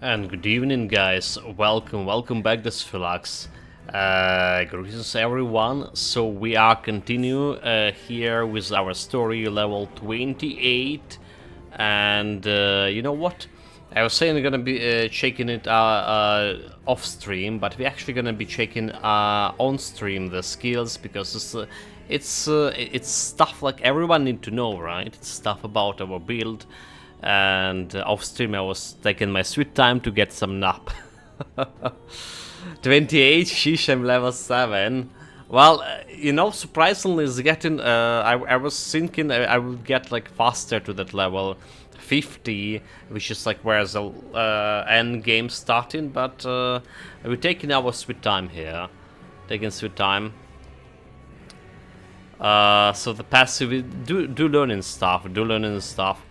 And good evening, guys. Welcome back to Sphilax. Greetings, everyone. So we are continue here with our story, level 28. And you know what? I was saying we're gonna be checking it off stream, but we're actually gonna be checking on stream the skills because it's stuff like everyone need to know, right? It's stuff about our build. And off stream I was taking my sweet time to get some nap. 28, sheesh, I'm level 7. Well, surprisingly it's getting, I was thinking I would get like faster to that level 50, which is like where's the end game starting, but we're taking our sweet time here. Taking sweet time. So the passive, do learning stuff.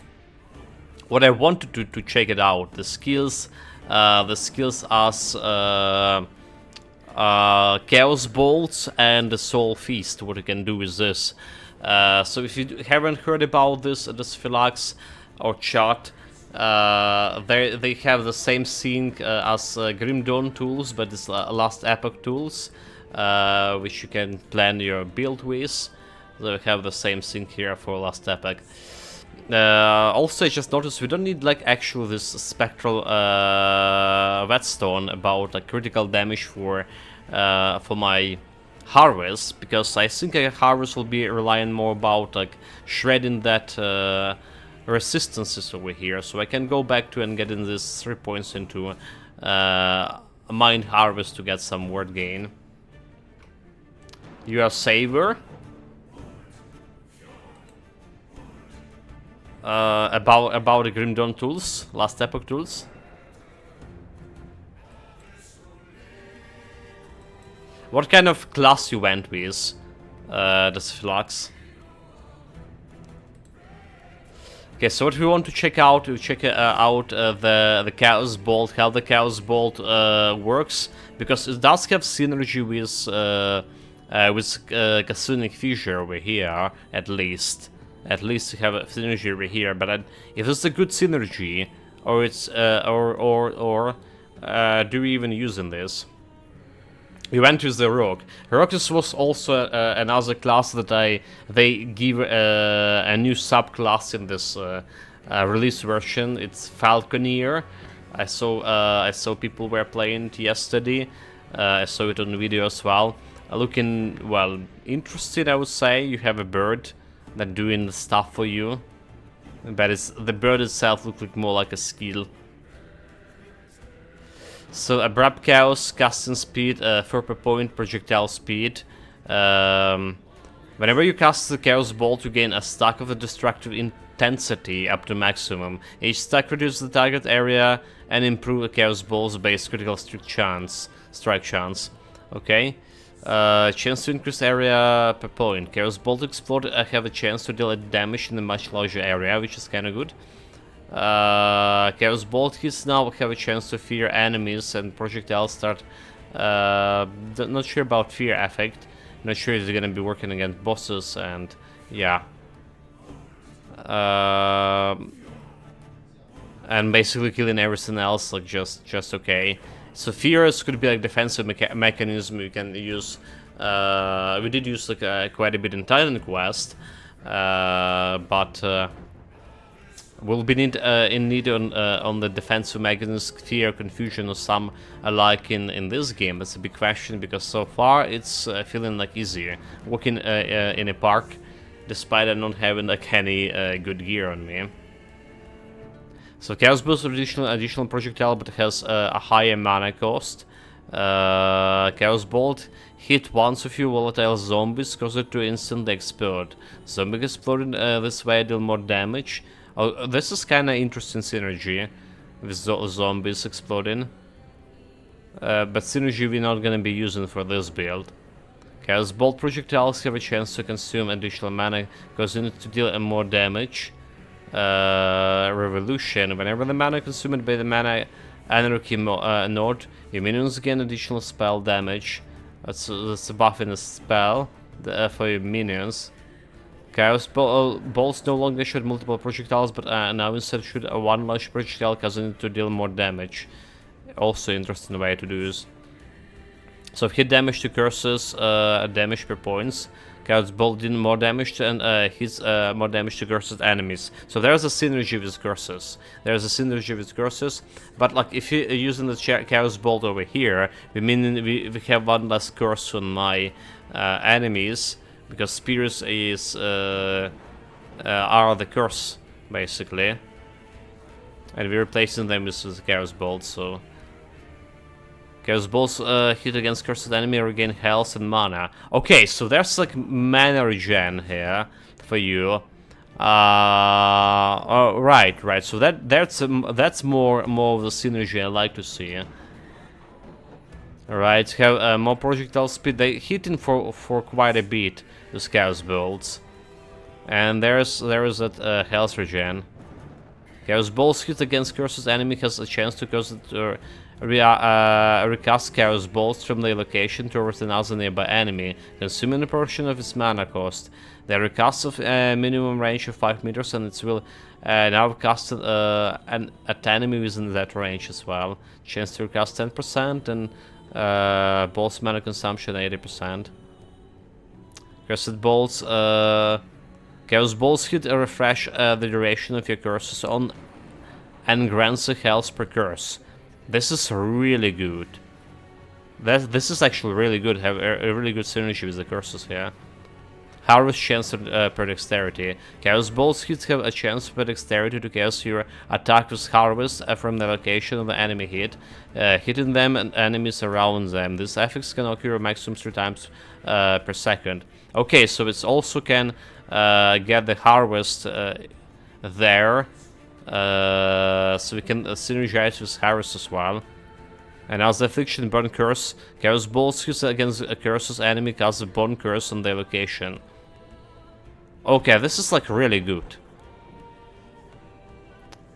What I wanted to check it out, the skills as Chaos Bolts and the Soul Feast, what you can do with this. So if you haven't heard about this Philax or chart, they have the same thing as Grim Dawn tools, but it's last Epoch tools, which you can plan your build with. They have the same thing here for last Epoch. Also, I just noticed we don't need like actual this spectral whetstone about like critical damage for my harvest, because I think a harvest will be relying more about like shredding that resistances over here, so I can go back to and get in this 3 points into mind harvest to get some word gain. You are Saver. About the Grim Dawn tools, last Epoch tools. What kind of class you went with, the Sphilax? Okay, so what we want to check out, the Chaos Bolt, how the Chaos Bolt works, because it does have synergy with Kasunic Fissure over here, at least. At least you have a synergy over here, but if it's a good synergy, or it's do we even using this? We went with the Rogue. Rogue was also another class that they give a new subclass in this release version. It's Falconeer. I saw people were playing it yesterday. I saw it on video as well. Looking well interested, I would say. You have a bird that doing the stuff for you, but the bird itself looks like more like a skill. So abrupt chaos, casting speed, 4 per point, projectile speed. Whenever you cast the chaos bolt, you gain a stack of the destructive intensity up to maximum. Each stack reduces the target area and improve the chaos bolt's base critical strike chance. Okay. Chance to increase area per point. Chaos Bolt Explode have a chance to deal damage in a much larger area, which is kinda good. Chaos Bolt hits now have a chance to fear enemies, and projectiles start. Not sure about fear effect. Not sure if they're gonna be working against bosses, and yeah. And basically killing everything else like just okay. So fears could be like defensive mechanism you can use. We did use like quite a bit in Titan Quest, but we'll be in need on the defensive mechanism, fear, confusion, or some alike in this game. That's a big question, because so far it's feeling like easier walking in a park, despite not having like any good gear on me. So Chaos Boost is additional projectile, but it has a higher mana cost. Chaos Bolt hit once a few volatile zombies, cause it to instantly explode. Zombies exploding this way deal more damage. Oh, this is kinda interesting synergy with zombies exploding. But synergy we're not gonna be using for this build. Chaos Bolt projectiles have a chance to consume additional mana, causing it to deal more damage. Revolution. Whenever the mana consumed by the mana anarchy node, your minions gain additional spell damage. That's a buff in the spell for your minions. Bolts no longer shoot multiple projectiles, but now instead shoot one large projectile, causing it to deal more damage. Also interesting way to do this. So hit damage to curses, damage per points. Chaos Bolt did more damage to, and hits more damage to cursed enemies. So there's a synergy with curses. But like if you're using the Chaos Bolt over here, we have one less curse on my enemies, because spears are the curse basically, and we're replacing them with Chaos Bolt. So Chaos Bolts hit against cursed enemy, regain health and mana. Okay, so there's like mana regen here for you. Oh, right. So that's more of the synergy I like to see. Alright, have more projectile speed. They hitting for quite a bit, those Chaos Bolts. And there is that health regen. Chaos Bolts hit against cursed enemy has a chance to cause it to recast Chaos Bolts from the location towards another nearby enemy, consuming a portion of its mana cost. They recast of minimum range of 5 meters, and it will now cast at enemy within that range as well. Chance to recast 10%, and bolts mana consumption 80%. Cursed Bolts. Chaos Bolts hit a refresh the duration of your curses on and grants a health per curse. This is really good. This is actually really good. Have a really good synergy with the curses here. Harvest chance per dexterity. Chaos Bolts hits have a chance per dexterity to cast your attack with Harvest from the location of the enemy hit, hitting them and enemies around them. This effect can occur maximum 3 times per second. Okay, so it also can get the Harvest there. So we can synergize with Harvest as well. And as the Affliction Burn Curse, Chaos Bolts used against a curse's enemy casts a Burn Curse on their location. Okay, this is like really good.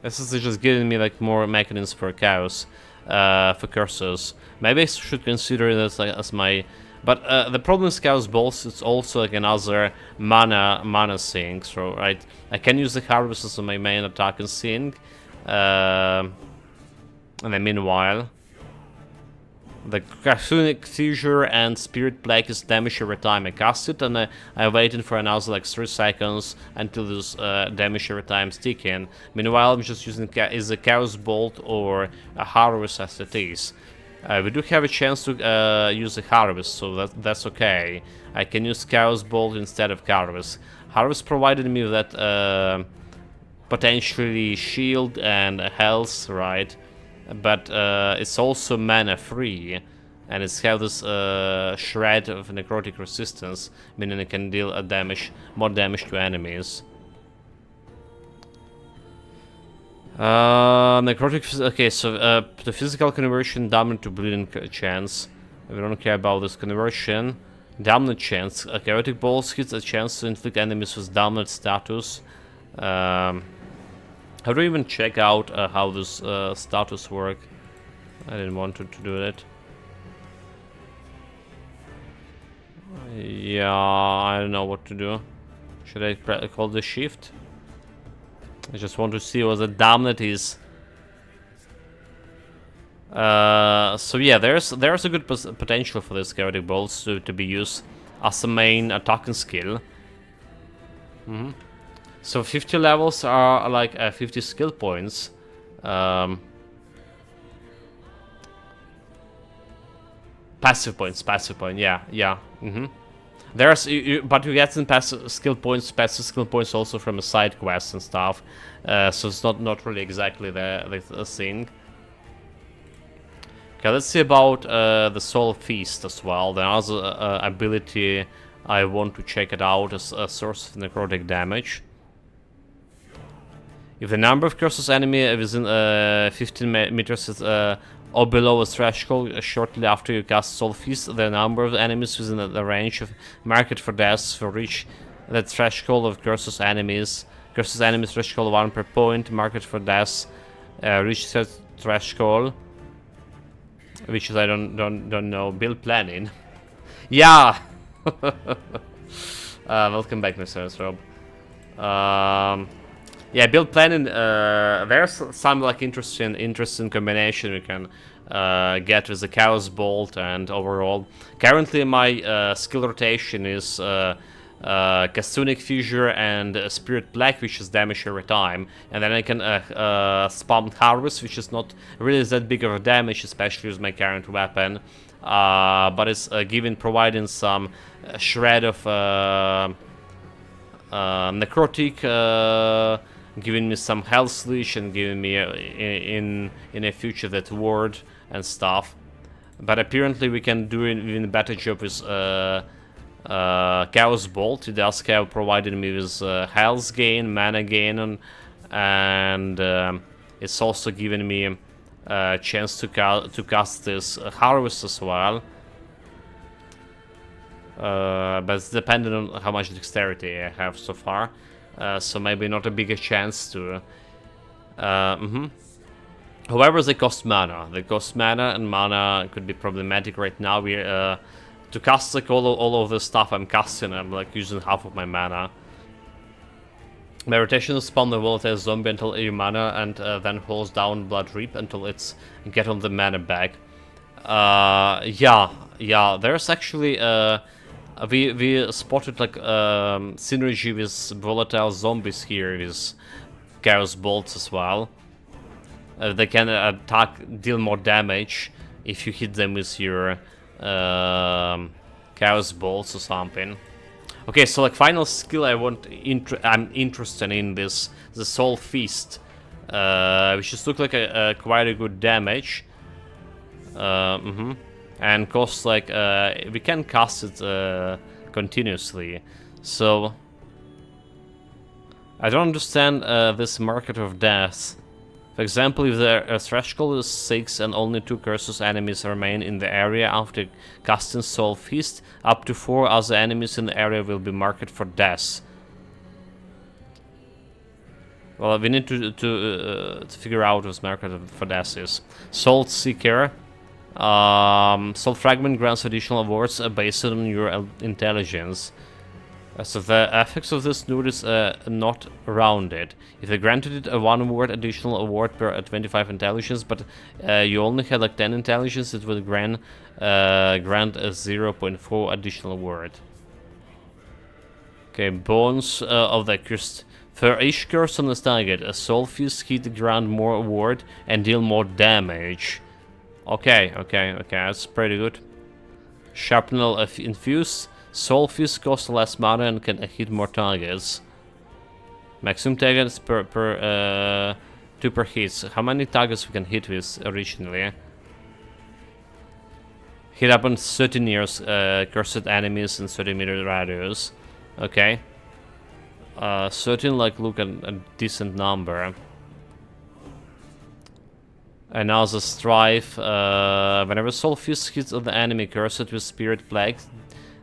This is just giving me like more mechanisms for chaos, for curses. Maybe I should consider this like as my... But the problem with Chaos Bolts, it's also like another mana sink, so right? I can use the Harvest as my main attack and sink. And then meanwhile, the Chthonic Seizure and Spirit Plague is damage every time I cast it, and I'm waiting for another like 3 seconds until this damage every time stick in. Meanwhile, I'm just using is a Chaos Bolt or a Harvest as it is. We do have a chance to use a Harvest, so that's okay. I can use Chaos Bolt instead of Harvest. Harvest provided me with that potentially shield and health, right? But it's also mana free, and it's have this shred of necrotic resistance, meaning it can deal more damage to enemies. Necrotic. Okay, so the physical conversion, dominant to bleeding chance. We don't care about this conversion. Dominant chance. Chaotic Bolts hits a chance to inflict enemies with dominant status. How do I even check out how this status work? I didn't want to do that. Yeah, I don't know what to do. Should I call the shift? I just want to see what the dominant is. So yeah, there's a good potential for this Chaotic Bolts to be used as a main attacking skill. So 50 levels are like 50 skill points. Passive points, yeah. There's, but you get some passive skill points also from a side quest and stuff. So it's not really exactly the thing. Okay, let's see about the Soul Feast as well. The other ability I want to check it out as a source of necrotic damage. If the number of curses enemy within 15 meters is or below a threshold shortly after you cast Soul Feast, the number of enemies within the range of marked for deaths will reach the threshold of curses enemies. Curses enemies threshold 1 per point. Marked for deaths reach that threshold, which is I don't know. Build planning. Yeah. Welcome back, Mr. Rob. Yeah, build planning. There's some like interesting combination we can get with the Chaos Bolt and overall. Currently, my skill rotation is Castunic Fissure and Spirit Black, which is damage every time, and then I can spam Harvest, which is not really that big of a damage, especially with my current weapon. But it's providing some shred of necrotic, giving me some health leash and giving me in a future that ward and stuff. But apparently we can do an even better job with Chaos Bolt. It does have provided me with health gain, mana gain, and it's also given me a chance to cast this Harvest as well. But it's dependent on how much dexterity I have so far. So maybe not a bigger chance to... However, they cost mana. They cost mana, and mana could be problematic right now. We to cast like all of the stuff I'm casting, I'm like using half of my mana. My rotation is spawn the volatile zombie until your mana, and then holds down Blood Reap until it's get on the mana back. Yeah. There's actually we spotted like synergy with volatile zombies here with Chaos Bolts as well. They can deal more damage if you hit them with your Chaos Bolts or something. Okay, so like final skill I'm interested in this, the Soul Feast, which just look like a quite a good damage. And costs like we can cast it continuously. So I don't understand this Market of Death. For example, if the threshold is 6 and only 2 curses enemies remain in the area after casting Soul Feast, up to 4 other enemies in the area will be marked for death. Well, we need to figure out what market for death is. Soul Seeker. Soul Fragment grants additional awards based on your intelligence. So the effects of this node is not rounded. If they granted it a 1 award additional award per 25 intelligence, but you only had like 10 intelligence, it would grant a 0.4 additional award. Okay, bones of the cursed. For each curse on this target, a Soul Feast hit grant more award and deal more damage. Okay, that's pretty good. Sharpenal Infuse. Soul Feast costs less mana and can hit more targets. Maximum targets per 2 per hit. How many targets we can hit with originally? Hit up on 30 near cursed enemies in 30-meter radius. Okay. 13 like look at a decent number. Another Strife. Whenever Soul Feast hits on the enemy cursed with Spirit Plague,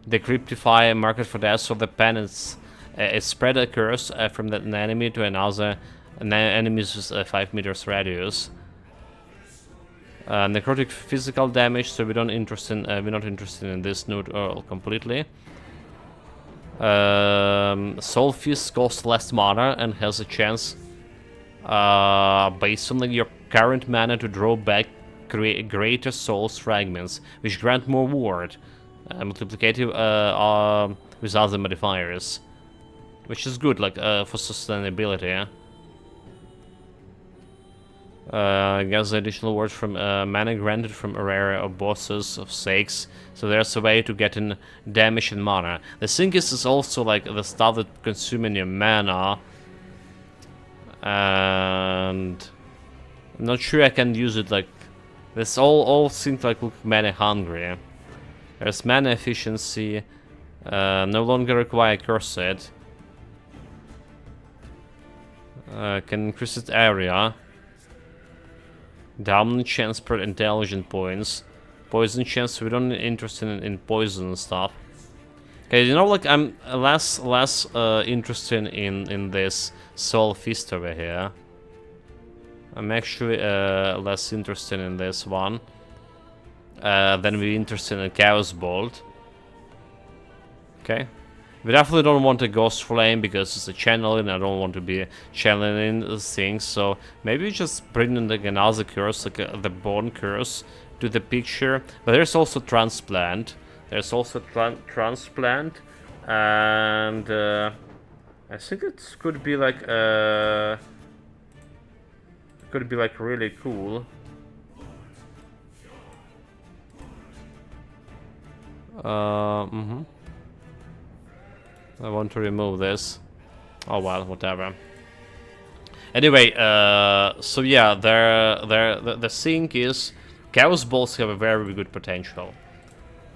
decryptify a market for death, so the penance it spread a curse from that enemy to another enemies with 5 meters radius. Necrotic physical damage, so we're not interested in this node completely. Soul Feast costs less mana and has a chance based on like, your current mana to draw back greater souls fragments, which grant more ward. Multiplicative with other modifiers, which is good, like for sustainability. Gets additional words from mana granted from a area of bosses of 6, so there's a way to get in damage and mana. The thing is also like the stuff that consuming your mana, and I'm not sure I can use it like this. All seems like look mana hungry. There's mana efficiency, no longer require cursed. Can increase its area. Dominant chance per intelligent points. Poison chance, we don't interested in poison and stuff. Okay, you know, like I'm less interested in this Soul Feast over here. I'm actually less interested in this one. Then we're interested in Chaos Bolt. Okay. We definitely don't want a ghost flame because it's a channeling. I don't want to be channeling things. So maybe we just bring in like another curse, like the bone curse, to the picture. But there's also transplant. There's also transplant, and I think it could be like really cool. I want to remove this. Oh well, whatever. Anyway, so yeah, the thing is, Chaos Balls have a very good potential.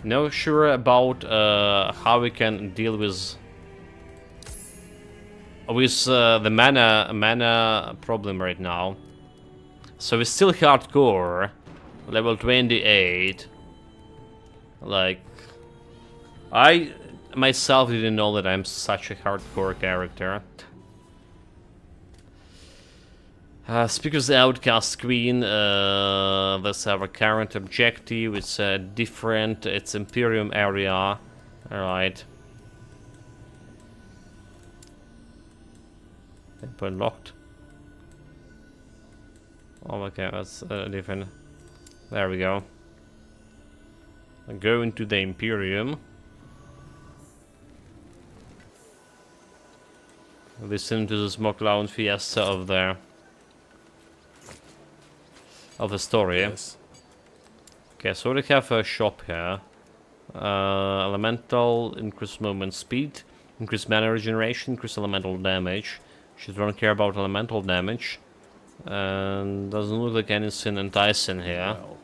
Not sure about how we can deal with the mana problem right now. So we're still hardcore, level 28. Like, I myself didn't know that I'm such a hardcore character. Speakers the Outcast Queen, that's our current objective. It's different, it's Imperium area. Alright. Endpoint locked. Oh, okay, that's different. There we go. Go into the Imperium. Listen to the Smoke Lounge Fiesta of the story. Yes. Okay, so we have a shop here. Elemental, increase movement speed, increase mana regeneration, increase elemental damage. She don't care about elemental damage. And doesn't look like anything enticing here. Well.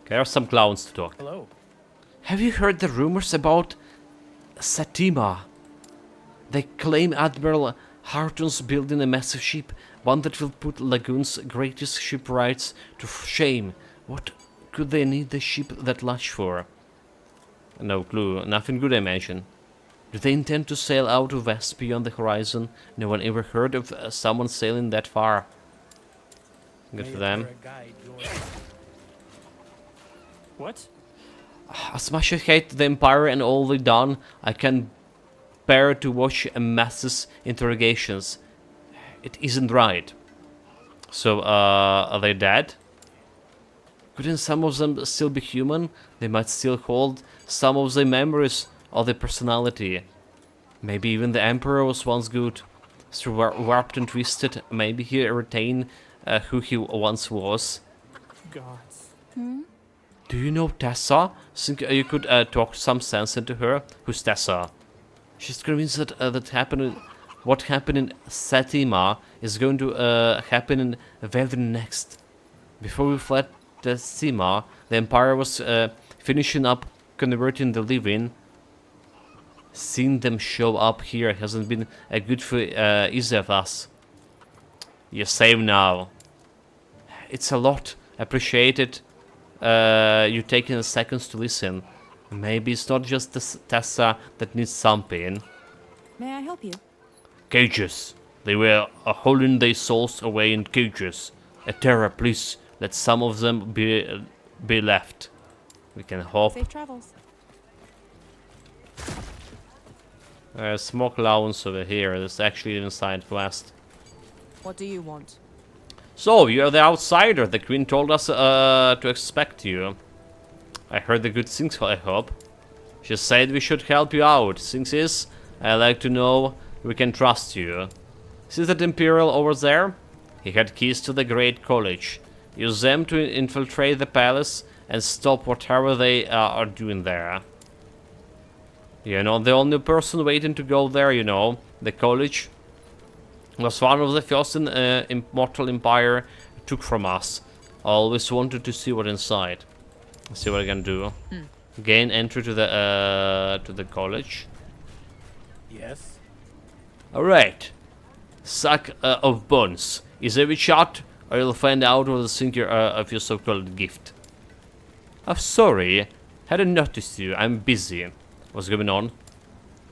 Okay, there are some clowns to talk. Hello. Have you heard the rumors about Satima? They claim Admiral Harton's building a massive ship, one that will put Lagoon's greatest shipwrights to shame. What could they need the ship that large for? No clue. Nothing good, I imagine. Do they intend to sail out west beyond the horizon? No one ever heard of someone sailing that far. Good for them. What? As much as I hate the Empire and all they've done, I can bear to watch a mass's interrogations. It isn't right. So, are they dead? Couldn't some of them still be human? They might still hold some of their memories or their personality. Maybe even the Emperor was once good. So warped and twisted, maybe he retained who he once was. Gods. Do you know Tessa? Think you could talk some sense into her? Who's Tessa? She's convinced that what happened in Satima is going to happen in very next. Before we fled Satima, the Empire was finishing up converting the living. Seeing them show up here hasn't been good for either of us. You're safe now. It's a lot. Appreciate it. You taking seconds to listen. Maybe it's not just the Tessa that needs something. May I help you? Cages. They were holding their souls away in cages. Etera, please let some of them be left. We can hope. Safe travels. Smoke Lounge over here. It's actually inside west. What do you want? So, you're the outsider. The Queen told us to expect you. I heard the good things, I hope. She said we should help you out. Things is, I like to know we can trust you. See that Imperial over there? He had keys to the Great College. Use them to infiltrate the palace and stop whatever they are doing there. You're not the only person waiting to go there, you know. The college was one of the first Immortal Empire took from us. I always wanted to see what's inside. Let's see what I can do. Gain entry to the college. Yes. Alright. Sack of bones. Is every shot, or you'll find out what the thinker of your so-called gift. I'm sorry. Hadn't noticed you. I'm busy. What's going on?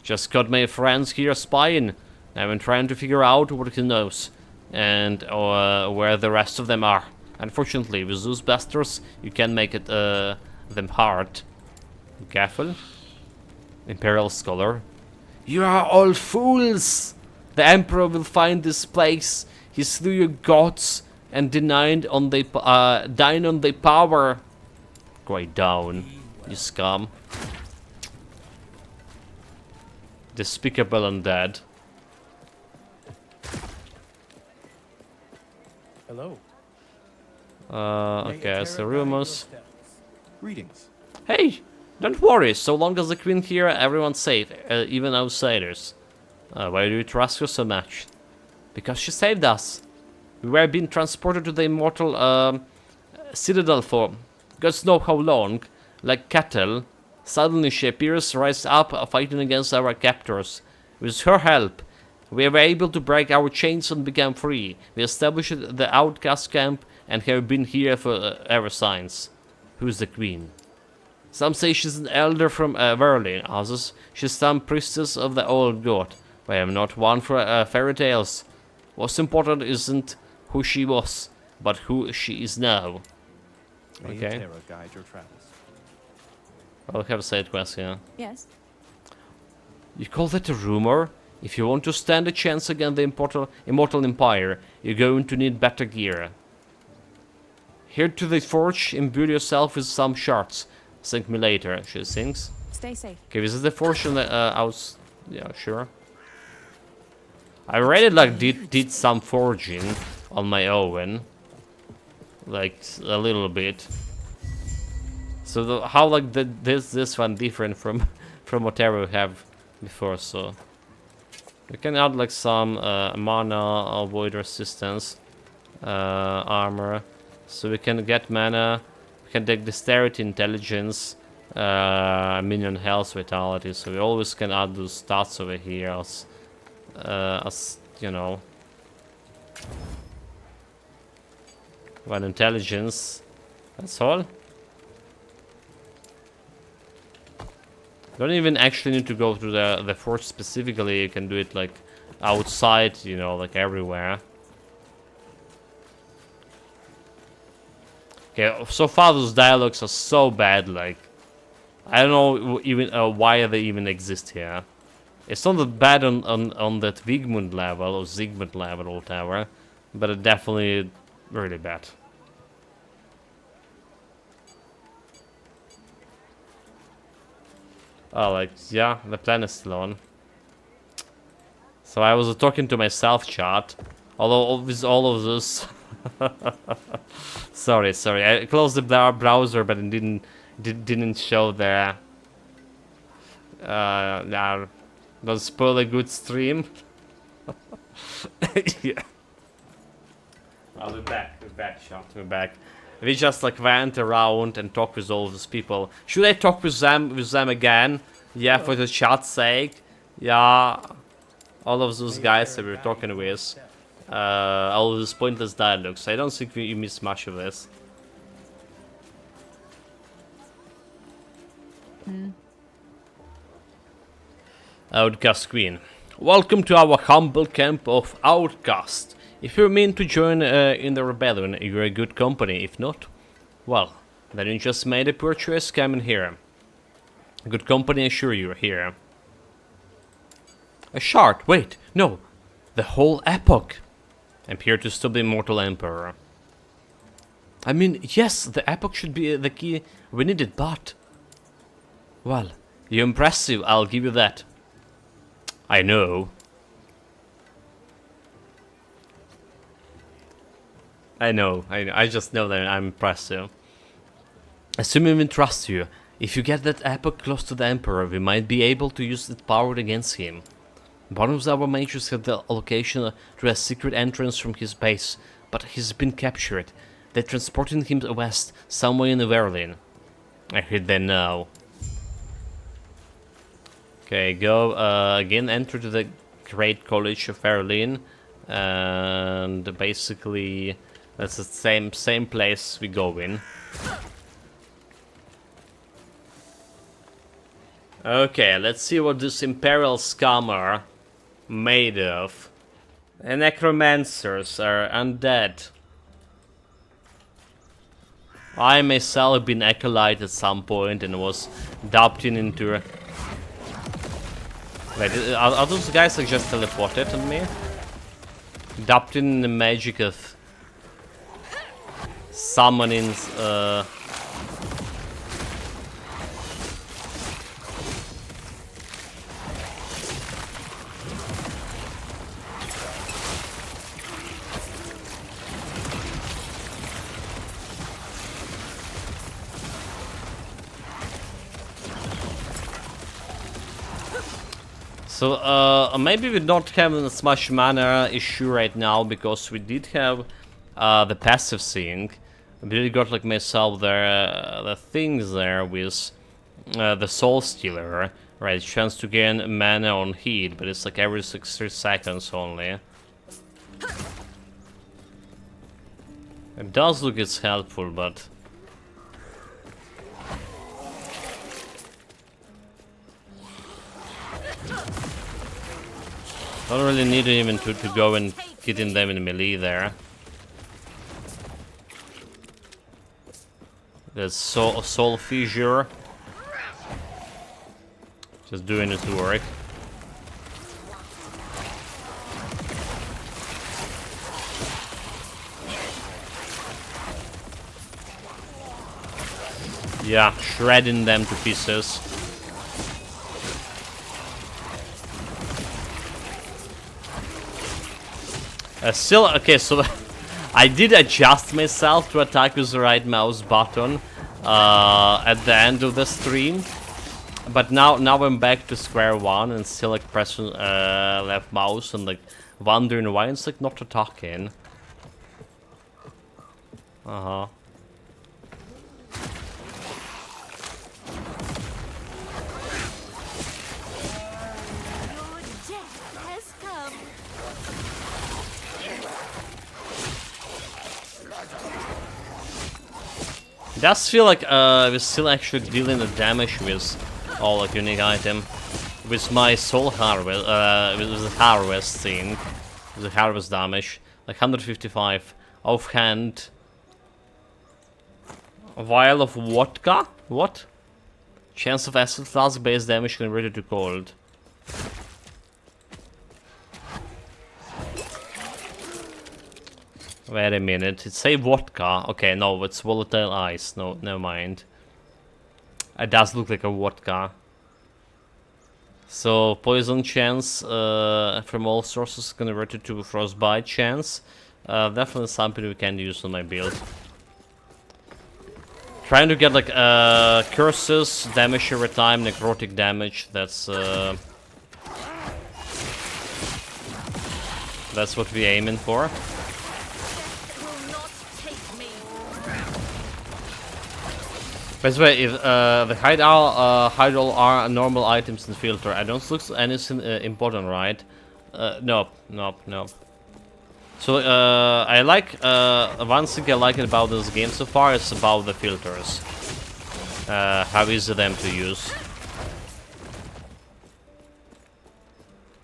Just got my friends here spying. I've been trying to figure out what he knows. And where the rest of them are. Unfortunately, with those bastards, you can make it them hard. Be careful. Imperial Scholar. You are all fools! The Emperor will find this place. He slew your gods and dine on the power. Quiet down, you scum. Despicable undead. Hello. Okay, so rumors. Greetings. Hey, don't worry. So long as the Queen here, everyone's safe, even outsiders. Why do you trust her so much? Because she saved us. We were being transported to the immortal citadel for gods know how long, like cattle. Suddenly she appears, rise up, fighting against our captors. With her help, we were able to break our chains and become free. We established the outcast camp and have been here for ever since. Who's the Queen? Some say she's an elder from Verlin, others she's some priestess of the old god. I am not one for fairy tales. What's important isn't who she was, but who she is now. May Okay. Terra guide your travels. I'll have a side quest here. Yes. You call that a rumor? If you want to stand a chance against the immortal empire, you're going to need better gear. Head to the forge, imbue yourself with some shards. Thank me later, she thinks. Stay safe. Okay, this is the forge on the house. Yeah, sure. I already like did some forging on my own, like a little bit. So how like this one different from whatever we have before? So we can add like some mana, void resistance, armor, so we can get mana. We can take dexterity, intelligence, minion health, vitality. So we always can add those stats over here as you know. One intelligence. That's all. Don't even actually need to go to the forge specifically. You can do it like outside, you know, like everywhere. Okay, so far those dialogues are so bad, like I don't know even why they even exist here. It's not that bad on that Vigmund level or Zygmunt level or whatever, but it's definitely really bad. Oh, like, yeah, the plan is still on. So I was talking to myself, chat. Although with all of this, sorry, I closed the browser, but it didn't show there. Nah, don't spoil a good stream. Yeah. I'll be back, chat, we're back. We just like went around and talked with all those people. Should I talk with them again? Yeah, for the chat's sake. Yeah, all of those guys that we were talking with. All of those pointless dialogues. I don't think you miss much of this. Outcast Queen. Welcome to our humble camp of Outcast. If you mean to join in the rebellion, you're a good company. If not, well, then you just made a poor choice coming here. Good company, I assure you, here. A shard, wait, no, the whole Epoch. I'm here to stop the immortal emperor. I mean, yes, the Epoch should be the key we needed, but... well, you're impressive, I'll give you that. I know. I just know that I'm impressive. Assuming we trust you, if you get that Epoch close to the Emperor, we might be able to use that power against him. One of our mages had the location to a secret entrance from his base, but he's been captured. They're transporting him west, somewhere in Verlin. I heard that now. Okay, go again, enter to the Great College of Verlin, and basically that's the same place we go in. Okay, let's see what this Imperial scum are made of. The necromancers are undead. I myself have been acolyte at some point and was adopted into Wait, are those guys like just teleported on me? Dubbed in the magic of summoning So, maybe we don't have as much mana issue right now, because we did have the passive thing. We really got like myself there, the things there with the Soul Stealer, right? Chance to gain mana on heat, but it's like every 60 seconds only. It does look it's helpful, but... don't really need even to go and get in them in melee there. There's soul fissure. Just doing its work. Yeah, shredding them to pieces. Still, okay, so I did adjust myself to attack with the right mouse button at the end of the stream, but now I'm back to square one and still like pressing left mouse and like wondering why it's like not attacking. It does feel like we're still actually dealing the damage with all like unique item. With my soul harvest, with the harvest thing, with the harvest damage, like 155 offhand. A vial of vodka? What? Chance of acid flask base damage converted to cold. Wait a minute, it say vodka. Okay, no, it's volatile ice. No, never mind. It does look like a vodka. So, poison chance from all sources converted to frostbite chance. Definitely something we can use on my build. Trying to get like curses, damage every time, necrotic damage. That's what we're aiming for. By the way, if the hide all are normal items in filter, I don't look anything important, right? Nope. So I like one thing I like about this game so far is about the filters. How easy them to use.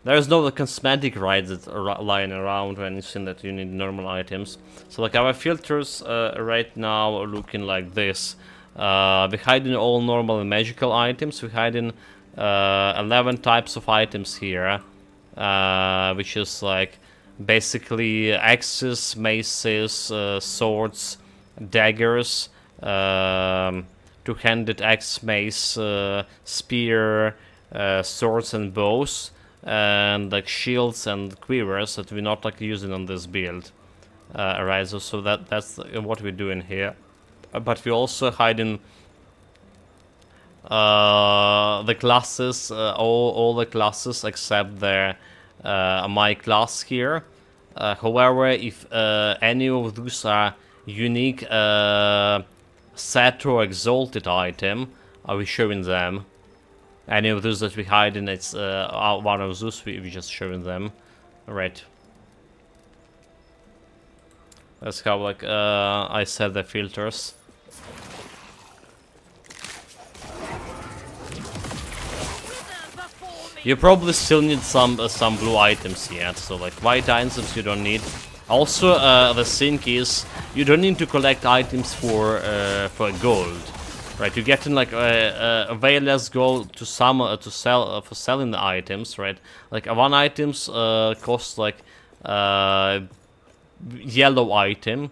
There's no cosmetic rides that are lying around or anything that you need normal items. So like our filters right now are looking like this. We're hiding all normal and magical items. We're hiding 11 types of items here, which is like basically axes, maces, swords, daggers, two-handed axe, mace, spear, swords and bows, and like shields and quivers that we're not like using on this build. Right, so that's what we're doing here. But we're also hiding the classes, all the classes except my class here. However, if any of those are unique set or exalted item, I'll be showing them. Any of those that we hiding, it's one of those we're just showing them. Right. That's how like I set the filters. You probably still need some blue items yet, so like white items you don't need. Also, the thing is, you don't need to collect items for gold. Right, you're getting like way less gold to sell for selling the items, right? Like one items costs like yellow item,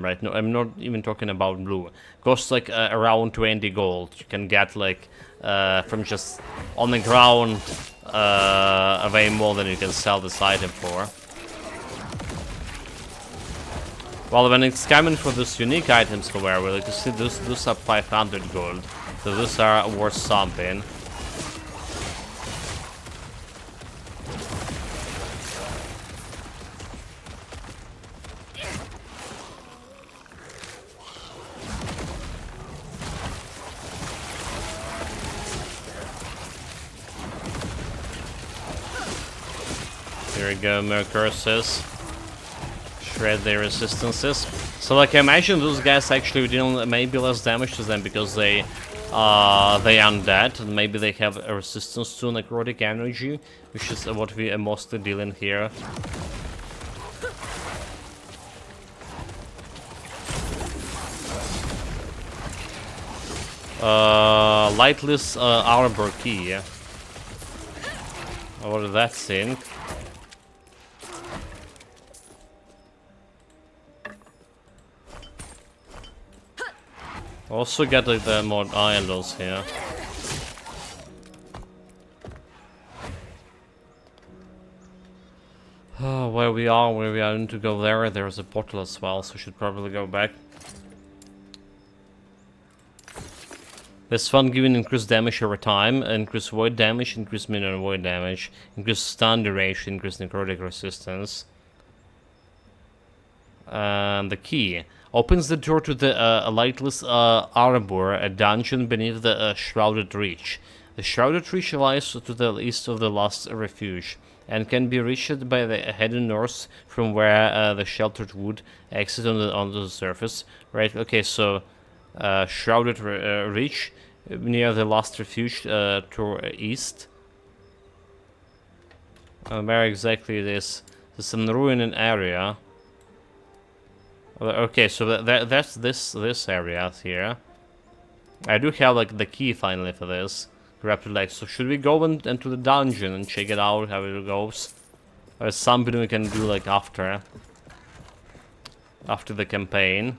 right? No, I'm not even talking about blue. Costs like around 20 gold. You can get like from just on the ground way more than you can sell this item for. Well, when it's coming for those unique items, however, like you see, those are 500 gold, so those are worth something. Here we go, more curses. Shred their resistances. So like I imagine those guys actually deal maybe less damage to them because they undead and maybe they have a resistance to necrotic energy, which is what we are mostly dealing here. Lightless arbor key. What did that think? Also got like the more islands here. Where we are need to go there. There's a portal as well, so we should probably go back. This one giving increased damage over time, increased void damage, increased minimum void damage, increased stun duration, increased necrotic resistance. And the key opens the door to the lightless arbor, a dungeon beneath the shrouded reach. The shrouded reach lies to the east of the last refuge and can be reached by the heading north from where the sheltered wood exits onto the surface. Right? Okay, so shrouded reach near the last refuge to east. Where exactly it is? It's an ruined area. Okay, so that's this area here. I do have like the key finally for this. Grab like, so should we go into the dungeon and check it out how it goes? Or is something we can do like after the campaign?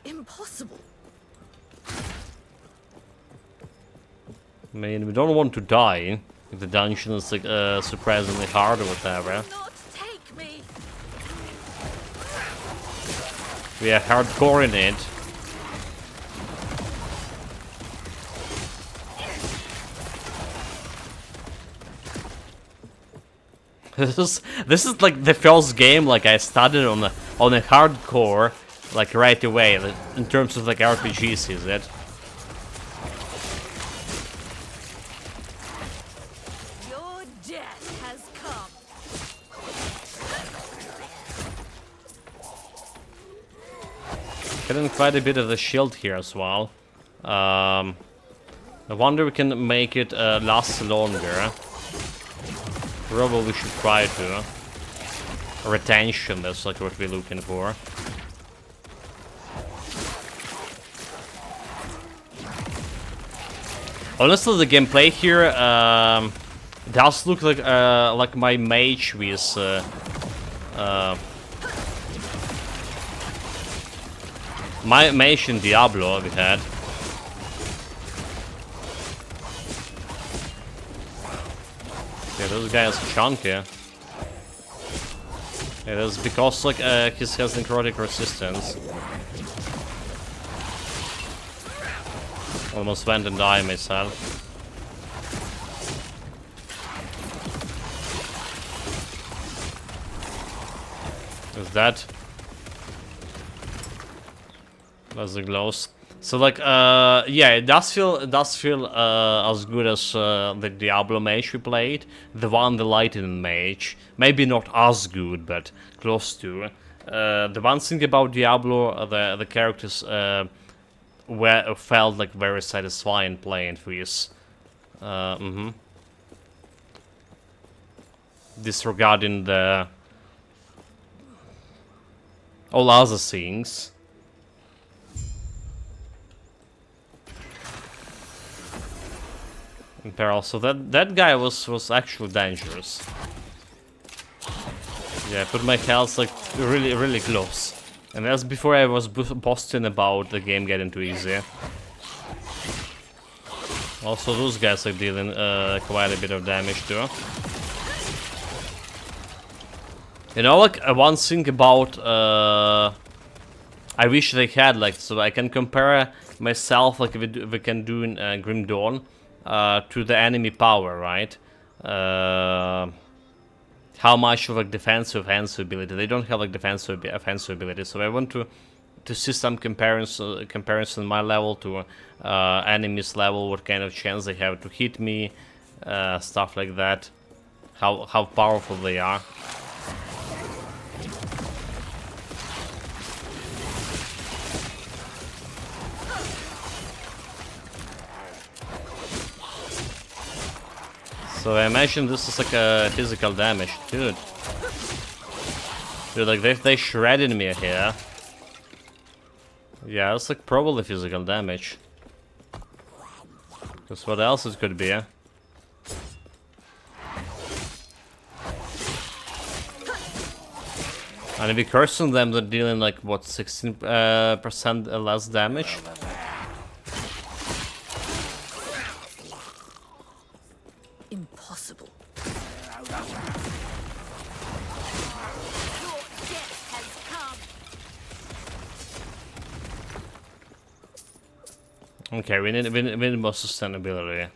Impossible. I mean, we don't want to die if the dungeon is like surprisingly hard or whatever. Not take me. We are hardcore in it. This is like the first game like I started on a hardcore like right away in terms of like RPGs, is it? Your death has come. Getting quite a bit of the shield here as well. I wonder if we can make it last longer. Probably we should try to. Retention, that's like what we're looking for. Honestly, the gameplay here does look like my mage with my mage in Diablo we had. Yeah, this guy is chunky. Yeah, that's because like he has necrotic resistance. Almost went and died myself. Is that? That's the glows. So like yeah, it does feel as good as the Diablo mage we played, the lightning mage. Maybe not as good, but close to. The one thing about Diablo, the characters felt like very satisfying playing with. Disregarding the all other things. in peril. So that guy was actually dangerous. Yeah, I put my health like really close. And that's before I was boasting about the game getting too easy. Also, those guys are dealing quite a bit of damage too. You know, like one thing about I wish they had, like, so I can compare myself, like we can do in Grim Dawn, to the enemy power, right? How much of like defensive, offensive ability? They don't have like defensive, offensive ability, so I want to see some comparison my level to enemy's level, what kind of chance they have to hit me, stuff like that, how powerful they are. So I imagine this is like a physical damage, dude. Dude, like they shredded me here. Yeah, it's like probably physical damage. Because what else it could be? And if you're cursing them, they're dealing like what, 16% less damage? Impossible. Your death has come. Okay, we need more sustainability.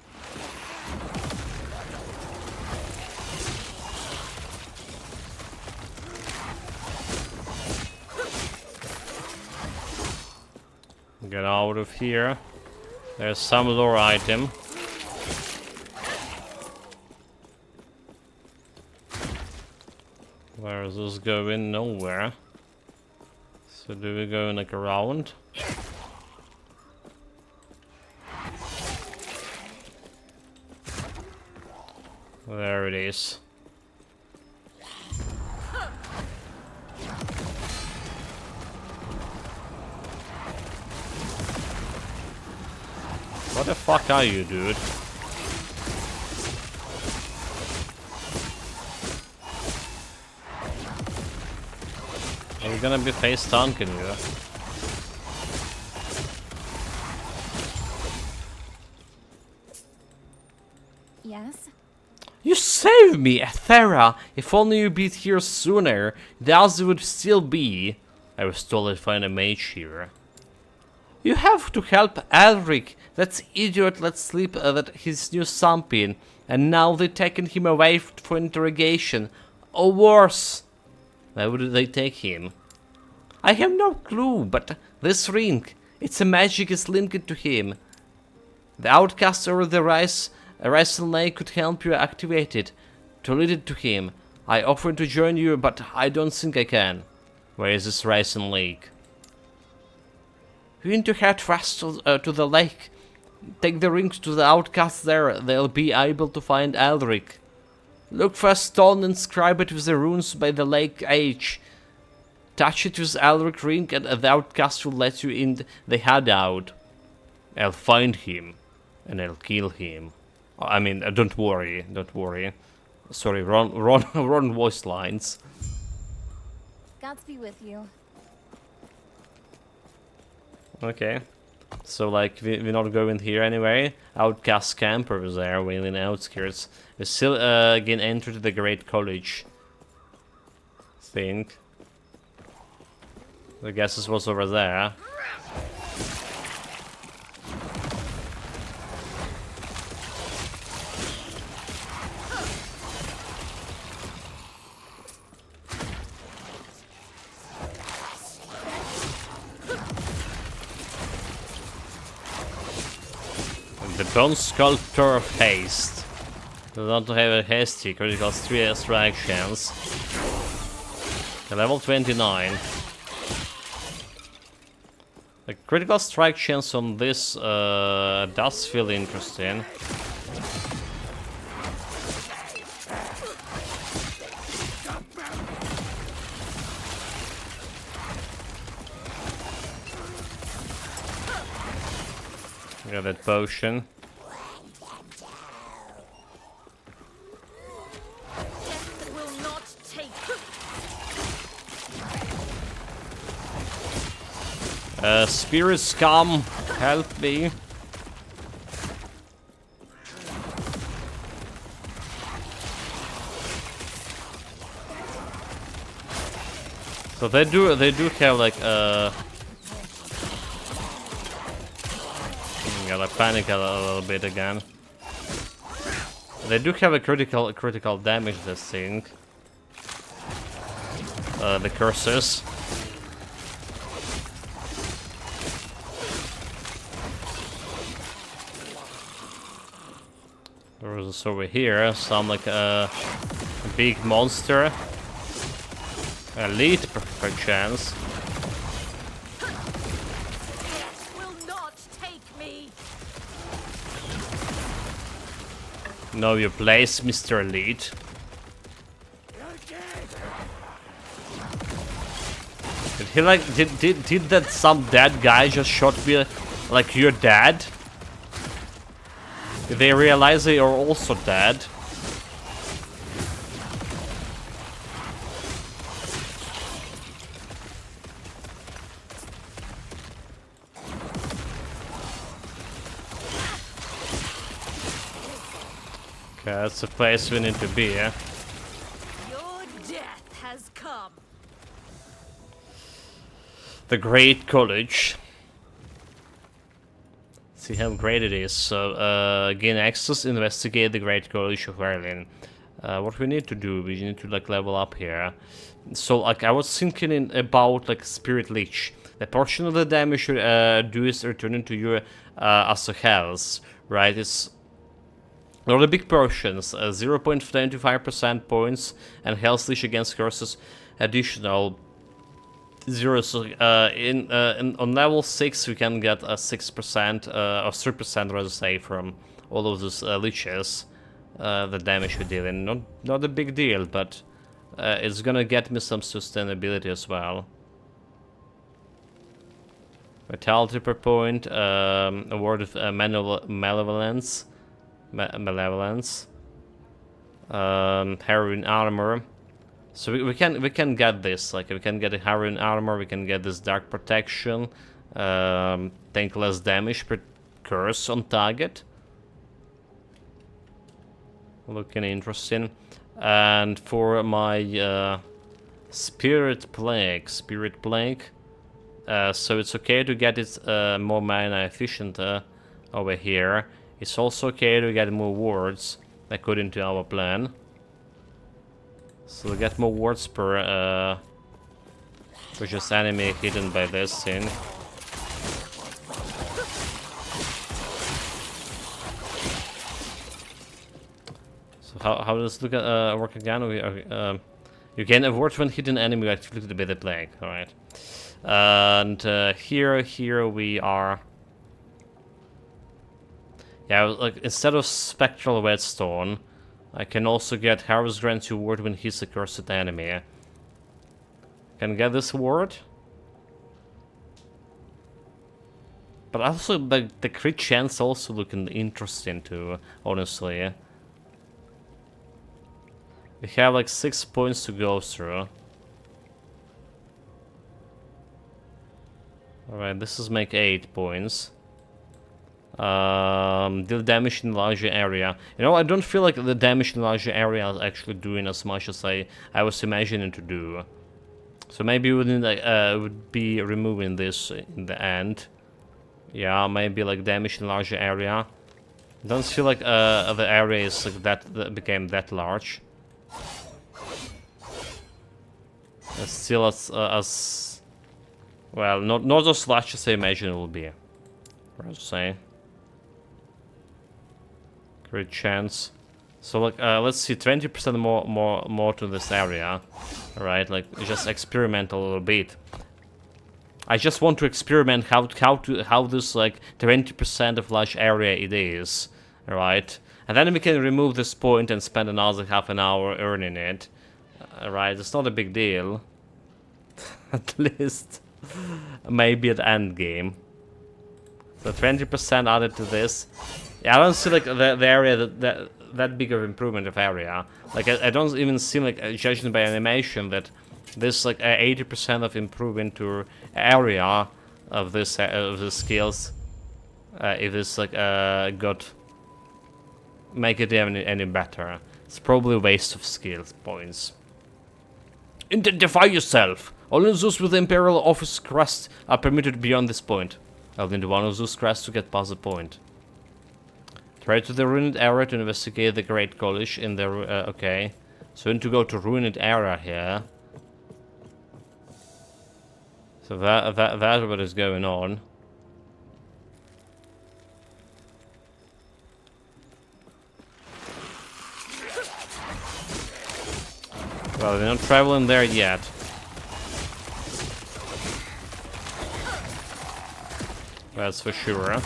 Get out of here. There's some lore item. Where is this going? Nowhere. So do we go like around? There it is. What the fuck are you, dude? Are we gonna be face tanking you? Yes? You saved me, Athera! If only you'd be here sooner, the odds would still be. I was told I'd find a mage here. You have to help Alric. That idiot let slip that his new something, and now they've taken him away for interrogation. Or worse. Why would they take him? I have no clue, but this ring, its magic is linked to him. The outcast over the Ricen Lake could help you activate it, to lead it to him. I offered to join you, but I don't think I can. Where is this Ricen Lake? You need to head fast to the lake. Take the rings to the outcasts there, they'll be able to find Alric. Look for a stone, inscribe it with the runes by the lake edge. Touch it with Alric ring and the outcast will let you in the hideout. I'll find him, and I'll kill him. I mean, don't worry, don't worry. Sorry, wrong voice lines. Gods be with you. Okay. So, like, we're not going here anyway. Outcast camp over there, wailing outskirts. We still, again, entered the Great College. Think. I guess this was over there. The Bone Sculptor of Haste. We want to have a hasty critical 3 strike chance. Level 29. The critical strike chance on this does feel interesting. Got that potion. Spirit scum, help me. So they do have like gotta panic a little bit again. They do have a critical damage, this thing. The curses. There was this over here, some like a big monster. Elite perchance. Death will not take me. Know your place, Mr. Elite. Did he like did that some dead guy just shot me like you're dead? Did they realize they are also dead? Okay, that's the place we need to be, yeah? Your death has come. The Great College. See how great it is. So, gain access, investigate the Great College of Berlin. What we need to do, we need to like level up here. So, like, I was thinking about like Spirit Leech. The portion of the damage you do is returning to you as a health, right? It's not a big portions, 0.25% points, and health leech against curses additional 0. So on level 6 we can get a 6% or 3% rather say from all of those leeches. The damage we deal in, not a big deal, but it's gonna get me some sustainability as well. Vitality per point, a word of malevolence. Heroin armor. So we can get this. Like we can get a heroin armor. We can get this dark protection. Take less damage per curse on target. Looking interesting. And for my spirit plague. So it's okay to get it more mana efficient over here. It's also okay to get more wards according to our plan. So we get more wards per just enemy hidden by this thing. So how does it work again? You gain a ward when hidden enemy activated by the plague. All right. And here we are. Yeah, like instead of spectral whetstone, I can also get Harvest grants you ward when he's a cursed enemy. Can get this ward. But also the crit chance also looking interesting too, honestly. We have like 6 points to go through. Alright, this is make 8 points. Deal damage in larger area. You know, I don't feel like the damage in larger area is actually doing as much as I was imagining to do. So maybe we would be removing this in the end. Yeah, maybe like damage in larger area. Don't feel like the area is like that became that large. It's still as well, not as large as I imagine it will be. I'd say. Great chance. So like let's see, 20% more to this area. Alright, like just experiment a little bit. I just want to experiment how this like 20% of large area it is. Alright. And then we can remove this point and spend another half an hour earning it. Alright, it's not a big deal. At least maybe at end game. So 20% added to this. Yeah, I don't see like the area that big of improvement of area. Like I don't even see like judging by animation that this like 80% of improvement to area of this of the skills. If this like got make it any better. It's probably a waste of skills points. Identify yourself. Only those with the Imperial Office crest are permitted beyond this point. I'll need one of those crests to get past the point. Try to the ruined area to investigate the Great College in the okay. So we need to go to ruined area here. So that's what is going on. Well, we're not traveling there yet. That's for sure.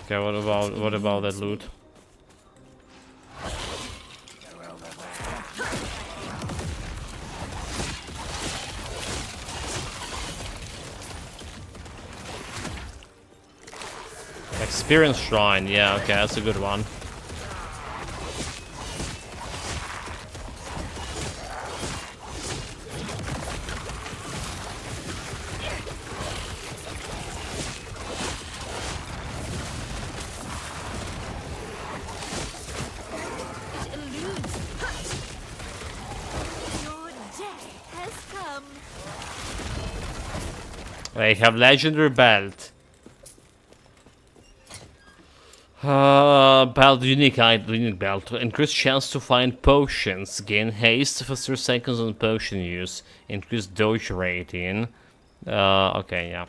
Okay, what about that loot? Experience shrine, yeah, okay, that's a good one. They have legendary belt. Belt, unique belt. Increased chance to find potions. Gain haste for 3 seconds on potion use. Increased dodge rating. Okay, yeah.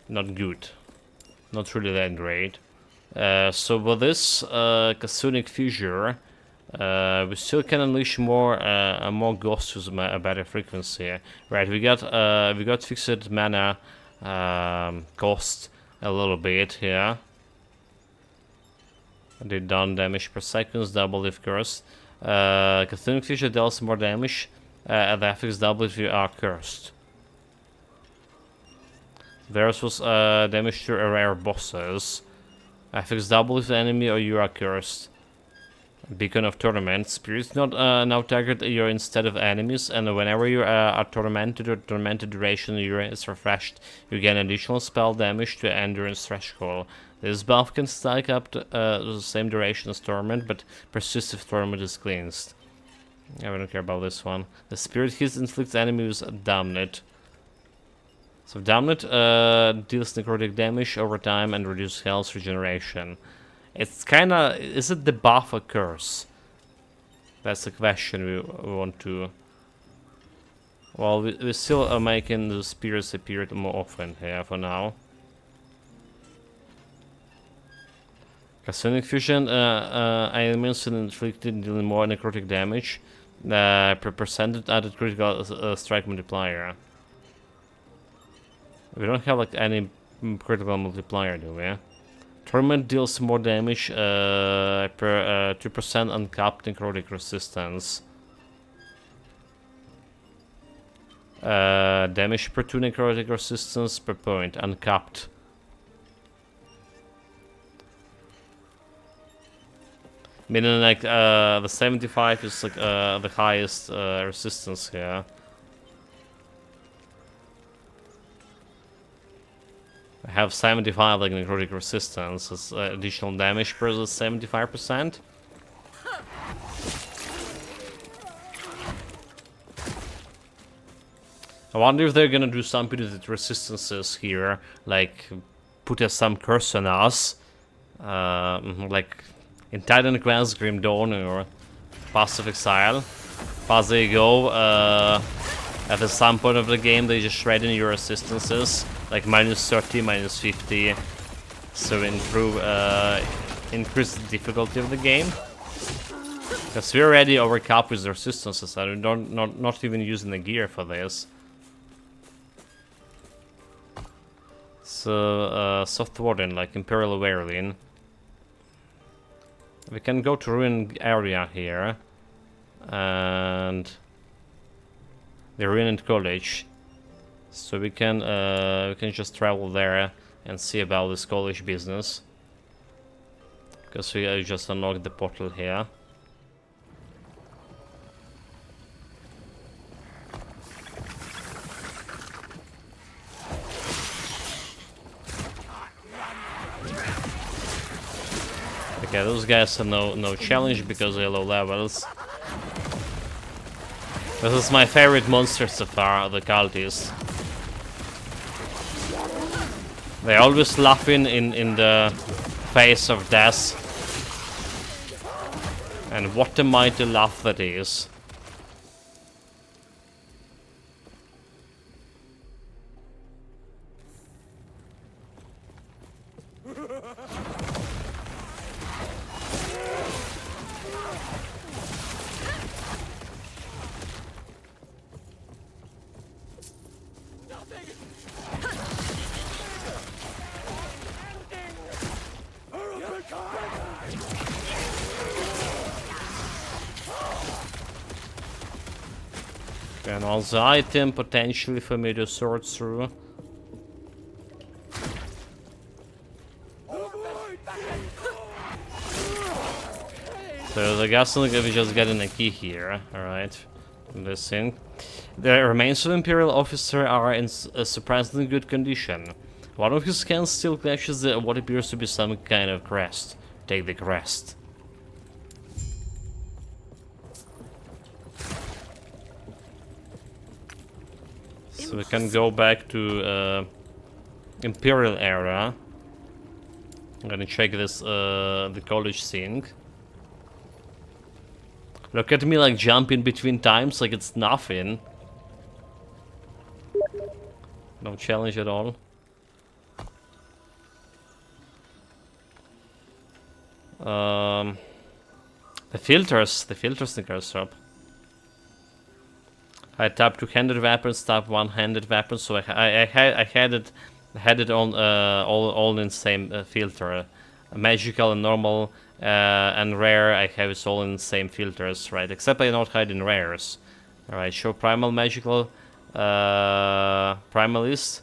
Not good. Not really that great. So with this Kasunic Fissure, we still can unleash more ghosts with a better frequency. Right, we got fixed mana cost a little bit here. Did down damage per second, double if cursed. Kasunic Fissure deals more damage at the affix double if you are cursed. Theirs was damage to rare bosses. Affix double if the enemy or you are cursed. Beacon of Torment. Spirits not now target you instead of enemies, and whenever you are tormented or tormented duration is refreshed, you gain additional spell damage to endurance threshold. This buff can stack up to the same duration as Torment, but persists if Torment is cleansed. Yeah, we don't care about this one. The Spirit hits inflicts enemies Damned. So Damned deals necrotic damage over time and reduces health regeneration. It's kinda... is it the buff or curse? That's the question we want to... Well, we still are making the spirits appear more often here for now. Kasunic Fusion elements inflicted dealing more necrotic damage per percentage added critical strike multiplier. We don't have like any critical multiplier, do we? Torment deals more damage per 2% uncapped necrotic resistance. Damage per 2 necrotic resistance per point, uncapped. Meaning like the 75 is like the highest resistance here. I have 75 like necrotic resistance. It's additional damage per 75%. I wonder if they're gonna do something with the resistances here, like put some curse on us, like in Titan Quest, Grim Dawn, or Passive Exile. Past they go, at some point of the game they just shred in your resistances, like minus 30, minus 50, so improve, increase the difficulty of the game. Because we're already overcapped with the resistances, so not even using the gear for this. So, Soft Warden, like Imperial Werlin. We can go to Ruin area here. and the Ruined College. So we can just travel there and see about this college business, because we just unlocked the portal here. Okay, those guys are no challenge because they're low levels. This is my favorite monster so far, the cultists. They're always laughing in the face of death. And what a mighty laugh that is. And also item potentially for me to sort through. So the gas we just getting a key here, alright, from this thing. The remains of Imperial officer are in a surprisingly good condition. One of his scans still catches what appears to be some kind of crest. Take the crest. So we can go back to Imperial area. I'm gonna check this the college thing. Look at me like jumping between times like it's nothing. No challenge at all. The filters thinkers up. I tapped two-handed weapons, tapped one-handed weapons, so I had it on all in the same filter. Magical and normal and rare, I have it all in the same filters, right? Except I not hide in rares. Alright, show primal, magical, primalist,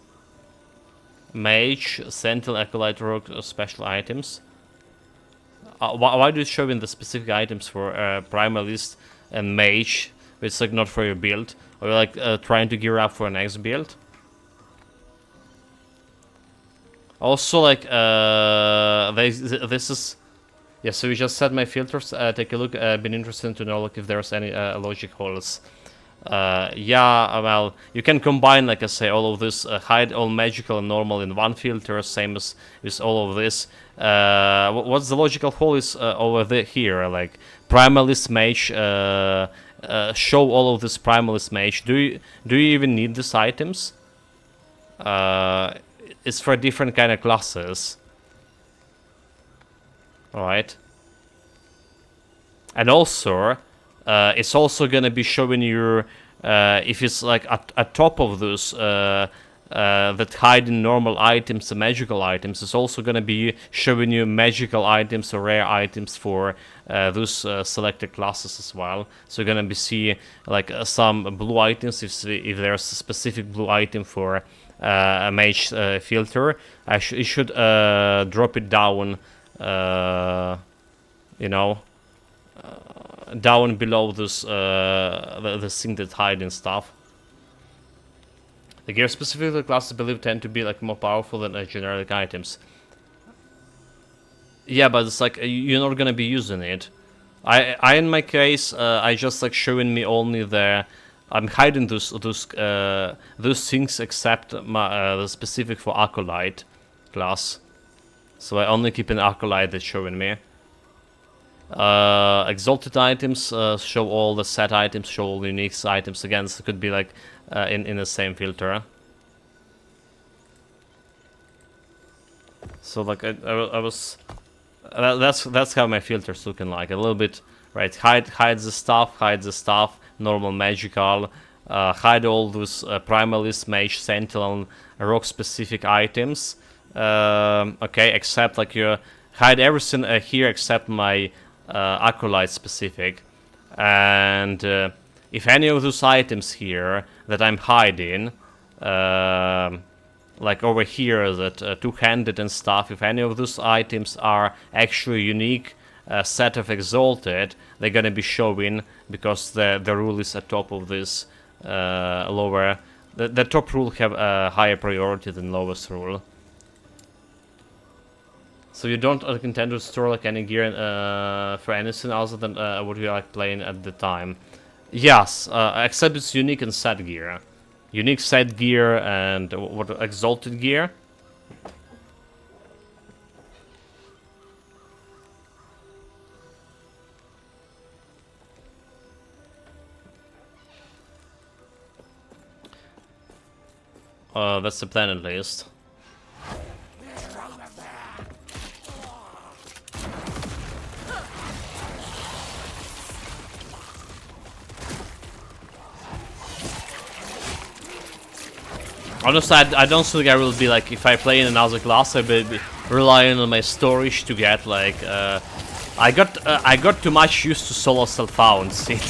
mage, sentinel, acolyte, rogue, special items. Why do you show in the specific items for primalist and mage? It's like not for your build, or like trying to gear up for an next build. Also, like this is, yeah. So we just set my filters. Take a look. Been interested to know like if there's any logic holes. Yeah, well, you can combine, like I say, all of this, hide all magical and normal in one filter, same as with all of this. What's the logical hole is over here, like primalist mage. Show all of this primalist mage. Do you even need these items? It's for different kind of classes. Alright. And also, it's also gonna be showing you if it's like at top of those that hide in normal items, the magical items. It's also gonna be showing you magical items or rare items for those selected classes as well. So you're gonna be see like some blue items if there's a specific blue item for a mage filter. It should drop it down, you know, down below this the thing that hide and stuff. The gear specific classes believed tend to be like more powerful than generic items. Yeah, but it's like you're not gonna be using it. I in my case, I just like showing me only the. I'm hiding those things except my the specific for acolyte class. So I only keep an acolyte that's showing me. Exalted items show all the set items, show all the unique items. Again, so it could be like in the same filter. So like I was that's how my filter's looking like, a little bit, right? Hide the stuff, normal magical, hide all those primalist, mage, sentinel, rock specific items. Okay, except like you hide everything here except my acolyte specific. And if any of those items here that I'm hiding, like over here, that two-handed and stuff, if any of those items are actually unique set of Exalted, they're gonna be showing, because the rule is at top of this lower. The top rule have a higher priority than lowest rule. So you don't intend to store like any gear for anything other than what you are like playing at the time. Yes, except it's unique and set gear. Unique set gear and what exalted gear. That's the plan at least. Honestly, I don't think I will be like, if I play in another class, I will be relying on my storage to get like. I got too much used to solo self-found. See,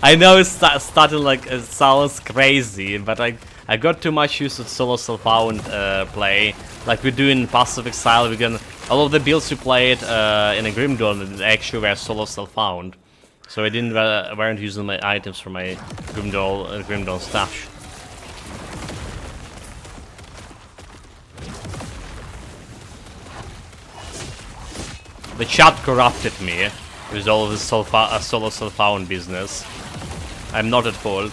I know it's starting like it sounds crazy, but I got too much used to solo self-found play. Like we do in Passive Exile, we can all of the builds we played in a Grim Dawn actually were solo self-found, so I weren't using my items for my Grim Dawn stash. The chat corrupted me with all of this solo self-found business. I'm not at fault.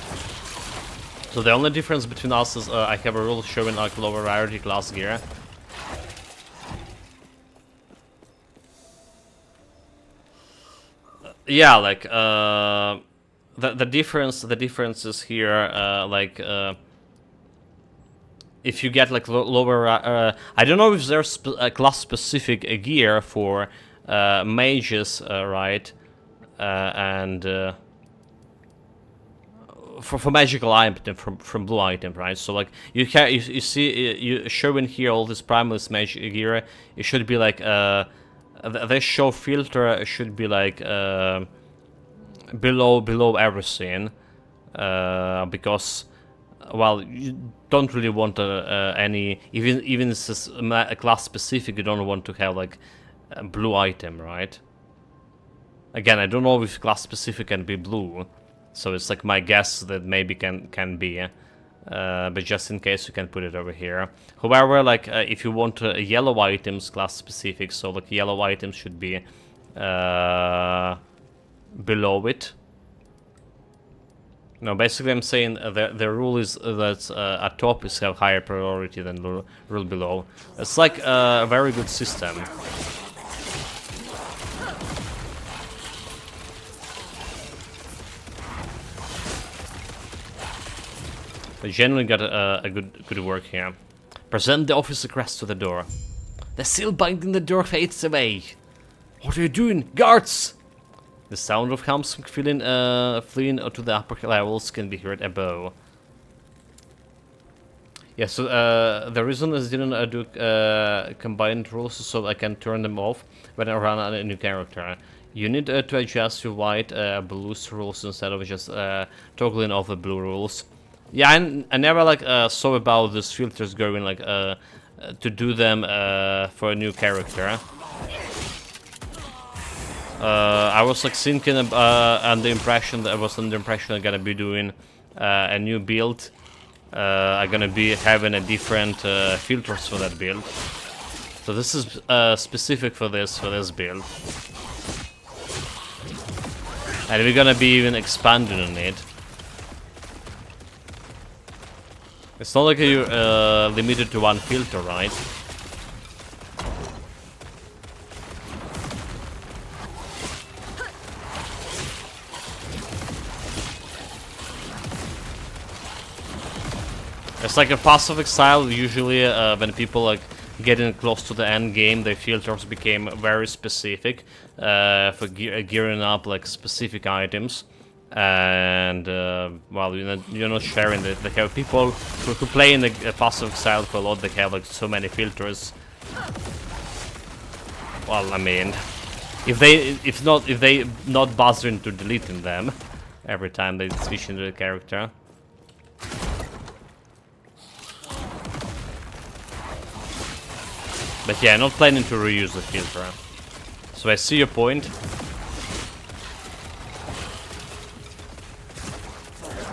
So the only difference between us is I have a rule showing like lower rarity class gear. Yeah, like the differences here, like if you get like lower, I don't know if there's class specific gear for mages, right, and for magical item from blue item, right? So like you see you showing here all this primalist magic gear. It should be like the show filter should be like below everything, because well, you don't really want any, even if it's a class specific, you don't want to have like a blue item, right? Again, I don't know if class specific can be blue, so it's like my guess that maybe can be, but just in case you can put it over here. However, like if you want yellow items class specific, so like yellow items should be below it. No, basically I'm saying the rule is that at top is have higher priority than rule below. It's like a very good system. They generally got a good work here. Present the officer crest to the door. The seal binding the door fades away. What are you doing, guards? The sound of helms fleeing to the upper levels can be heard above. Yeah, so the reason I didn't do combined rules is so I can turn them off when I run a new character. You need to adjust your white blues rules instead of just toggling off the blue rules. Yeah, I never like saw about these filters going like to do them for a new character. I was like thinking on the impression that I was under the impression I'm gonna be doing a new build. I'm gonna be having a different filters for that build. So this is specific for this build, and we're gonna be even expanding on it. It's not like you're limited to one filter, right? It's like a Passive Exile. Usually, when people like getting close to the end game, their filters became very specific for gearing up like specific items. And well, you're not sharing that. They have people who play in the Passive Exile for a lot. They have like so many filters. Well, I mean, If they not bother into deleting them every time they switch into the character. But yeah, not planning to reuse the filter. So I see your point.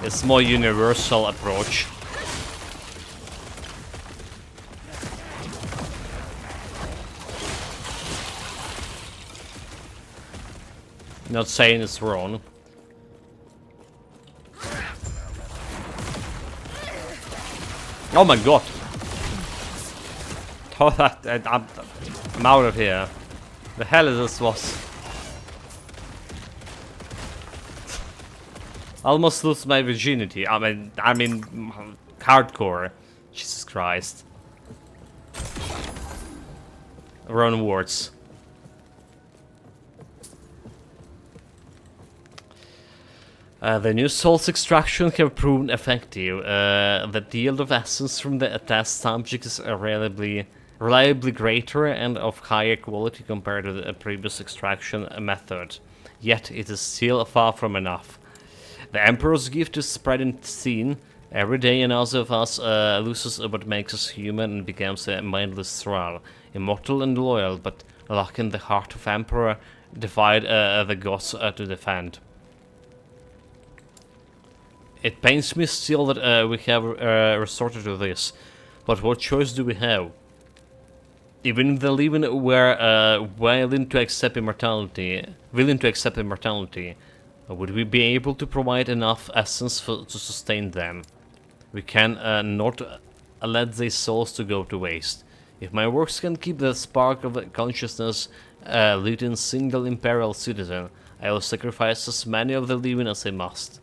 It's more universal approach. Not saying it's wrong. Oh my god! Oh, I'm out of here. The hell is this was? Almost lose my virginity. I mean, hardcore. Jesus Christ. Wrong words. The new souls extraction have proven effective. The yield of essence from the test subject is reliably greater and of higher quality compared to the previous extraction method. Yet it is still far from enough. The Emperor's gift is spreading thin. Every day another of us loses what makes us human and becomes a mindless thrall. Immortal and loyal, but locked in the heart of Emperor, defied the gods to defend. It pains me still that we have resorted to this, but what choice do we have? Even if the living were willing to accept immortality, would we be able to provide enough essence to sustain them? We can not let these souls to go to waste. If my works can keep the spark of consciousness lit in single imperial citizen, I will sacrifice as many of the living as I must.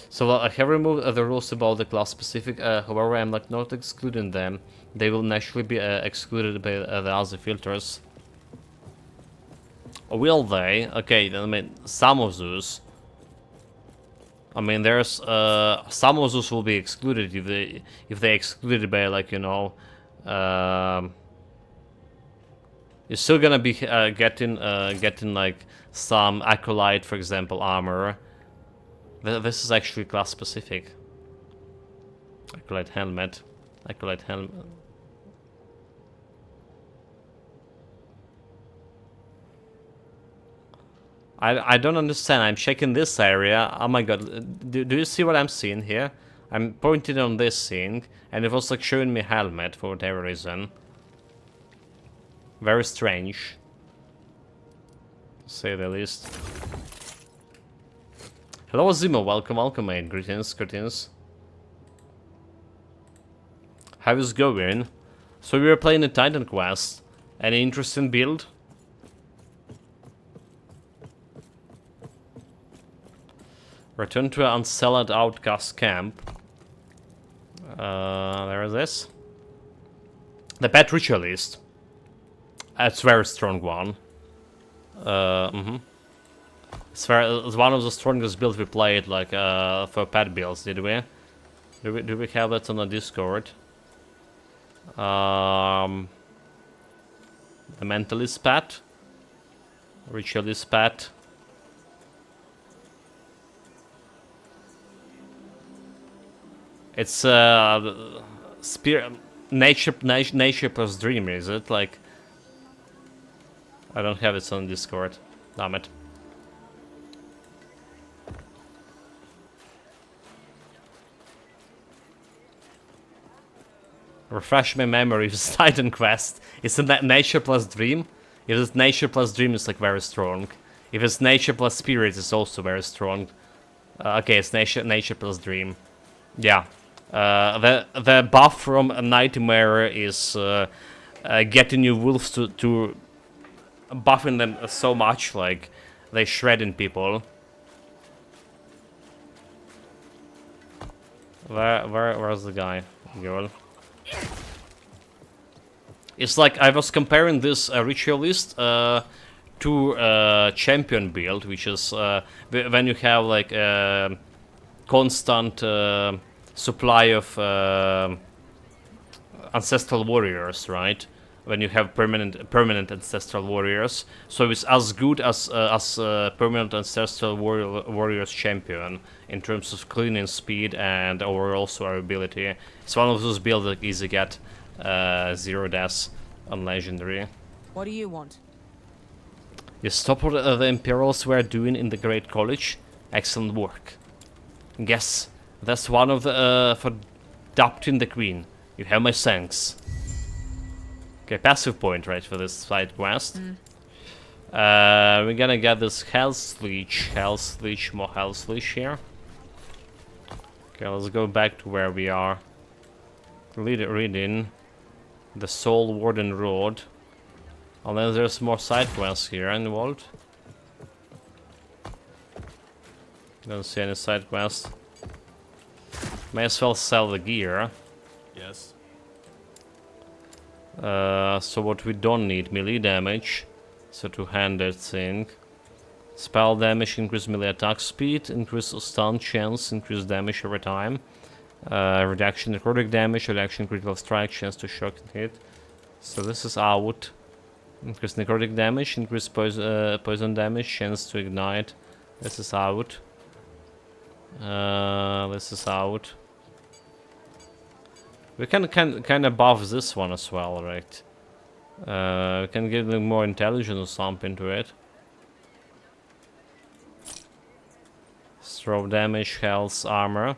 So I have removed the rules about the class specific, however I am not excluding them. They will naturally be excluded by the other filters. Will they? Okay, I mean, some of those. I mean, there's some of those will be excluded if they excluded by, like, you know, you're still gonna be getting like some acolyte, for example, armor. This is actually class specific. Acolyte helmet. Acolyte helmet. I don't understand. I'm checking this area. Oh my god. Do you see what I'm seeing here? I'm pointing on this thing, and it was like showing me helmet for whatever reason. Very strange, to say the least. Hello Zimo, welcome mate. Greetings. How is it going? So we were playing a Titan quest. Any interesting build? Return to an unsettled outcast camp. There is this. The Pet Ritualist. That's a very strong one. It's one of the strongest builds we played, like, for pet builds, did we? Do we have that on the Discord? The Mentalist Pet. Ritualist Pet. It's nature plus dream, is it? Like, I don't have it on Discord. Damn it. Refresh my memory. It's Titan Quest. Isn't that nature plus dream? If it's nature plus dream, it's like very strong. If it's nature plus spirit, it's also very strong. Okay, it's nature plus dream. Yeah. The buff from a Nightmare is getting you wolves to buffing them so much, like they shredding people. Where's the guy? Girl. It's like I was comparing this Ritualist to Champion build, which is when you have like a constant supply of Ancestral Warriors, right? when you have permanent ancestral warriors. So it's as good as permanent ancestral warriors champion in terms of cleaning speed and overall survivability. It's one of those builds that easy get 0 deaths on legendary. What do you want? You stop what the Imperials were doing in the Great College. Excellent work. Guess that's one of the for adopting the Queen. You have my thanks. Okay, passive point, right, for this side quest. We're gonna get this Hell's Leech, more Hell's Leech here. Okay, let's go back to where we are. Reading the Soul Warden Road. Unless there's more side quests here involved. Don't see any side quests. May as well sell the gear. Yes. So what we don't need, melee damage. So two-handed thing. Spell damage, increase melee attack speed, increase stun chance, increase damage every time. Reduction necrotic damage, reduction critical strike, chance to shock and hit. So this is out. Increase necrotic damage, increase poison damage, chance to ignite. This is out. This is out. We can kind of buff this one as well, right? We can give them more intelligence or something to it. Throw damage, health, armor.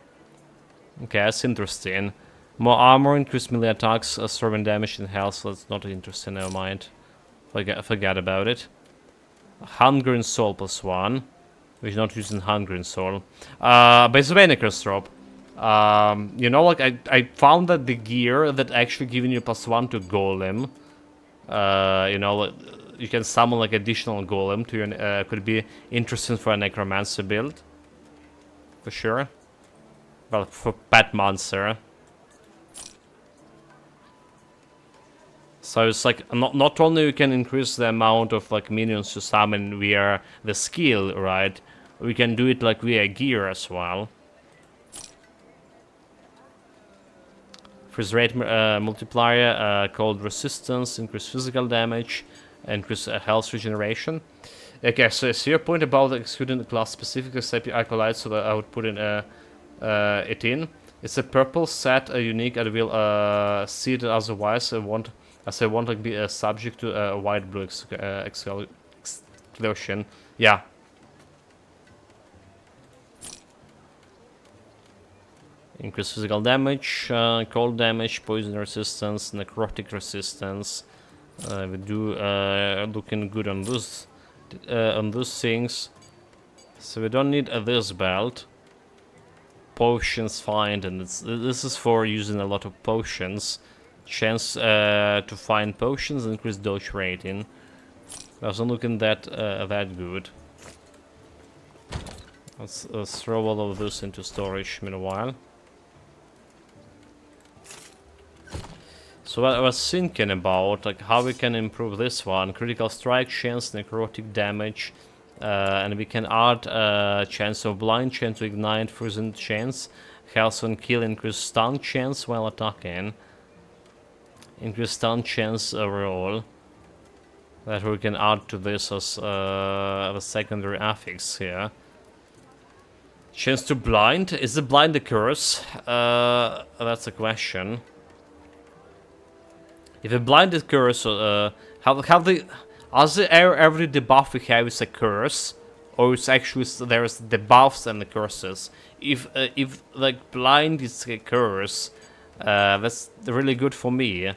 Okay, that's interesting. More armor, increase melee attacks, throwing damage and health. So that's not interesting. Never mind. Forget about it. Hunger and Soul +1. We're not using Hunger and Soul. By the way, Necrostrope, you know, like I found that the gear that actually giving you +1 to Golem, you know, you can summon like additional Golem to your, could be interesting for a Necromancer build, for sure. Well, for Pet Monster. So it's like not only you can increase the amount of like minions you summon via the skill, right? We can do it like via gear as well. Freeze rate multiplier, cold resistance, increase physical damage, increase health regeneration. Okay, so your point about executing the class specific except acolyte, so that I would put in it in. It's a purple set, a unique. I will see it otherwise. I want to be subject to a white blue exclusion. Yeah. Increase physical damage, cold damage, poison resistance, necrotic resistance. We do looking good on those things. So we don't need this belt. Potions find, and this is for using a lot of potions. Chance to find potions, increase dodge rating. Doesn't looking that good. Let's throw all of this into storage meanwhile. So what I was thinking about, like how we can improve this one: critical strike chance, necrotic damage, and we can add chance of blind, chance to ignite, frozen chance, health on kill, increase stun chance while attacking, increase stun chance overall. That we can add to this as the secondary affix here. Chance to blind, is the blind a curse? That's a question. If a blind is curse, how the every debuff we have is a curse, or it's actually there's debuffs and the curses. If like blind is a curse, that's really good for me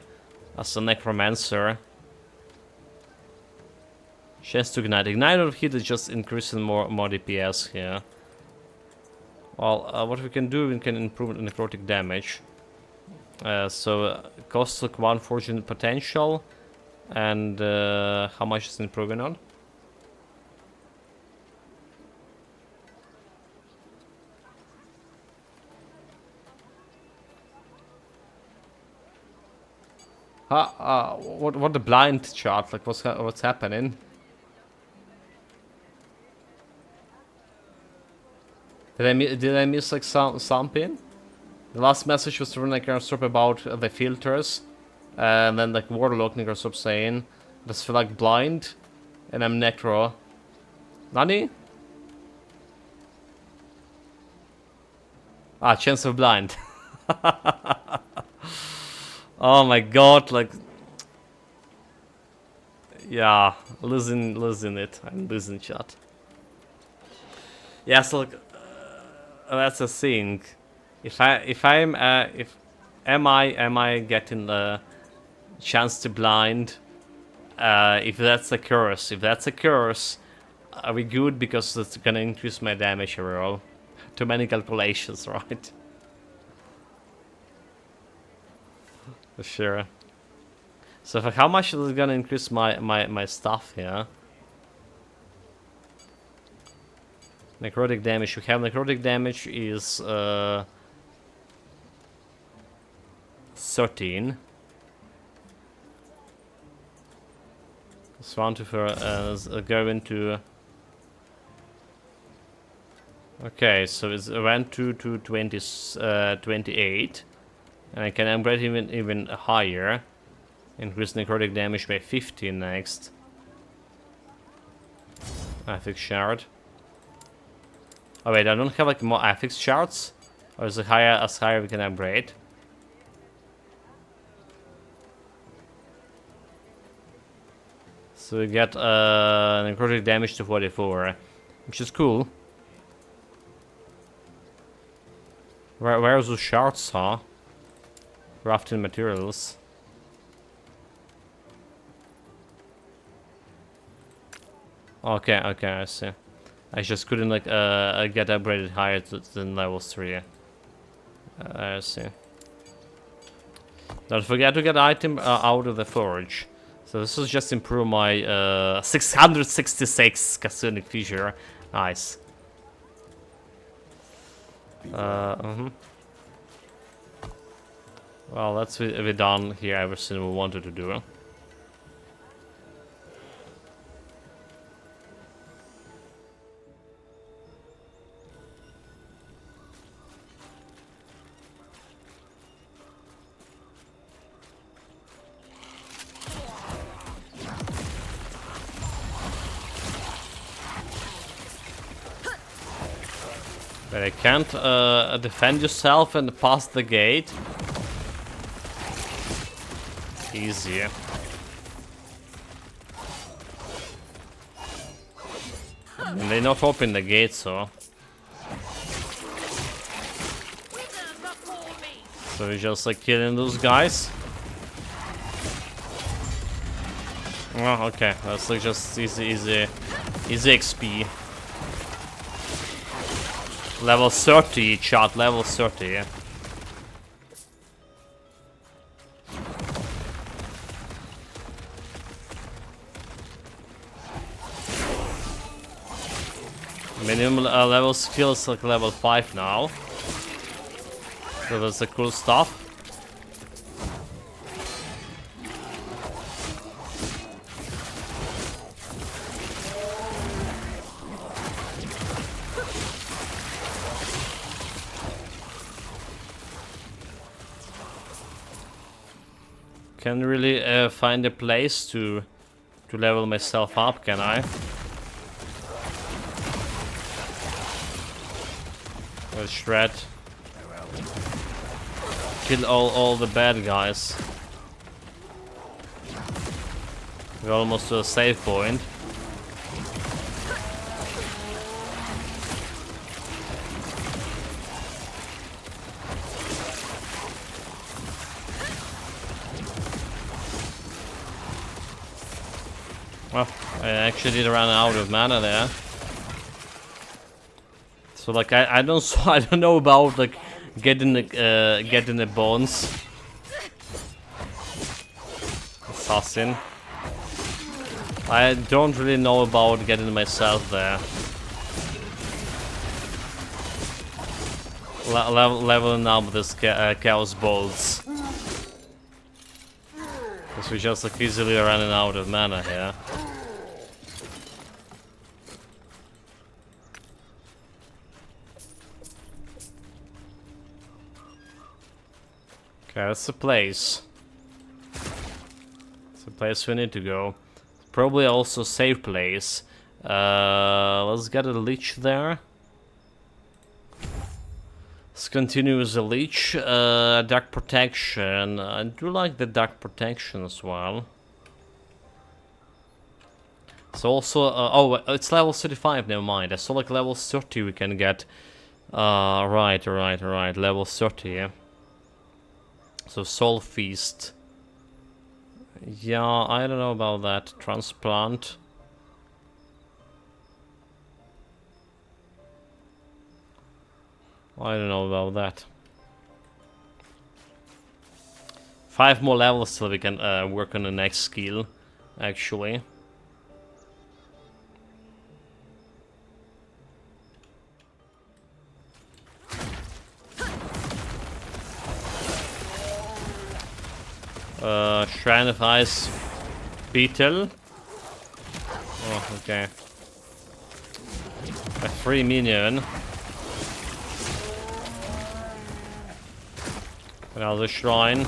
as a necromancer. Chance to ignite. Ignite or hit is just increasing more DPS here. Well, what we can do, we can improve necrotic damage. So costs like 1 fortune potential, and how much is it improving on? What the blind chart? Like what's happening? Did I miss like something? The last message was from like about the filters. And then like Warlock, Necro Sub-Saiyan. Does feel like blind. And I'm Necro. Nani? Ah, chance of blind. Oh my god, like... Yeah, losing it. I'm losing chat. Yeah, so like... that's a thing. If am I getting the chance to blind? If that's a curse, are we good because it's gonna increase my damage overall? Too many calculations, right? For sure. So for how much is it gonna increase my stuff here? Necrotic damage. We have necrotic damage is 13. So 1 to 4 go into. Okay, so it's went to 28, and I can upgrade even higher. Increase necrotic damage by 15 next. Affix shard. Oh wait, I don't have like more affix shards, or is it higher we can upgrade? So we get necrotic damage to 44, which is cool. Where are those shards, huh? Crafting materials. Okay, I see. I just couldn't like get upgraded higher than level 3. I see. Don't forget to get item out of the forge. So this is just improve my 666 Kasunic feature. Nice. Well, that's we done here everything we wanted to do. But I can't defend yourself and pass the gate. Easy. And they not open the gate, so. So we're just like killing those guys. Oh, okay. That's like just easy XP. Level 30, chat. Level 30. Minimum level skill is like level 5 now. So that's the cool stuff. Can't really find a place to level myself up, can I? Let's shred. Kill all the bad guys. We're almost to a save point. Well, I actually did run out of mana there. So like I don't know about like getting the bones. Assassin. I don't really know about getting myself there. Leveling up this chaos bolts. Because we're just like easily running out of mana here. Okay, that's the place. place we need to go. Probably also safe place. Let's get a leech there. Let's continue with the leech. Dark protection. I do like the dark protection as well. So also, oh, it's level 35, never mind. I saw like level 30 we can get. Right, level 30, yeah. So Soul Feast. Yeah, I don't know about that. Transplant. I don't know about that. 5 more levels till we can work on the next skill, actually. Shrine of Ice Beetle. Oh, okay. A free minion. Another shrine.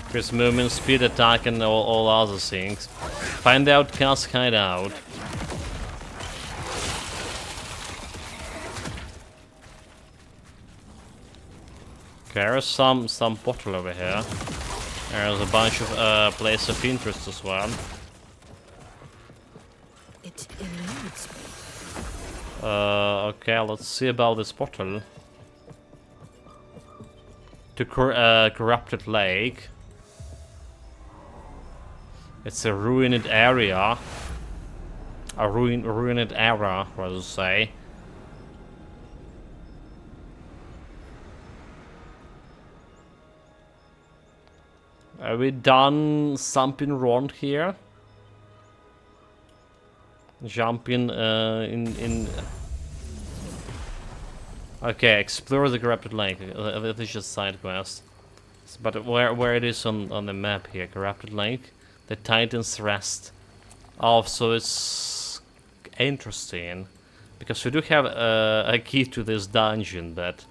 Increase movement, speed, attack, and all other things. Find out, cast hideout. Okay, there's some bottle over here. There's a bunch of places of interest as well. It eludes me. Okay, let's see about this bottle. To corrupted lake. It's a ruined area. A ruined era, rather to say. Have we done something wrong here? Jumping in. Okay, explore the corrupted lake. That is just side quest. But where it is on the map here? Corrupted lake, the Titan's Rest. Oh, so it's interesting because we do have a key to this dungeon, but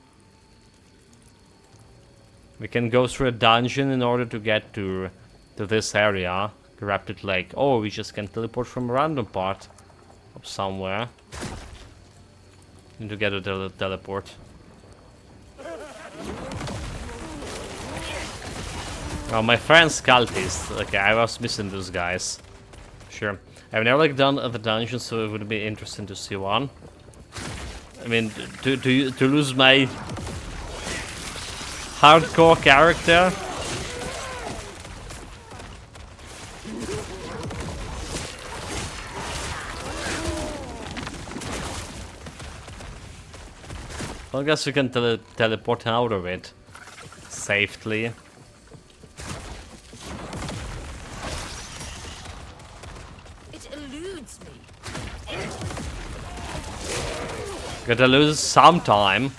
we can go through a dungeon in order to get to this area, Corrupted Lake. Oh, we just can teleport from a random part of somewhere. Need to get a teleport. Oh, my friend's cultist. Okay, I was missing those guys. Sure. I've never like done the dungeon, so it would be interesting to see one. I mean, to lose my hardcore character. Well, I guess we can teleport out of it safely. It eludes me. Gotta lose some time.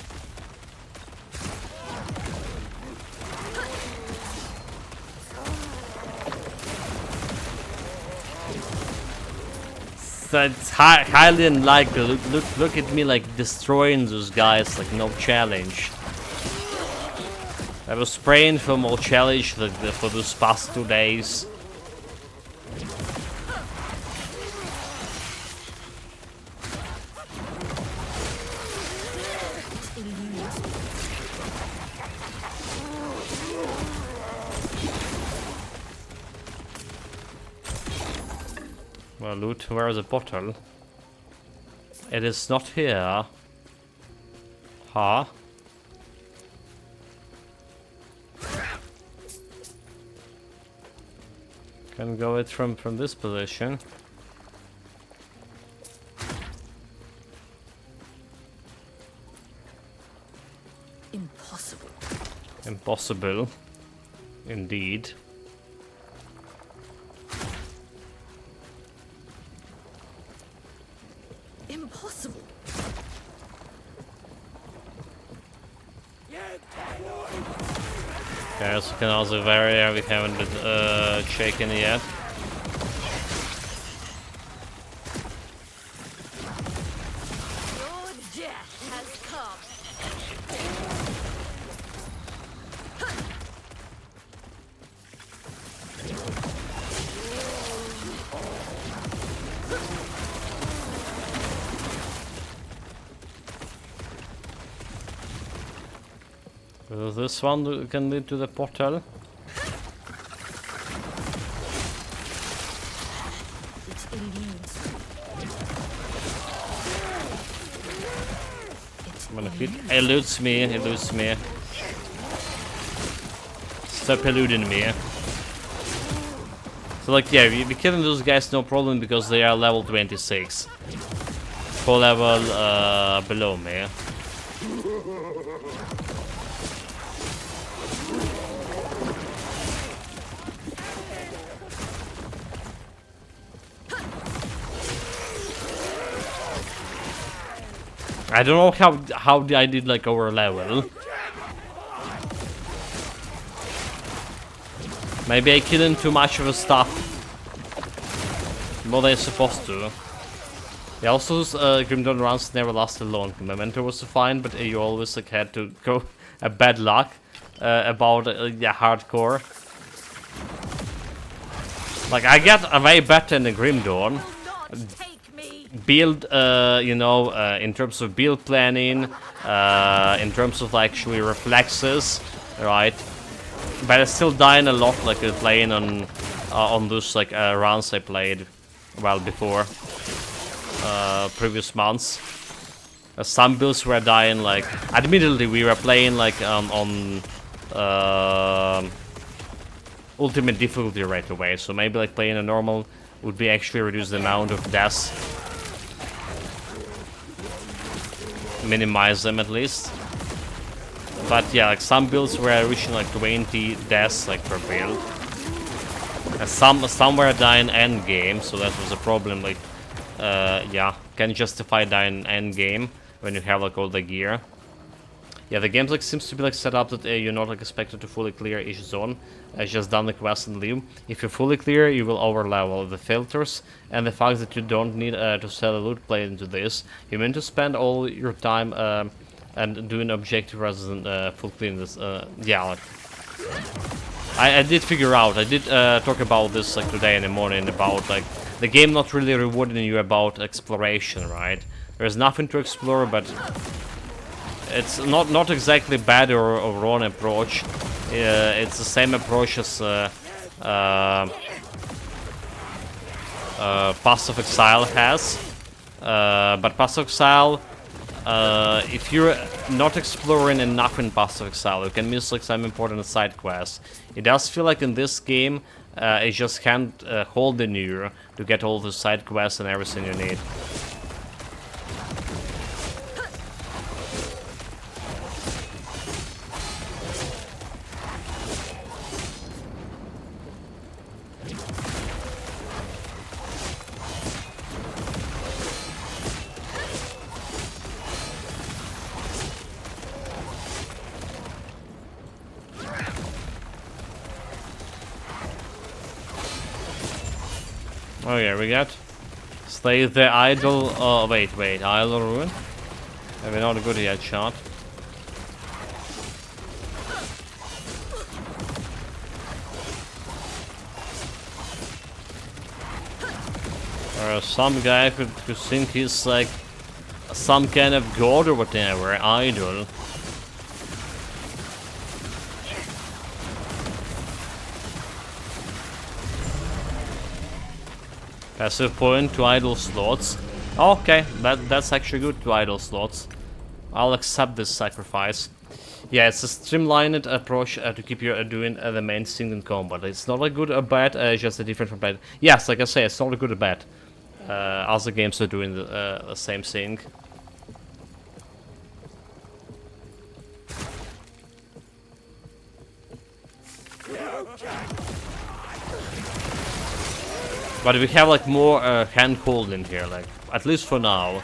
That's highly unlikely. Look at me like destroying those guys like no challenge. I was praying for more challenge for those past 2 days. Well, loot, where is the bottle? It is not here. Huh? Can go it from this position. Impossible. Impossible. Indeed. Impossible. Okay, so we can also vary, we haven't been shaken yet. Your death has come. This one can lead to the portal. It eludes me. I'm gonna hit. Eludes me, eludes me. Stop eluding me. So like, yeah, we're killing those guys no problem because they are level 26. 4 level below me. I don't know how I did like over level. Maybe I killed too much of the stuff. More than I'm supposed to. Yeah, also Grim Dawn runs never lasted long. Memento was fine, but you always like had to go a bad luck about yeah, hardcore. Like I get way better in the Grim Dawn. Will not take me. Build, you know, in terms of build planning, in terms of like actually reflexes, right? But I still dying a lot, like playing on those like rounds I played well before, previous months. Some builds were dying like. Admittedly, we were playing like on ultimate difficulty right away, so maybe like playing a normal would be actually reduce the amount of deaths. Minimize them at least. But yeah, like some builds were reaching like 20 deaths like per build. And some were dying end game, so that was a problem. Like, yeah, can justify dying end game when you have like all the gear. Yeah, the game like seems to be like set up that you're not like expected to fully clear each zone. Just done the quest and leave. If you're fully clear, you will overlevel. The filters and the fact that you don't need to sell a loot play into this. You mean to spend all your time and do an objective rather than full clean this. Yeah, like I did figure out. I did talk about this like today in the morning about like the game not really rewarding you about exploration, right? There's nothing to explore, but it's not exactly bad or wrong approach. It's the same approach as Path of Exile has, but Path of Exile, if you're not exploring enough in Path of Exile, you can miss like some important side quests. It does feel like in this game, it just can't hold the near to get all the side quests and everything you need. Oh yeah, we got Slay the Idol. Oh wait, Idol Ruin. Maybe not a good headshot. Or some guy could think he's like some kind of god or whatever, idol. Passive point to idle slots. Okay, that's actually good to idle slots. I'll accept this sacrifice. Yeah, it's a streamlined approach to keep you doing the main thing in combat. It's not a good or bad, just a different from bad. Yes, like I say, it's not a good or bad. Other games are doing the same thing. But we have like more hand-hold in here, like at least for now.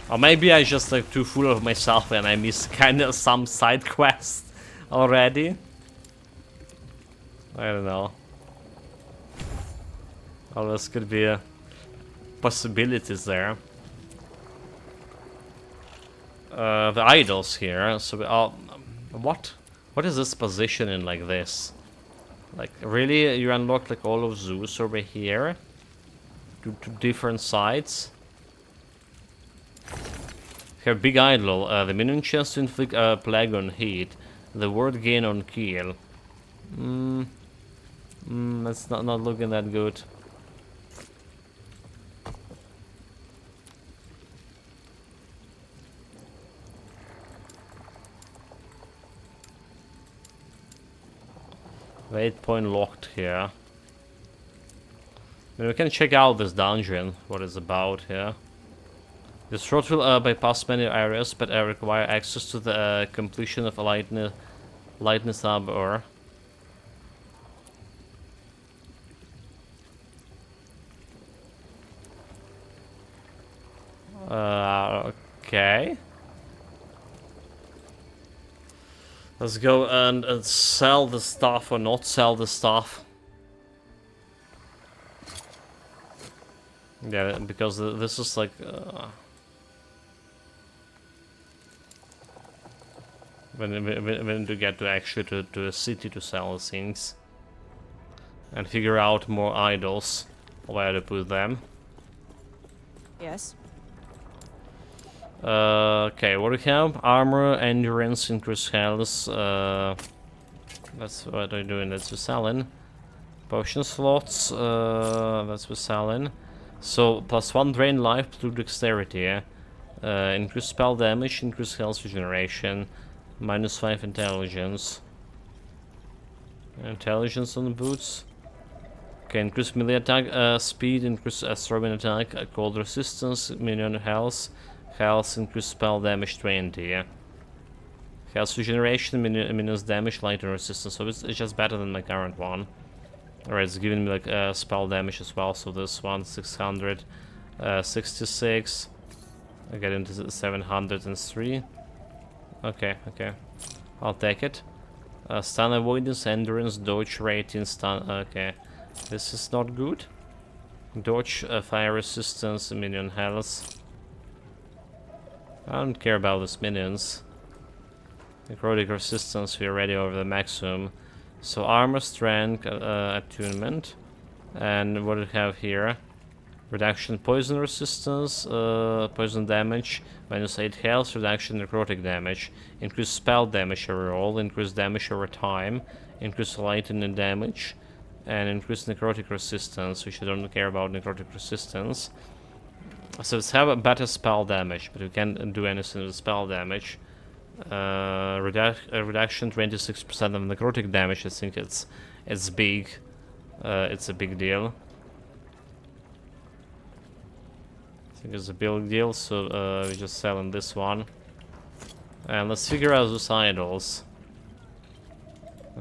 Or maybe I just like too full of myself and I missed kind of some side quests already. I don't know. Always could be possibilities there. The idols here. So we are. What is this positioning like this? Like really, you unlock like all of Zeus over here to different sides. Have big idol. The minion chance to inflict a plague on hit. The word gain on kill. That's not looking that good. Wait point locked here. I mean, we can check out this dungeon, what it's about here. This road will bypass many areas, but require access to the completion of a lightness arbor. Okay. Let's go and sell the stuff or not sell the stuff. Yeah, because this is like when to get to actually to a city to sell things and figure out more idols where to put them. Yes. Okay, what do we have? Armor, endurance, increased health. That's what we're doing. That's we're selling. Potion slots. That's we're selling. So +1 drain life through dexterity. Increased spell damage, increased health regeneration, -5 intelligence. Intelligence on the boots. Okay, increased melee attack speed, increased throwing attack, cold resistance, minion health. Health, increased spell damage 20. Health regeneration, minions damage, lighter resistance. So it's just better than my current one. Alright, it's giving me like spell damage as well. So this one 666. I get into 703. Okay, I'll take it. Stun avoidance, endurance, dodge rating, stun. Okay, this is not good. Dodge, fire resistance, minion health. I don't care about these minions. Necrotic resistance, we're already over the maximum. So armor, strength, attunement. And what do we have here? Reduction poison resistance, poison damage, -8 health, reduction necrotic damage, increased spell damage overall, increased damage over time, increased lightning damage, and increased necrotic resistance, which I don't care about necrotic resistance. So let's have a better spell damage, but we can't do anything with spell damage. Reduction 26% of necrotic damage. I think it's big. It's a big deal. I think it's a big deal. So we're just selling this one, and let's figure out those idols.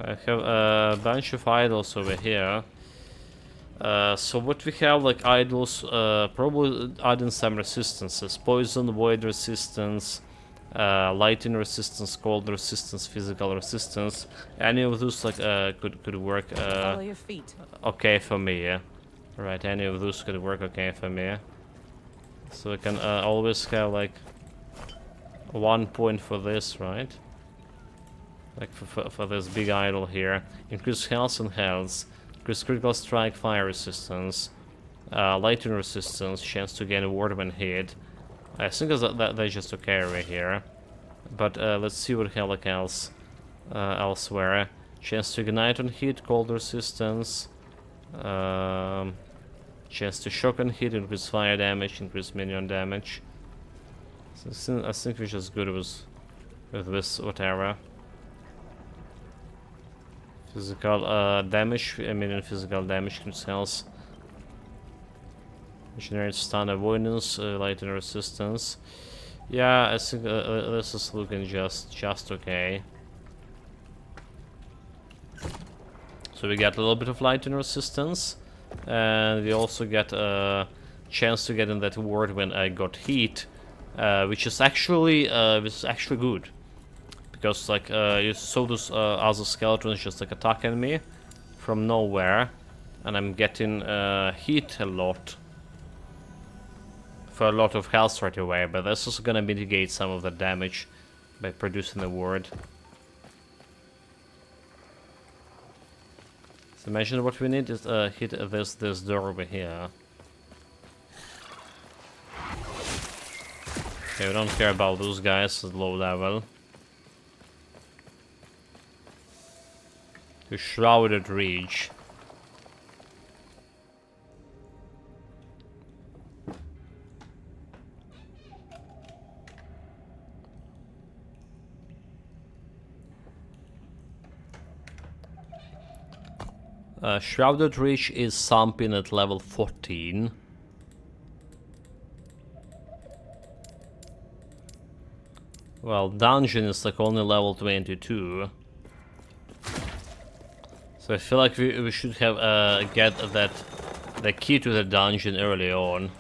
I have a bunch of idols over here. So what we have, like idols, probably adding some resistances: poison, void resistance, lightning resistance, cold resistance, physical resistance. Any of those like could work Follow your feet. okay for me. Yeah, right. Any of those could work okay for me. So we can always have like 1 point for this, right? Like for this big idol here. Increase health and health. Increase critical strike, fire resistance, lightning resistance, chance to gain a ward when hit. I think that's just okay right here. But let's see what the hell like else elsewhere. Chance to ignite on hit, cold resistance. Chance to shock on hit, increase fire damage, increase minion damage. So I think we're just good with this whatever. Physical damage, minion physical damage, increase health. Generates stun avoidance, lightning resistance. Yeah, I think this is looking just okay. So we get a little bit of lightning resistance, and we also get a chance to get in that ward when I got heat, which is actually good, because like you saw those other skeletons just like attacking me from nowhere, and I'm getting heat a lot. For a lot of health right away, but this is gonna mitigate some of the damage by producing the ward. So imagine what we need is hit this door over here. Okay, we don't care about those guys at low level. To Shrouded Reach. Shrouded Reach is something at level 14. Well, Dungeon is like only level 22. So I feel like we should have get the key to the dungeon early on.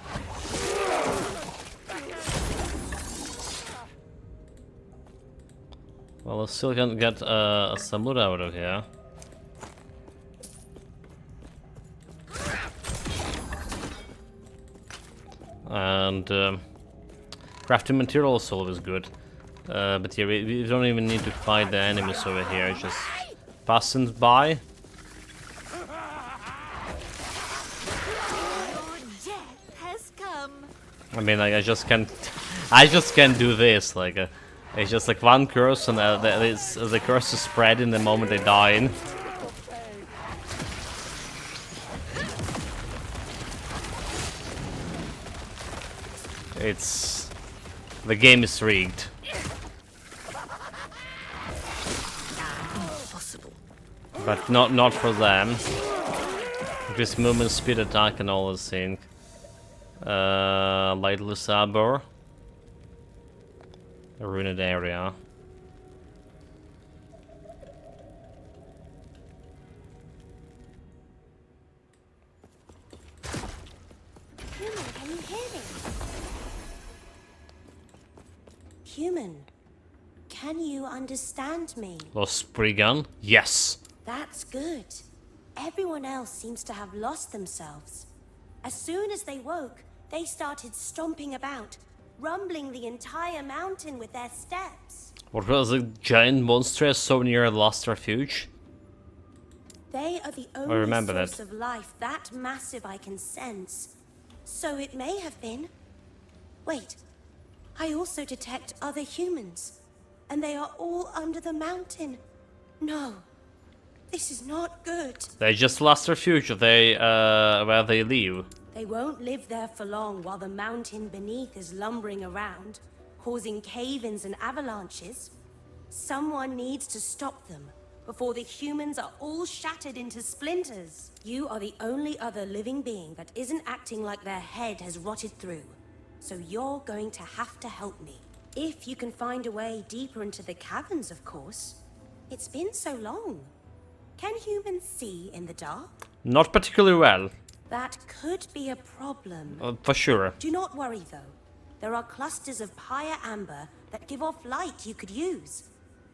Well, I still can get some loot out of here. And crafting material is always good. But yeah, we don't even need to fight the enemies over here, just passing by. Your death has come. I mean, like, I just can't do this. Like, it's just like one curse, and the curse is spreading the moment they die. It's the game is rigged. Impossible. But not for them. Increase movement, speed, attack, and all this thing. Lightless Arbor. A ruined area. Human, can you hear me? Human, can you understand me? Lost Spriggan? Yes! That's good. Everyone else seems to have lost themselves. As soon as they woke, they started stomping about, rumbling the entire mountain with their steps. What was the giant monster so near the last refuge? They are the I only remember source that. of life that massive I can sense. So it may have been... Wait, I also detect other humans. And they are all under the mountain. No, this is not good. They just last refuge. They where they live. They won't live there for long while the mountain beneath is lumbering around, causing cave-ins and avalanches. Someone needs to stop them before the humans are all shattered into splinters. You are the only other living being that isn't acting like their head has rotted through. So you're going to have to help me. If you can find a way deeper into the caverns, of course. It's been so long. Can humans see in the dark? Not particularly well, That could be a problem. for sure. Do not worry, though. There are clusters of pyre amber that give off light you could use.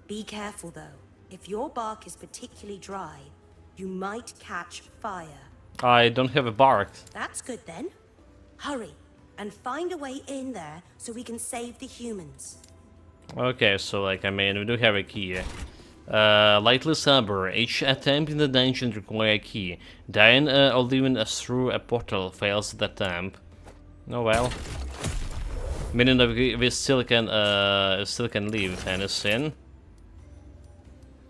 Be careful, though. If your bark is particularly dry, you might catch fire. I don't have a bark. That's good, then. Hurry, and find a way in there so we can save the humans. Okay, so like, I mean, we do have a key. Lightless Arbor. Each attempt in the dungeon requires a key. Dying or leaving us through a portal fails the attempt. Oh well. Meaning that we still can leave anything.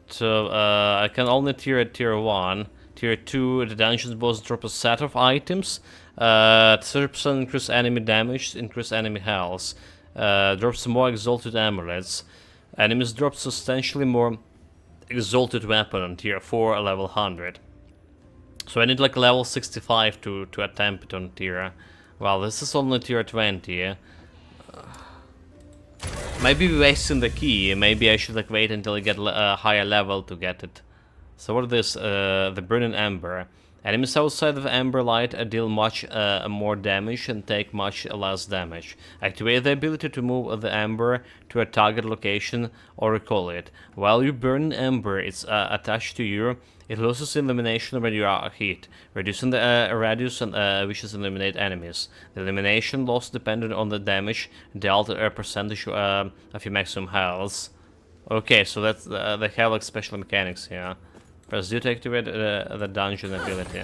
So I can only tier at tier 1. Tier 2, the dungeon's boss drop a set of items. 30% increase enemy damage, increase enemy health. Drops more exalted amulets. Enemies drop substantially more exalted weapon on tier 4 level 100. So I need like level 65 to attempt it on tier. Well, this is only tier 20. Maybe wasting the key. Maybe I should like wait until I get a higher level to get it. So what is this? The Burning Ember. Enemies outside of Ember Light deal much more damage and take much less damage. Activate the ability to move the Ember to a target location or recall it. While you burn Ember, it's attached to you. It loses illumination when you are hit, reducing the radius and wishes to eliminate enemies. The elimination loss depended on the damage dealt a percentage of your maximum health. Okay, so that's they have like special mechanics here. Press D to activate the dungeon ability.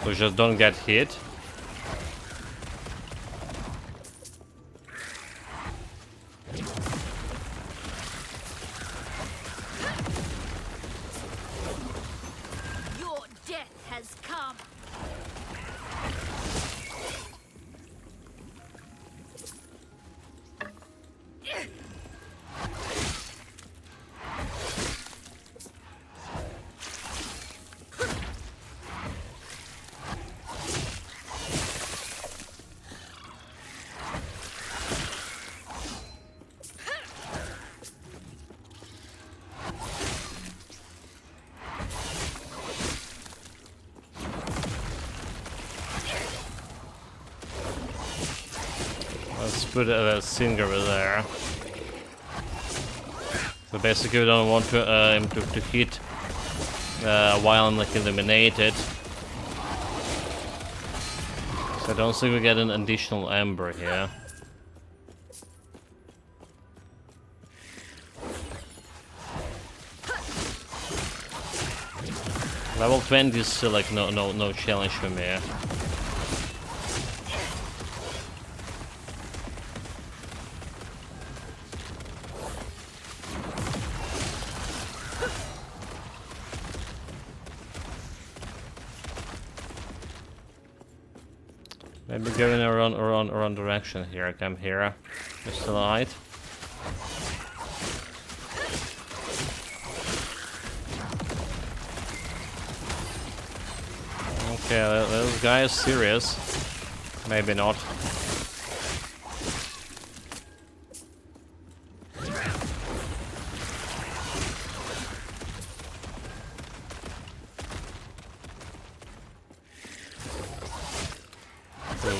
So just don't get hit. Your death has come. Let's put a Singer there. So basically we don't want him to hit while I'm like eliminated. So I don't think we get an additional Ember here. Level 20 is still like no challenge for me. Maybe going around direction here. Come here, Mr. Light. Okay, this guy is serious. Maybe not.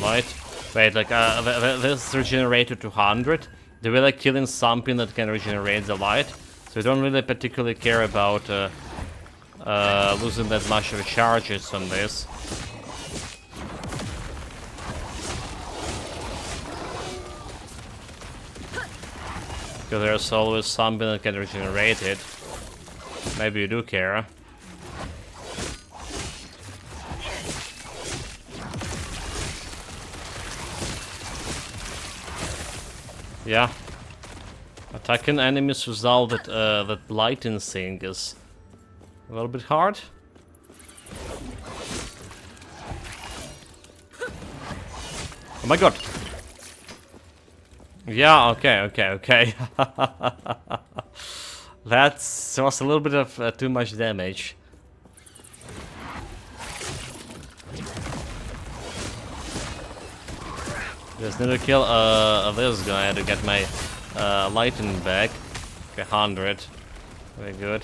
Light. Wait, like this regenerated to 100. Do we like killing something that can regenerate the light? So we don't really particularly care about losing that much of a charges on this. Because there's always something that can regenerate it. Maybe you do care. Yeah. Attacking enemies without that lighting thing is a little bit hard. Oh my god. Yeah, okay. That was a little bit of too much damage. Just need to kill this guy to get my lighting back. Okay, 100. Very good.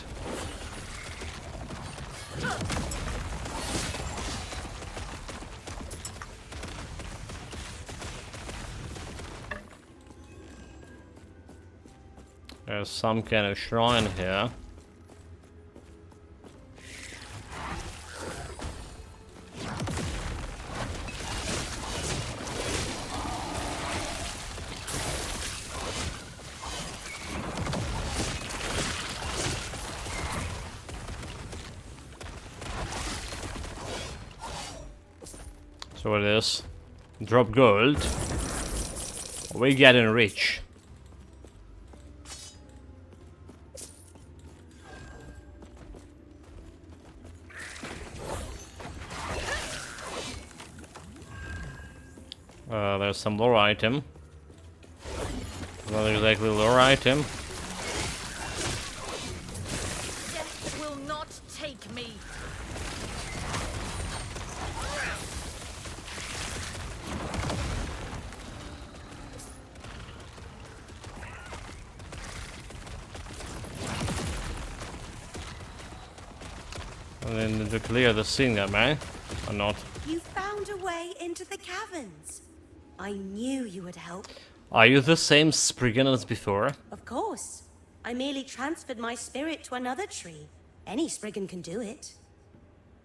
There's some kind of shrine here. So what it is? Drop gold. We getting rich. There's some lore item. Not exactly lore item. Death will not take me. And then to clear the singer, man. Or not. You found a way into the caverns. I knew you would help. Are you the same Spriggan as before? Of course. I merely transferred my spirit to another tree. Any Spriggan can do it.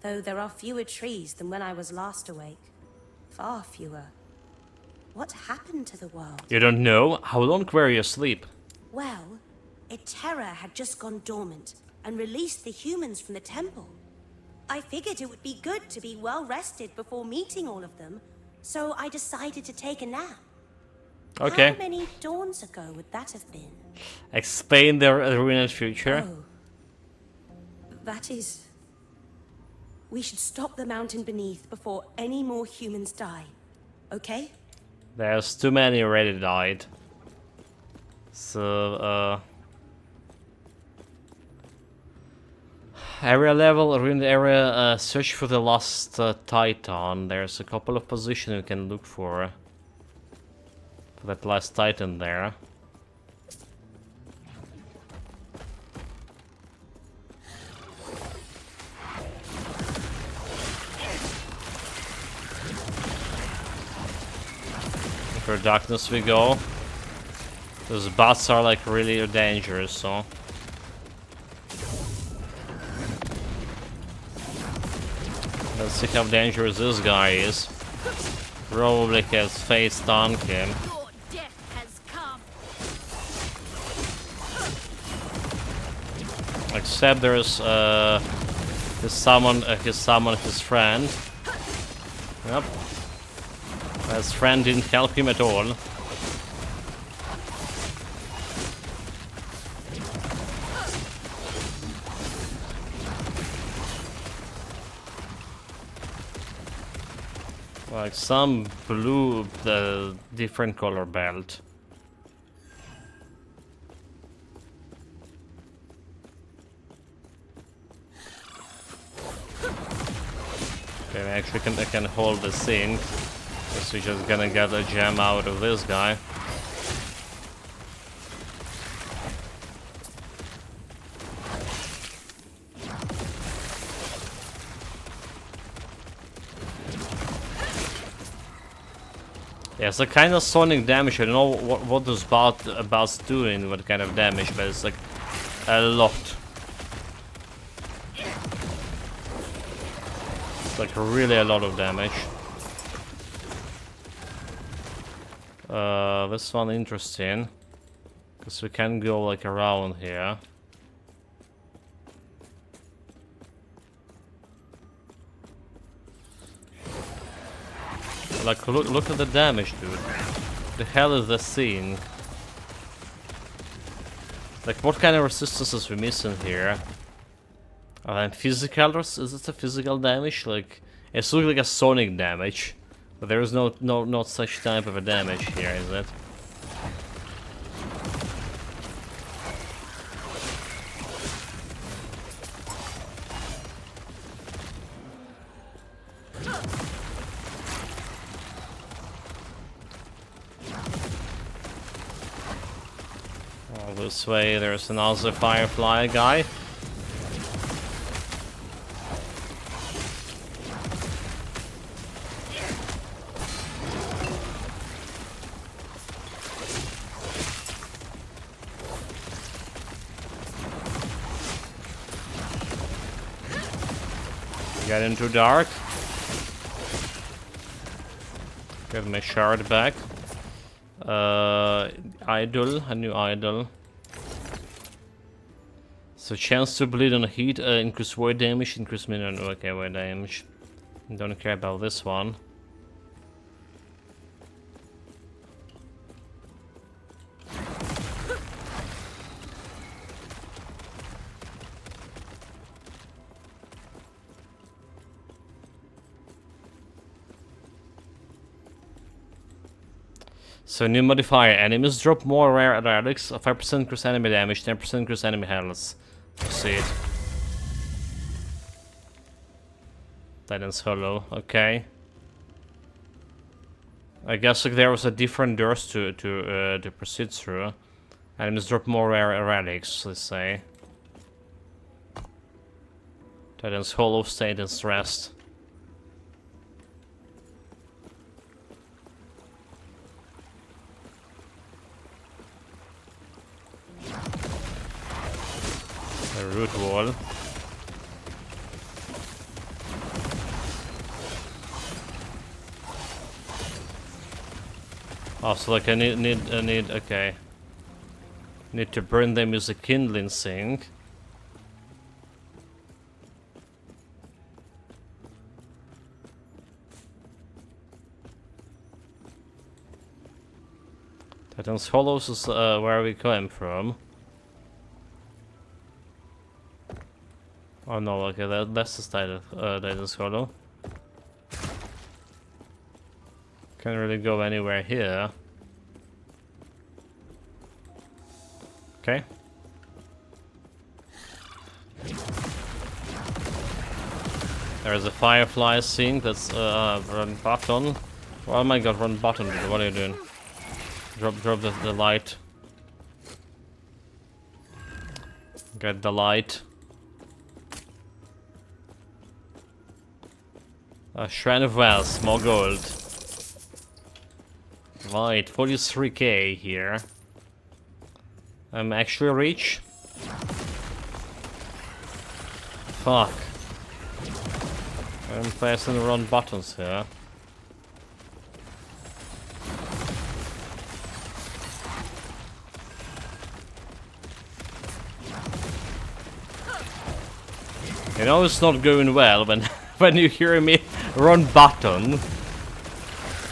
Though there are fewer trees than when I was last awake. Far fewer. What happened to the world? You don't know? How long were you asleep? Well, Terra had just gone dormant and released the humans from the temple. I figured it would be good to be well rested before meeting all of them, so I decided to take a nap. Okay. How many dawns ago would that have been? Explain the ruined future. Oh. That is... We should stop the mountain beneath before any more humans die. Okay? There's too many already died. So, area level, ruined area, search for the lost Titan. There's a couple of positions you can look for that last Titan there. For darkness we go. Those bots are like really dangerous, so. Let's see how dangerous this guy is. Probably has face dunk him. Your death has come. Except there's he summoned his friend. Yep. His friend didn't help him at all. Like some blue, the different color belt. Okay, actually I can hold the thing. Guess we're just gonna get a gem out of this guy. Yeah, it's a kind of sonic damage. I don't know what those bots doing, what kind of damage, but it's like a lot. It's like really a lot of damage. This one interesting, because we can go like around here. Like look at the damage, dude. The hell is this thing? Like what kind of resistances we missing here? Physical, is it a physical damage? Like it's looking like a sonic damage. But there is no such type of a damage here, is it? Oh, this way there's another Firefly guy. Get into dark. Get my shard back. Idol, a new idol. So chance to bleed on heat, increase void damage, increase minimum. Okay, void damage. Don't care about this one. So new modifier, enemies drop more rare relics, 5% increase enemy damage, 10% increase enemy health. Let's see it. Titan's Hollow, okay. I guess like there was a different doors to proceed through. Enemies drop more rare relics, let's say. Titan's Hollow, Titan's Rest. A root wall. Oh, so like I need okay. Need to burn them with a kindling sink. Titan's Hollows is where we came from. Oh no, okay, that's the Titan's Hollow. Can't really go anywhere here. Okay. There's a firefly scene that's run button. Oh my god, run button, dude. What are you doing? Drop the light. Get the light. A shrine of wealth, more gold. Right, 43k here. I'm actually rich. Fuck. I'm pressing the wrong buttons here. You know it's not going well when when you hear me run button.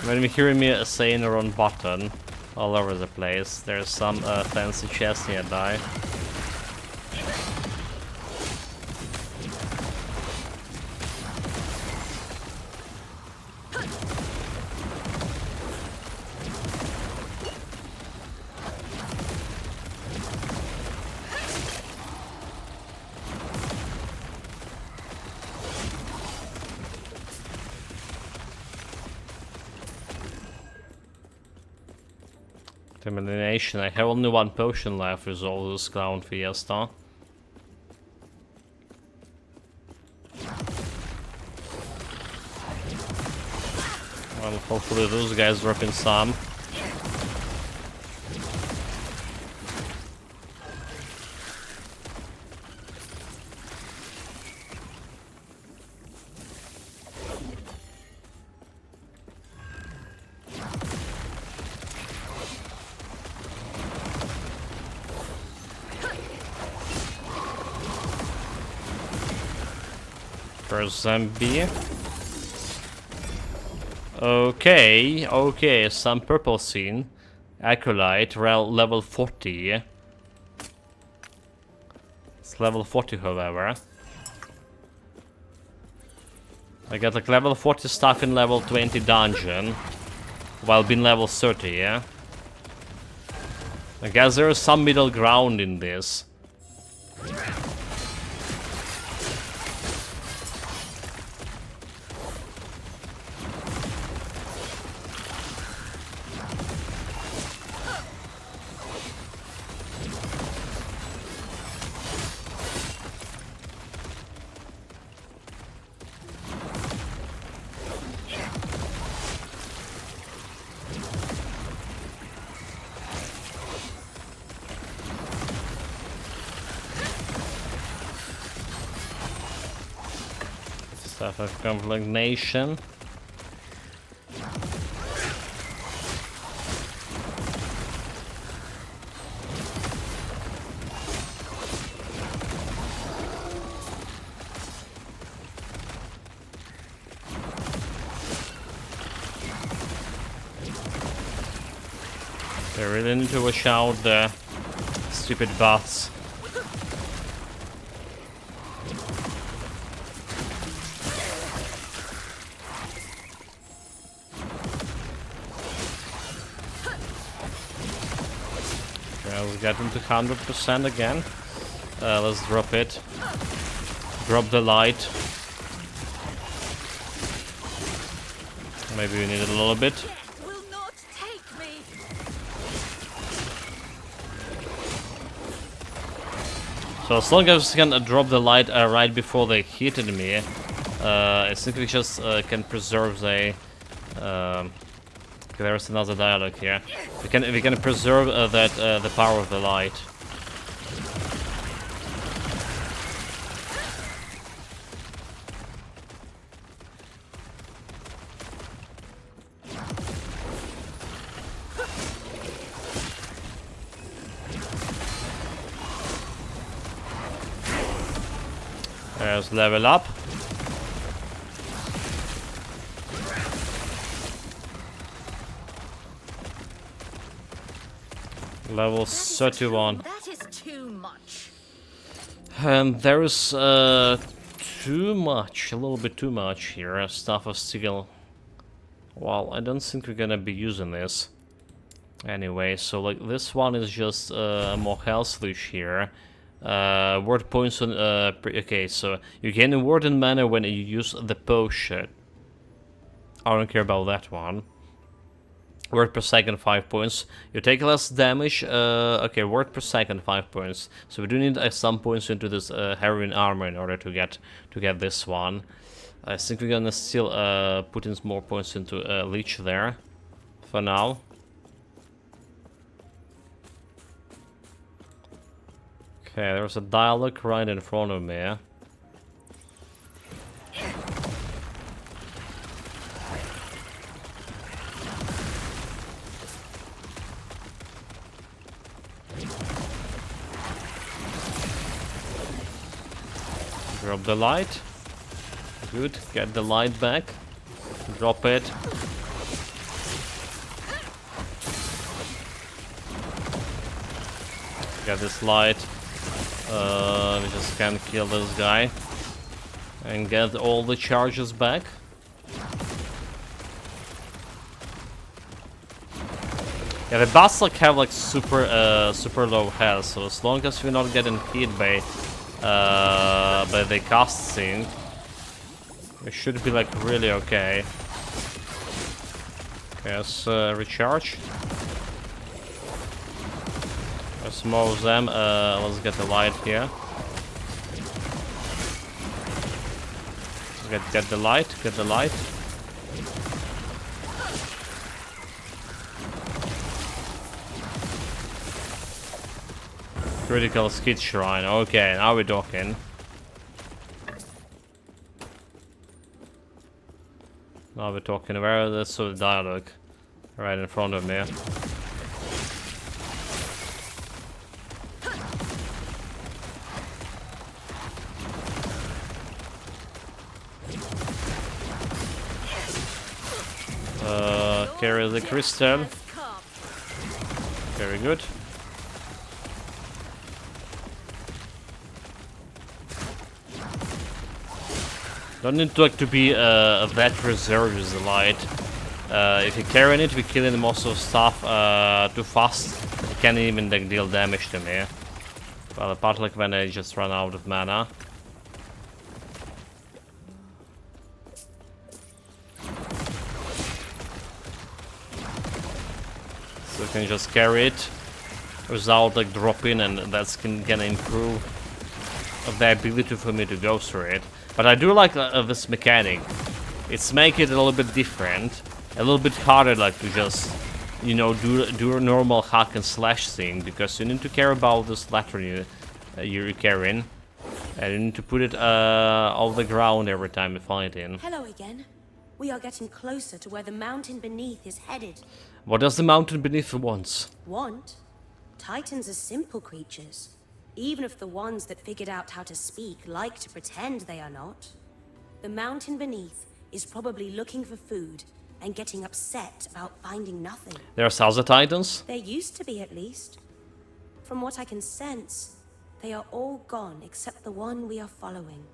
When you hear me saying run button all over the place. There's some fancy chest nearby. Elimination. I have only one potion left with all this clown fiesta. Well, hopefully those guys dropping some. First zombie. Okay, some purple scene. Acolyte, level 40. It's level 40, however. I got like level 40 stuff in level 20 dungeon, while being level 30, yeah? I guess there is some middle ground in this. Stuff of Conflignation. They really need to watch out the stupid bots. Let's get him to 100% again. Let's drop it. Drop the light. Maybe we need it a little bit. Will not take me. So as long as we can drop the light right before they hit me, I think we just can preserve the. There's another dialogue here. We can preserve the power of the light. There's level up. Level 31. That is too much. And there is too much, a little bit too much here. Staff of Steel. Well, I don't think we're gonna be using this. Anyway, so like this one is just more health leash here. Word points on. Okay, so you gain a word and mana when you use the potion. I don't care about that one. Word per second 5 points. You take less damage. Okay, word per second 5 points. So we do need some points into this heroin armor in order to get this one. I think we're gonna still put in more points into leech there for now. Okay, there's a dialogue right in front of me. Drop the light. Good, get the light back. Drop it. Get this light. We just can't kill this guy. And get all the charges back. Yeah, the boss like have like super low health, so as long as we're not getting hit by the casting, it should be like really okay. Okay, let's recharge. There's more of them. Let's get the light here. Get the light. Get the light. Critical skid shrine. Okay, now we're talking. Now we're talking. Where is the dialogue? Right in front of me. Carry the crystal. Very good. Don't need to like to be that reserved with the light. If you carry it, we kill in most of stuff too fast. It can't even like deal damage to me. Well, apart like when I just run out of mana. So you can just carry it without like dropping, and that's gonna improve the ability for me to go through it. But I do like this mechanic. It's make it a little bit different, a little bit harder like to just, you know, do a normal hack and slash thing, because you need to care about this lantern you're carrying, and you need to put it off the ground every time you find it. Hello again. We are getting closer to where the mountain beneath is headed. What does the mountain beneath want? Want? Titans are simple creatures. Even if the ones that figured out how to speak like to pretend they are not. The mountain beneath is probably looking for food and getting upset about finding nothing. There are other titans? There used to be, at least. From what I can sense, they are all gone except the one we are following.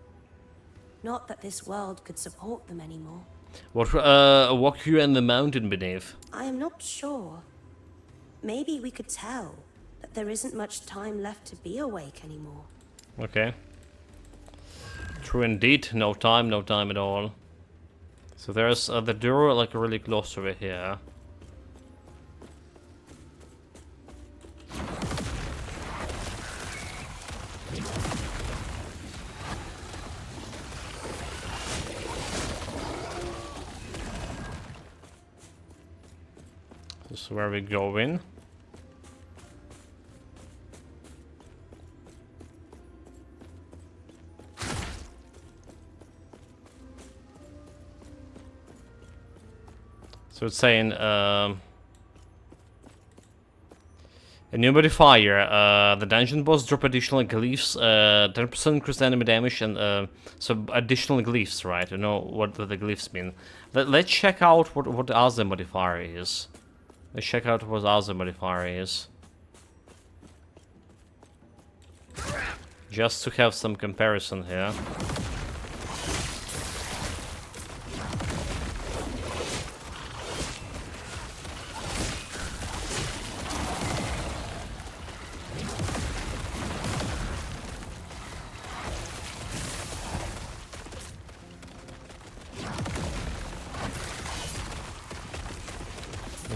Not that this world could support them anymore. What walk you in the mountain beneath? I am not sure. Maybe we could tell that there isn't much time left to be awake anymore. Okay. True indeed. No time at all. So there's the door like really close over here. This is where we go in. So it's saying a new modifier. The dungeon boss drop additional glyphs, 10% increased enemy damage, and so additional glyphs, right? I don't know what the glyphs mean. Let's check out what the other modifier is. Let's check out what the other modifier is. Just to have some comparison here.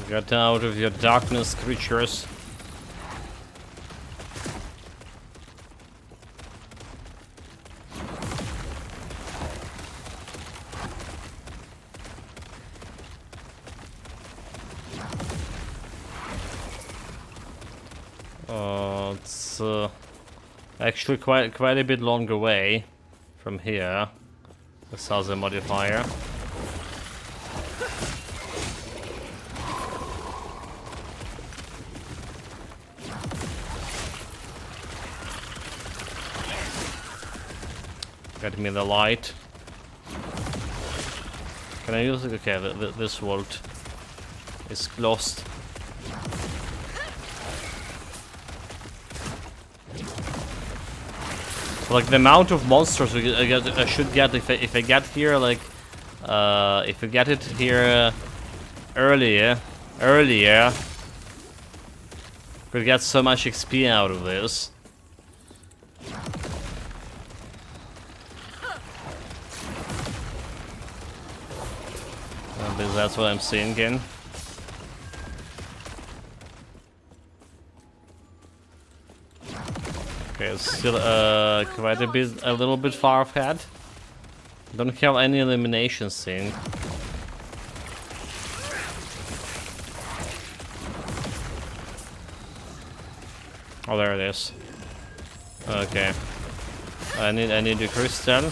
Get out of your darkness, creatures. It's actually quite a bit longer way from here. The Salsa modifier. Get me the light. Can I use it? Okay, this vault is closed. Like the amount of monsters I should get if I get here, like if I get it here earlier, could get so much XP out of this. That's what I'm thinking. Okay, it's still quite a little bit far ahead. Don't have any elimination thing. Oh, there it is. Okay. I need a crystal.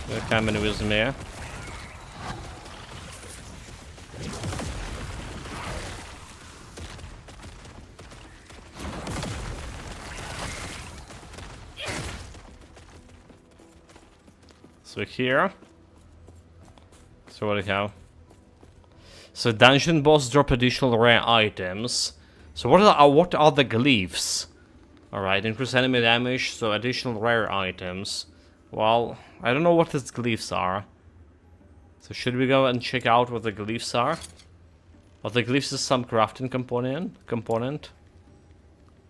You're coming with me. So here. So what do we have? So dungeon boss drop additional rare items. So what are the glyphs? Alright, increase enemy damage, so additional rare items. Well, I don't know what these glyphs are. So should we go and check out what the glyphs are? Well, the glyphs is some crafting component.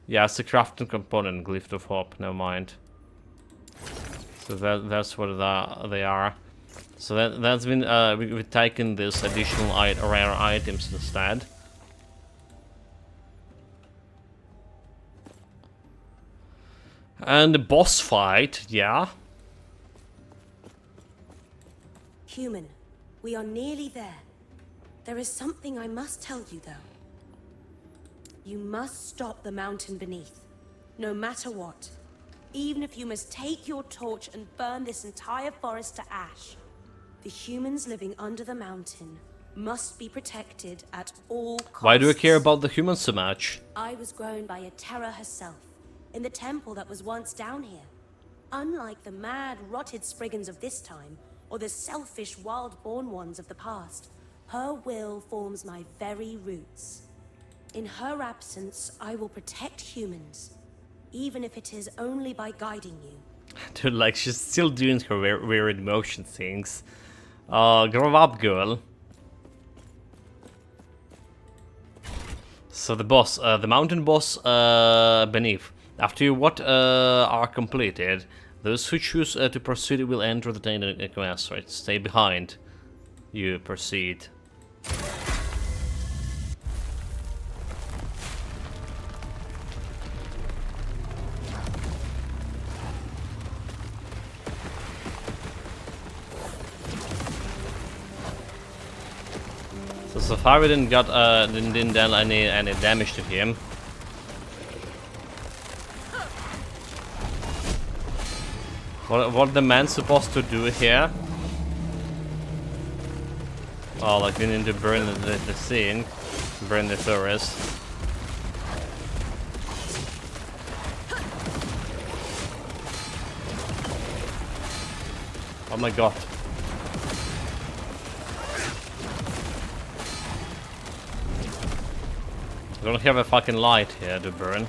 Yeah, it's a crafting component, glyph of hope, never mind. So that's what they are. So that's been we've taken this additional rare items instead. And the boss fight, yeah. Human, we are nearly there. There is something I must tell you, though. You must stop the mountain beneath, no matter what. Even if you must take your torch and burn this entire forest to ash. The humans living under the mountain must be protected at all costs. Why do I care about the humans so much? I was grown by a Terra herself, in the temple that was once down here. Unlike the mad, rotted Spriggans of this time, or the selfish, wild-born ones of the past, her will forms my very roots. In her absence, I will protect humans, even if it is only by guiding you. Dude, like, she's still doing her weird motion things. Grow up, girl. So the boss, the mountain boss beneath. After what are completed, those who choose to proceed will enter the danger quest, right? Stay behind. You proceed. So far we didn't deal any damage to him. What the man supposed to do here? Oh, like we need to burn the scene, burn the forest. Oh my god. I don't have a fucking light here to burn.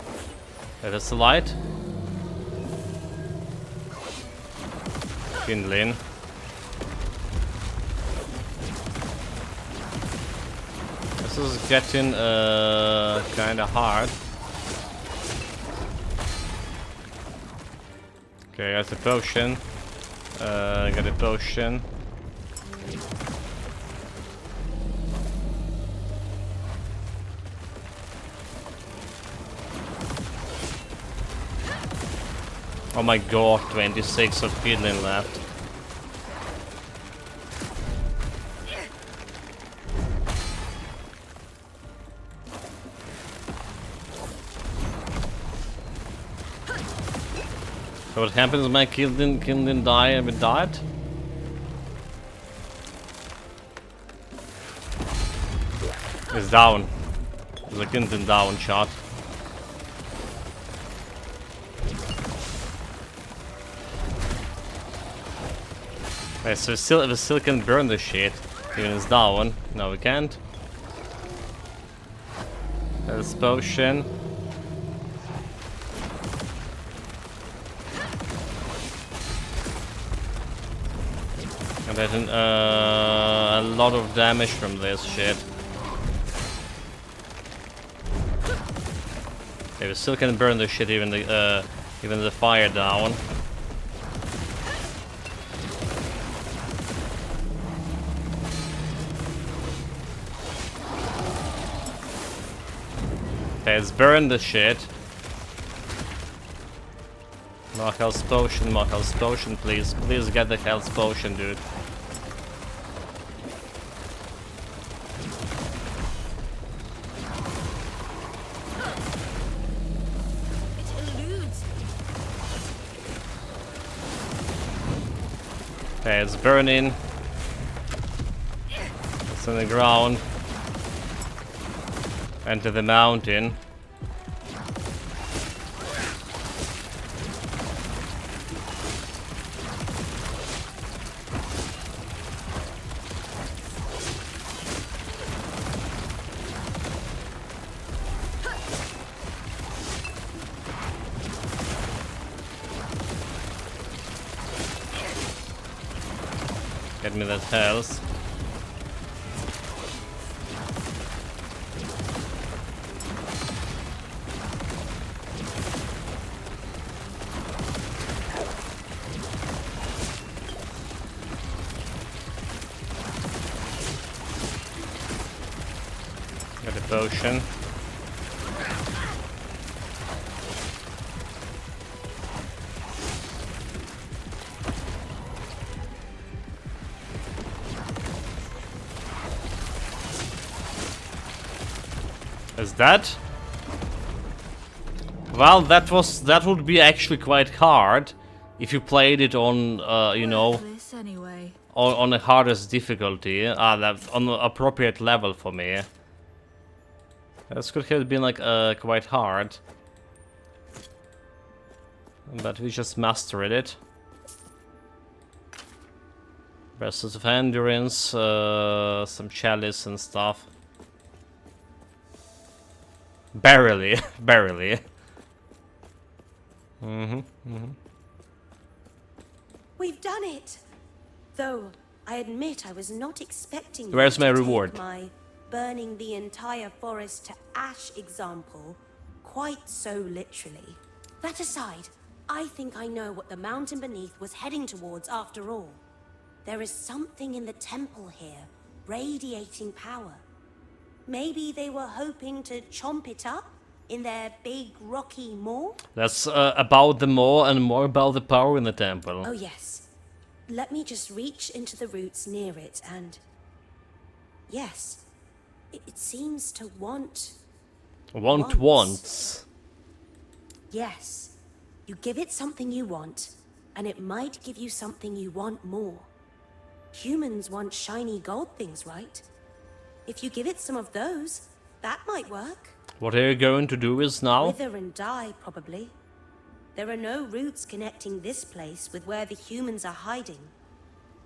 That's the light? Kindling. This is getting kinda hard. Okay, got a potion. Got a potion. Oh my god, 26 of healing left. So what happens when my kill didn't die and we died? It's down. It's a Kindling down shot. Okay, so we still can burn the shit, even it's down. No, we can't. There's potion. I'm getting a lot of damage from this shit. Okay, we still can burn the shit, even the fire down. Okay, let's burn the shit. More health potion, please. Please get the health potion, dude. It eludes. Okay, it's burning. It's on the ground. Enter the mountain. Get me that health. Got a potion. Is that? Well, that would be actually quite hard if you played it on, you know, Worthless anyway. on the hardest difficulty, that on the appropriate level for me. This could have been like quite hard, but we just mastered it. Verses of endurance, some chalice and stuff. Barely, barely. We've done it! Though, I admit I was not expecting you Where's to my take reward? my burning the entire forest to ash example quite so literally. That aside, I think I know what the mountain beneath was heading towards after all. There is something in the temple here, radiating power. Maybe they were hoping to chomp it up in their big rocky maw? That's about the maw and more about the power in the temple. Oh yes. Let me just reach into the roots near it and... Yes. It seems to want... Wants. Yes. You give it something you want, and it might give you something you want more. Humans want shiny gold things, right? If you give it some of those, that might work. What are you going to do is now? Wither and die, probably. There are no routes connecting this place with where the humans are hiding.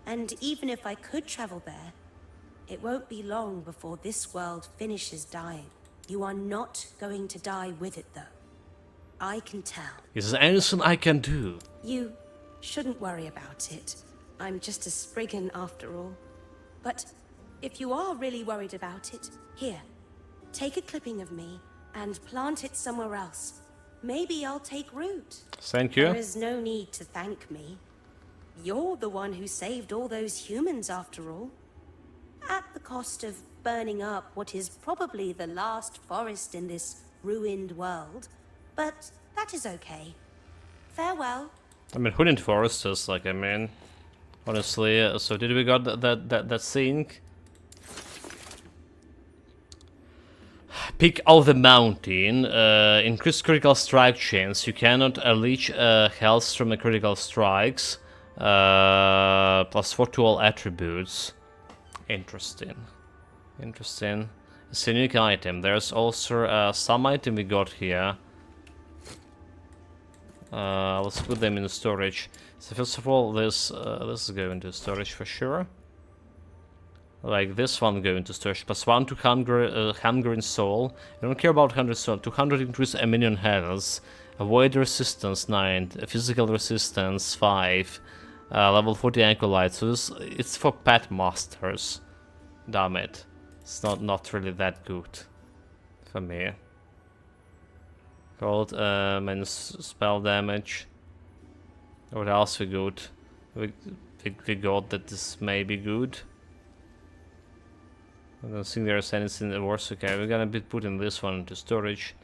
And even if I could travel there, it won't be long before this world finishes dying. You are not going to die with it, though. I can tell. Is there anything I can do? You shouldn't worry about it. I'm just a Spriggan after all. But if you are really worried about it, here, take a clipping of me and plant it somewhere else. Maybe I'll take root. Thank you. There is no need to thank me. You're the one who saved all those humans after all. At the cost of burning up what is probably the last forest in this ruined world. But that is okay. Farewell. I mean, who didn't forest us? Like, I mean, honestly. So did we got that thing? Peak of the mountain. Increase critical strike chance. You cannot leech health from the critical strikes. +4 to all attributes. Interesting. Interesting. It's a unique item. There's also some item we got here. Let's put them in storage. So first of all, this is going to storage for sure. Like this one going to storage. +1 to hunger and soul. I don't care about 100 soul. 200 increase a minion health. Avoid resistance 9. Physical resistance 5. Level 40 ankle light. So this, it's for pet masters. Damn it. It's not really that good for me. Cold minus spell damage. What else we got? We got that this may be good. I don't think there's anything worse. Okay, we're gonna be putting this one into storage.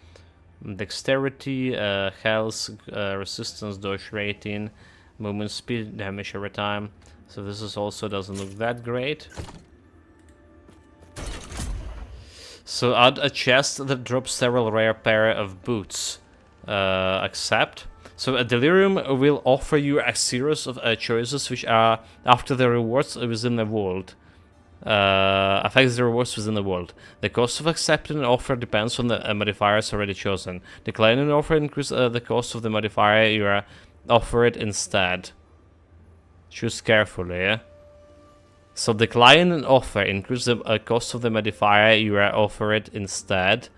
Dexterity, health, resistance, dodge rating, movement speed, damage every time. So this is also doesn't look that great. So add a chest that drops several rare pair of boots. Accept. So a delirium will offer you a series of choices which are after the rewards within the world. Affects the rewards within the world. The cost of accepting an offer depends on the modifiers already chosen. Declining an offer increases the cost of the modifier you are offered instead. Choose carefully. So decline an offer increases the cost of the modifier you are offered instead.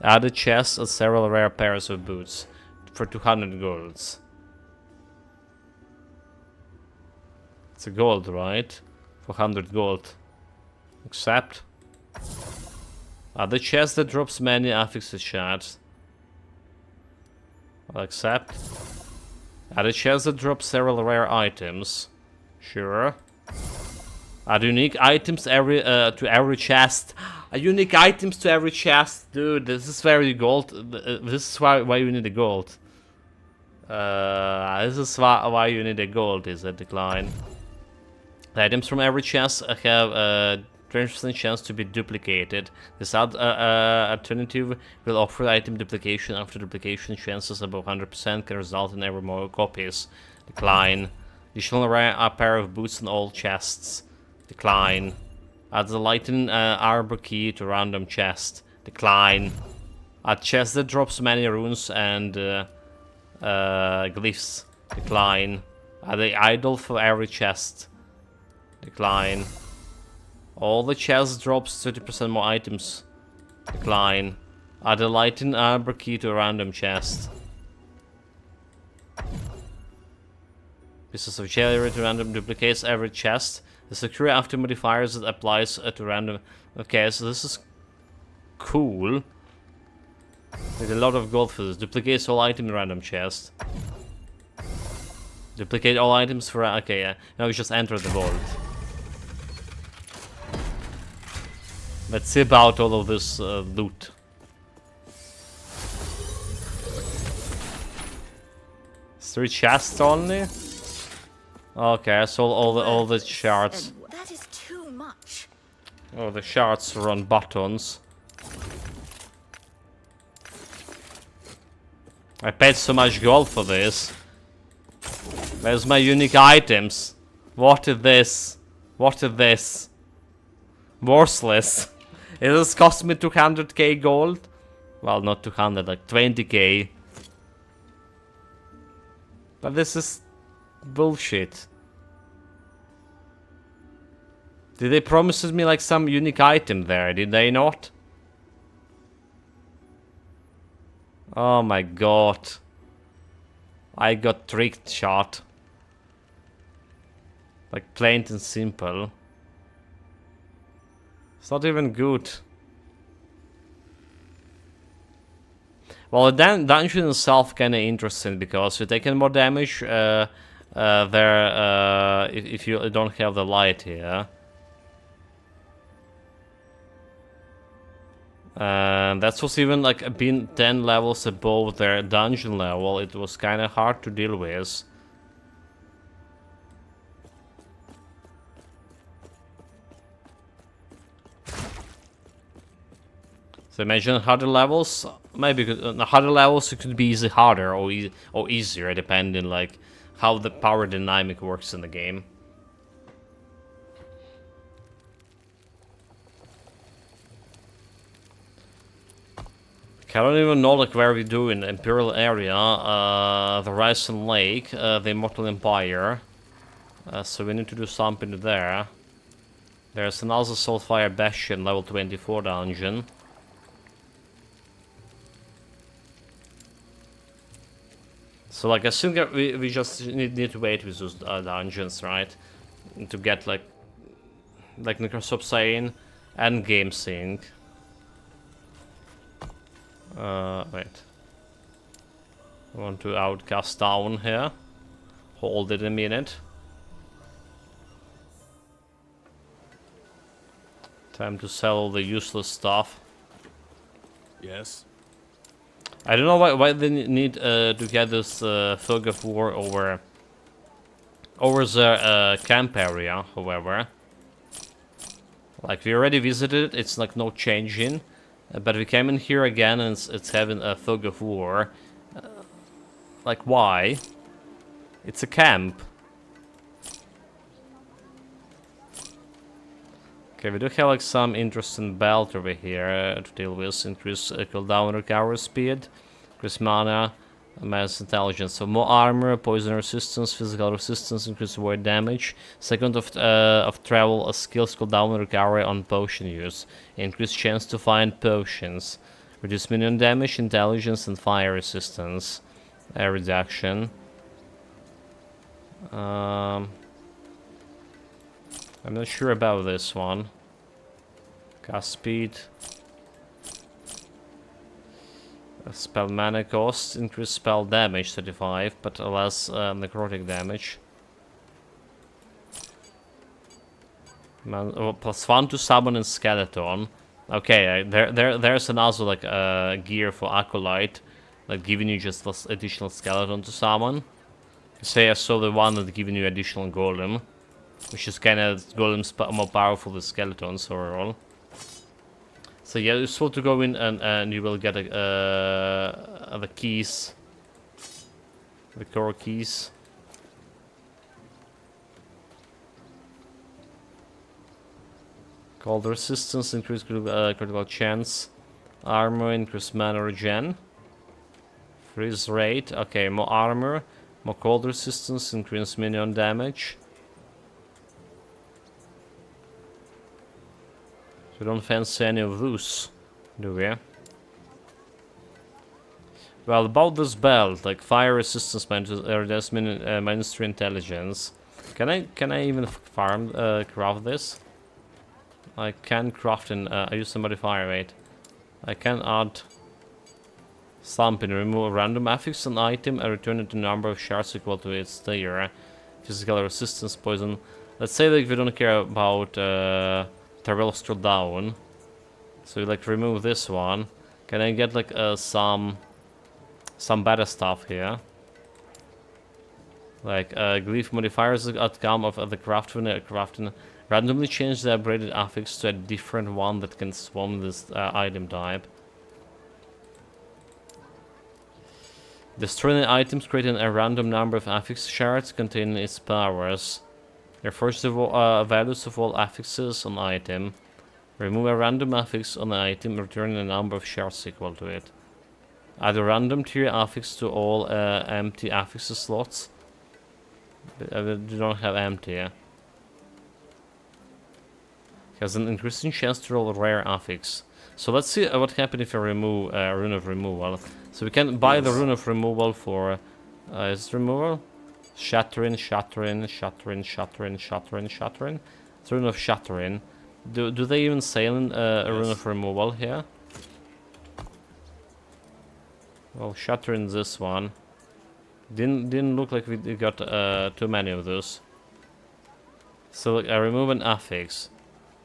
Add a chest and several rare pairs of boots for 200 golds. It's a gold, right? 400 gold. Accept. Add a chest that drops many affixed shards. I'll accept. Add a chest that drops several rare items. Sure. Add unique items to every chest. Unique items to every chest, dude. This is very gold. This is why you need a gold. This is why you need a gold. Is a decline. The items from every chest have a 20% chance to be duplicated. This alternative will offer item duplication after duplication. Chances above 100% can result in ever more copies. Decline. Additional rare a pair of boots in all chests. Decline. Add the lightning arbor key to random chest. Decline. Add chest that drops many runes and glyphs. Decline. Add the idol for every chest. Decline. All the chests drops 30% more items. Decline. Add a lightning arbor key to a random chest. Pieces of jewelry to random duplicates every chest. The secure after modifiers that applies to random. Okay, so this is cool. There's a lot of gold for this. Duplicates all items in random chest. Duplicate all items for. Okay, yeah. Now we just enter the vault. Let's see about all of this loot. Three chests only. Okay, so all the shards. That is too much. Oh, the shards are on buttons. I paid so much gold for this. Where's my unique items? What is this? What is this? Worthless. It has cost me 200k gold. Well, not 200, like 20k. But this is bullshit. Did they promise me like some unique item there? Did they not? Oh my god. I got tricked, shot. Like plain and simple. It's not even good. Well, the dungeon itself kinda interesting because you're taking more damage if you don't have the light here. And that was even like being 10 levels above their dungeon level. It was kinda hard to deal with. So imagine harder levels. Maybe harder levels it could be easy harder or easier, depending like how the power dynamic works in the game. I don't even know like where we do in the Imperial area, the Ryzen Lake, the Immortal Empire. So we need to do something there. There's another Soulfire Bastion level 24 dungeon. So like I think we just need to wait with those dungeons, right? To get like Microsoft saying endgame sync. Wait. I want to outcast down here. Hold it a minute. Time to sell all the useless stuff. Yes. I don't know why they need to get this Fog of War over the camp area, however. Like, we already visited it, it's like no change in. But we came in here again and it's having a Fog of War. Like, why? It's a camp. Okay, we do have like some interesting belt over here to deal with. Increase cooldown recovery speed, increase mana, mass intelligence. So more armor, poison resistance, physical resistance, increase void damage. Second of travel skills cooldown recovery on potion use. Increase chance to find potions. Reduce minion damage, intelligence, and fire resistance. Reduction. I'm not sure about this one. Cast speed. Spell mana cost, increase spell damage 35, but less necrotic damage. +1 to summon a skeleton. Okay, there's another like gear for Acolyte, like giving you just this additional skeleton to summon. Say I saw the one that's giving you additional golem, which is kind of golems more powerful than skeletons overall. So yeah, you're supposed to go in and you will get the keys, the core keys. Cold resistance, increase critical chance, armor, increase mana regen, freeze rate. Okay, more armor, more cold resistance, increase minion damage. We don't fancy any of those, do we? Well, about this belt, like fire resistance minus 3 intelligence. Can I even farm craft this? I can craft in I use the modifier, wait. I can add something, remove a random affix an item and return it to a number of shards equal to its tier. Physical resistance, poison. Let's say that we don't care about Travel Scroll down. So we like remove this one. Can I get like some better stuff here? Like glyph modifiers outcome of the crafting randomly change the upgraded affix to a different one that can swarm this item type. Destroying items creating a random number of affix shards containing its powers. Refers the values of all affixes on item. Remove a random affix on the item, returning a number of shards equal to it. Add a random tier affix to all empty affixes slots. We don't have empty. Has an increasing chance to roll a rare affix. So let's see what happens if I remove Rune of Removal. So we can buy the Rune of Removal for... is it removal? Shattering, shattering, shattering, shattering, shattering, shattering. It's Rune of Shattering. Do they even say a Rune of Removal here? Well, Shattering this one. Didn't look like we got too many of those. So I remove an affix.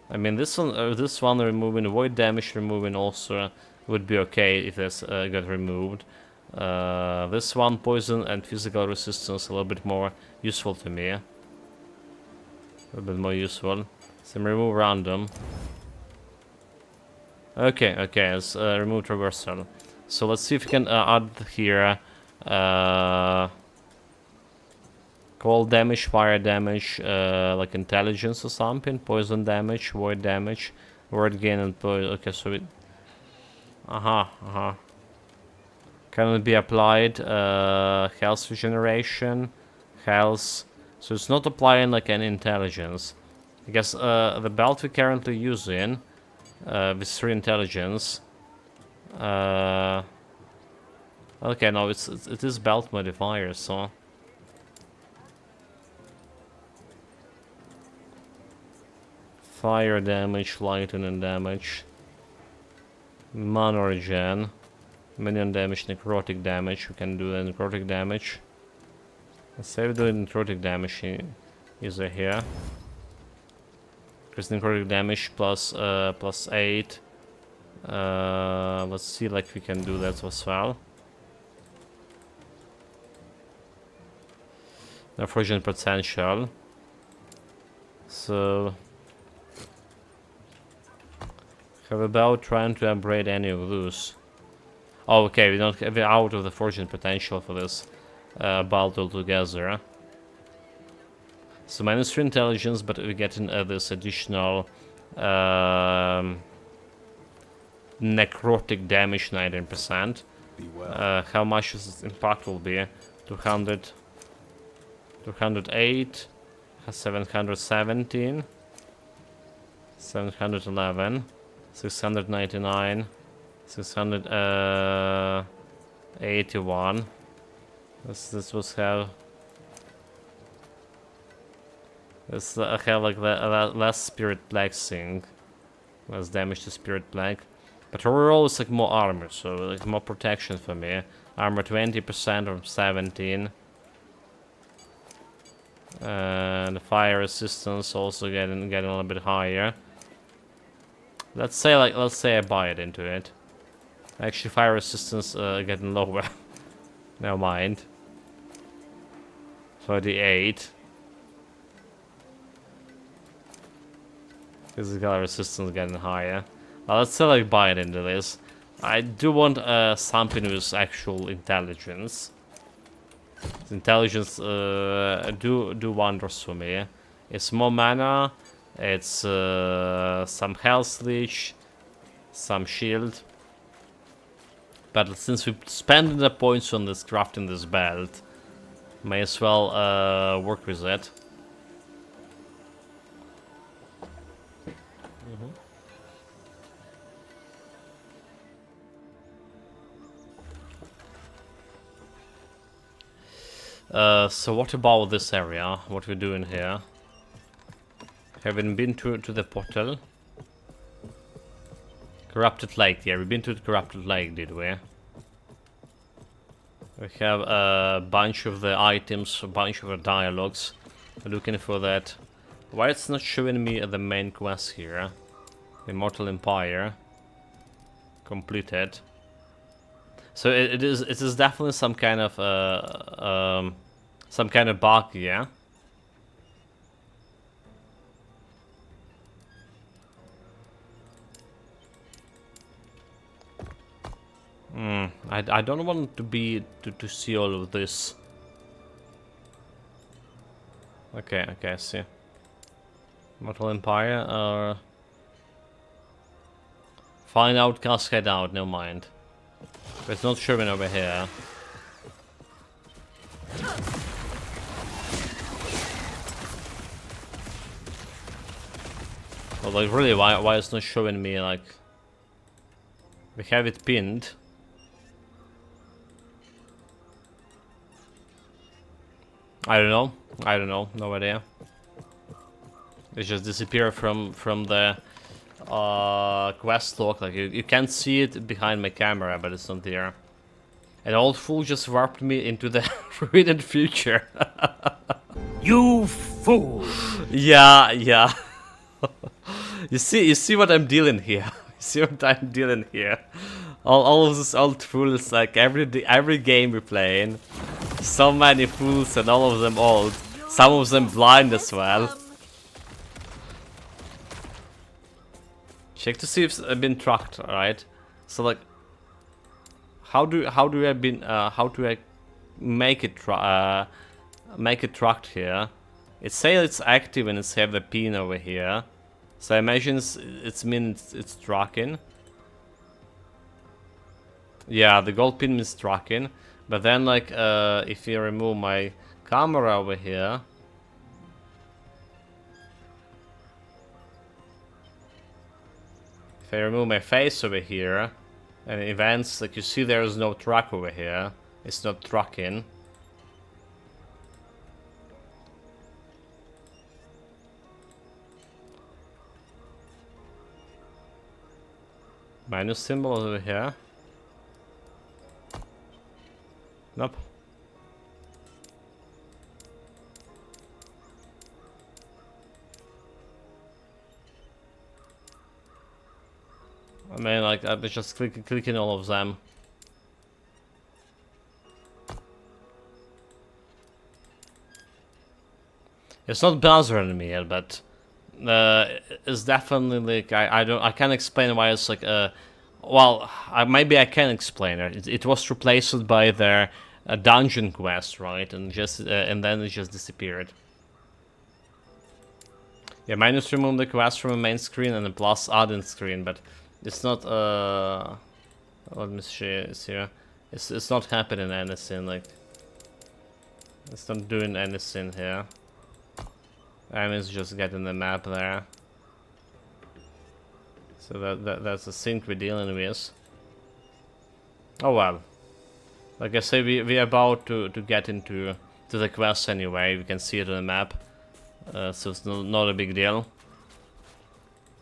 I mean this one removing void damage, removing also would be okay if this got removed. This one poison and physical resistance a little bit more useful to me. A little bit more useful. So remove random. Okay, let's remove traversal. So let's see if we can add here cold damage, fire damage, like intelligence or something, poison damage, void damage, word gain and poison. Okay, so it can it be applied health regeneration, health, so it's not applying like an intelligence. I guess the belt we're currently using with 3 intelligence. Okay, no, it is belt modifier, so fire damage, lightning damage, mana regen, minion damage, necrotic damage. We can do the necrotic damage. Let's say we do necrotic damage user here. Because necrotic damage plus 8. Let's see, like we can do that as well. Fusion potential. So have about trying to upgrade any of those. Oh, okay, we're out of the fortune potential for this belt altogether. So -3 intelligence, but we're getting this additional necrotic damage 19%. Be well. How much this impact will be? 200, 208, 717, 711, 699, 681. This was how. This have like less spirit plague thing, less damage to spirit plague, but overall it's like more armor, so like more protection for me. Armor 20% from 17, and fire resistance also getting a little bit higher. Let's say I buy it into it. Actually, fire resistance getting lower. Never mind. 38. Physical resistance getting higher. Let's say like buy it into this. I do want something with actual intelligence. Intelligence do wonders for me. It's more mana. It's some health leech, some shield. But since we're spending the points on this crafting this belt, may as well work with it. So what about this area? What we're doing here? Haven't been to the portal. Corrupted Lake, yeah, we've been to the Corrupted Lake, did we? We have a bunch of the items, a bunch of the dialogues. Looking for that. Why it's not showing me the main quest here? Immortal Empire. Completed. So it is definitely some kind of bug, yeah. I don't want to see all of this. Okay, I see. Immortal Empire or find out, cascade out. Never mind. But it's not showing over here. Well, like really, why it's not showing me like we have it pinned. I don't know. I don't know. No idea. It just disappeared from the quest log. Like you can't see it behind my camera, but it's not there. An old fool just warped me into the forbidden future. You fool! Yeah, yeah. You see what I'm dealing here. You see what I'm dealing here. All of these old fools, like every game we're playing. So many fools and all of them old. Some of them blind as well. Check to see if I've been tracked, alright? So like how do I make it tracked here? It says it's active and it's have the pin over here. So I imagine it's tracking. Yeah, the gold pin means tracking. But then like if you remove my camera over here. If I remove my face over here and events, like you see there is no track over here. It's not tracking. Minus symbol over here. Nope. I mean, like, I was just clicking all of them. It's not bothering me yet, but it's definitely like I can't explain why it's like well, maybe I can explain it. It was replaced by their dungeon quest, right? And then it just disappeared. Yeah, minus remove the quest from the main screen and the plus add-in screen, but it's not let me see here. It's not happening anything, like it's not doing anything here. I mean, it's just getting the map there. So that's the thing we're dealing with. Oh well. Like I say, we're about to get into the quest anyway. We can see it on the map. So it's not a big deal.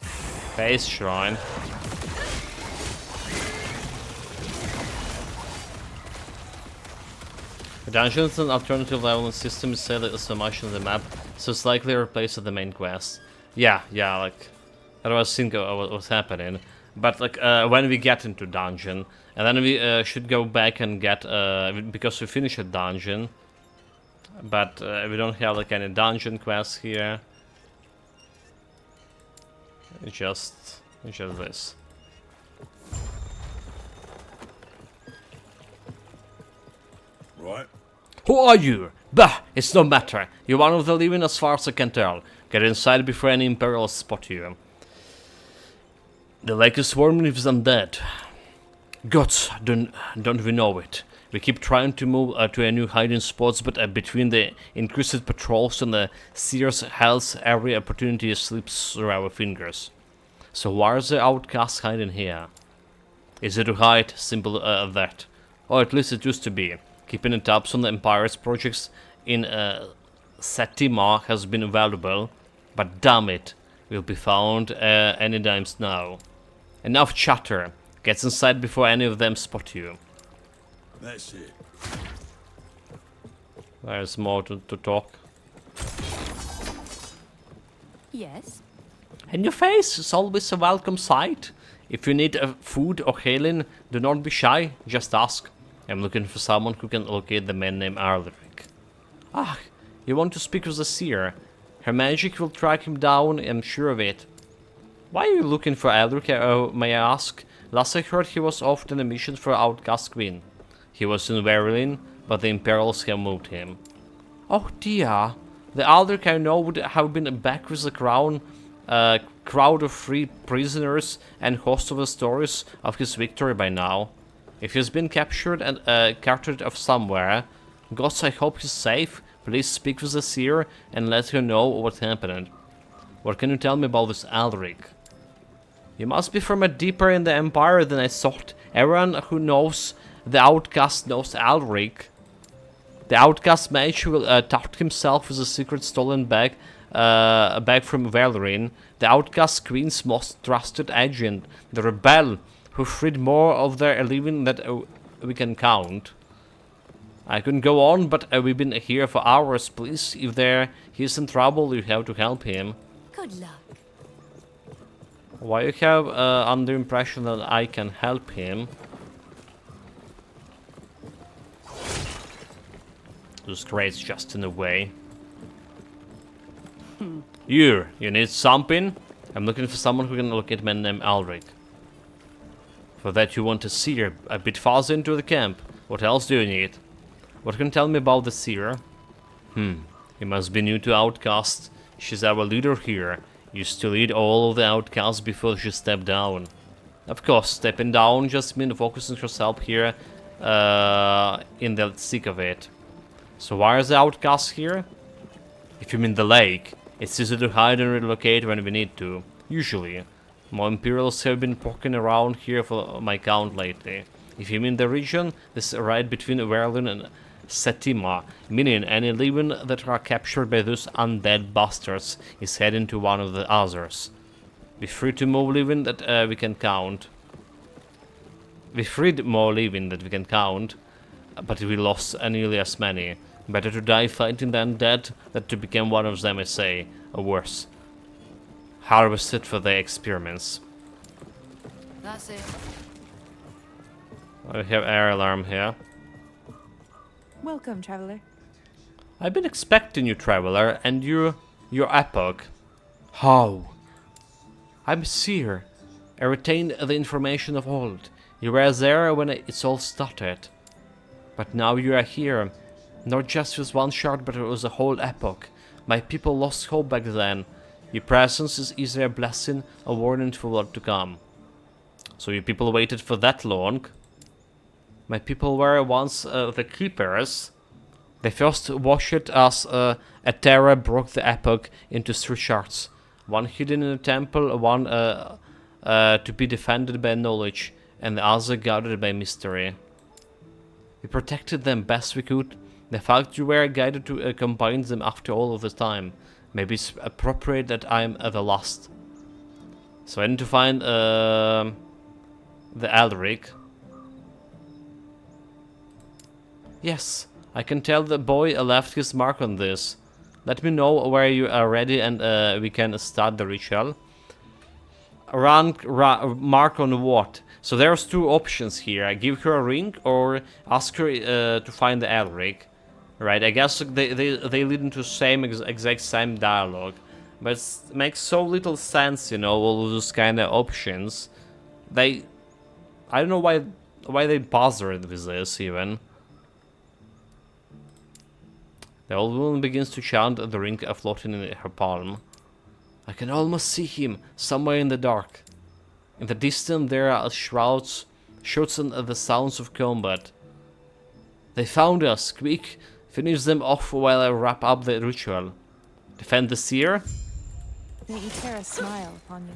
Face shrine. The dungeon is an alternative leveling system is said so much on the map, so it's likely a replace of the main quest. Yeah, like I was thinking what was happening. But like when we get into dungeon, and then we should go back and get because we finished a dungeon, but we don't have like any dungeon quests here. It's just this. Right. Who are you? Bah, it's no matter. You're one of the living as far as I can tell. Get inside before any Imperials spot you. The lake is swarming with undead. Gods, don't we know it? We keep trying to move to a new hiding spots, but between the increased patrols and the Seer's hells, every opportunity slips through our fingers. So why are the outcasts hiding here? Is it to hide? Simple that. Or at least it used to be. Keeping the tabs on the Empire's projects in Septima has been valuable, but damn it, we'll be found any times now. Enough chatter. Get inside before any of them spot you. That's it. There's more to talk. Yes? And your face is always a welcome sight. If you need food or healing, do not be shy, just ask. I'm looking for someone who can locate the man named Alaric. Ah, you want to speak with the seer. Her magic will track him down, I'm sure of it. Why are you looking for Alaric, may I ask? Last I heard he was off on a mission for Outcast Queen. He was in Verilyn, but the Imperials have moved him. Oh dear, the Alaric I know would have been back with the crown, crowd of free prisoners and host of the stories of his victory by now. If he's been captured and carted off somewhere, gods, I hope he's safe. Please speak with the seer and let her know what happened. What can you tell me about this Alaric? You must be from a deeper in the Empire than I thought. Everyone who knows the Outcast knows Alaric. The outcast mage will tout himself as a secret stolen bag, a bag from Valorine, the outcast queen's most trusted agent, the rebel who freed more of their living than we can count. I couldn't go on, but we've been here for hours. Please, if he's in trouble, you have to help him. Good luck. Why you have under impression that I can help him? Those crates just in the way. You need something? I'm looking for someone who can locate my name Alric. For that you want a seer a bit farther into the camp. What else do you need? What can you tell me about the seer? He must be new to Outcast. She's our leader here. Used to lead all of the Outcasts before she stepped down. Of course, stepping down just means focusing herself here in the thick of it. So why is the Outcast here? If you mean the lake, it's easy to hide and relocate when we need to. Usually. More Imperials have been poking around here for my count lately. If you mean the region, this is right between Verlin and Setima, meaning any living that are captured by those undead bastards is heading to one of the others. We free to more living that we can count. We freed more living that we can count, but we lost nearly as many. Better to die fighting the undead than to become one of them, I say, or worse. Harvested for their experiments. That's it. We have air alarm here. Welcome, traveler. I've been expecting you, traveler, and your Epoch. How? I'm seer. I retained the information of old. You were there when it's all started. But now you are here. Not just with one shard, but it was a whole epoch. My people lost hope back then. Your presence is either a blessing or warning for what to come. So your people waited for that long? My people were once the keepers. They first worshipped us. A terror broke the epoch into 3 shards. One hidden in a temple, one to be defended by knowledge, and the other guarded by mystery. We protected them best we could. The fact you were guided to combine them after all of this time. Maybe it's appropriate that I'm the last. So I need to find the Elric. Yes, I can tell the boy left his mark on this. Let me know where you are ready and we can start the ritual. Mark on what? So there's 2 options here. I give her a ring or ask her to find the Elric. Right, I guess they lead into exact same dialogue. But it makes so little sense, you know, all those kind of options. I don't know why they bothered with this even. The old woman begins to chant, the ring floating in her palm. I can almost see him, somewhere in the dark. In the distance there are shouts and the sounds of combat. They found us, quick! Finish them off while I wrap up the ritual. Defend the seer? May Iterra smile upon you.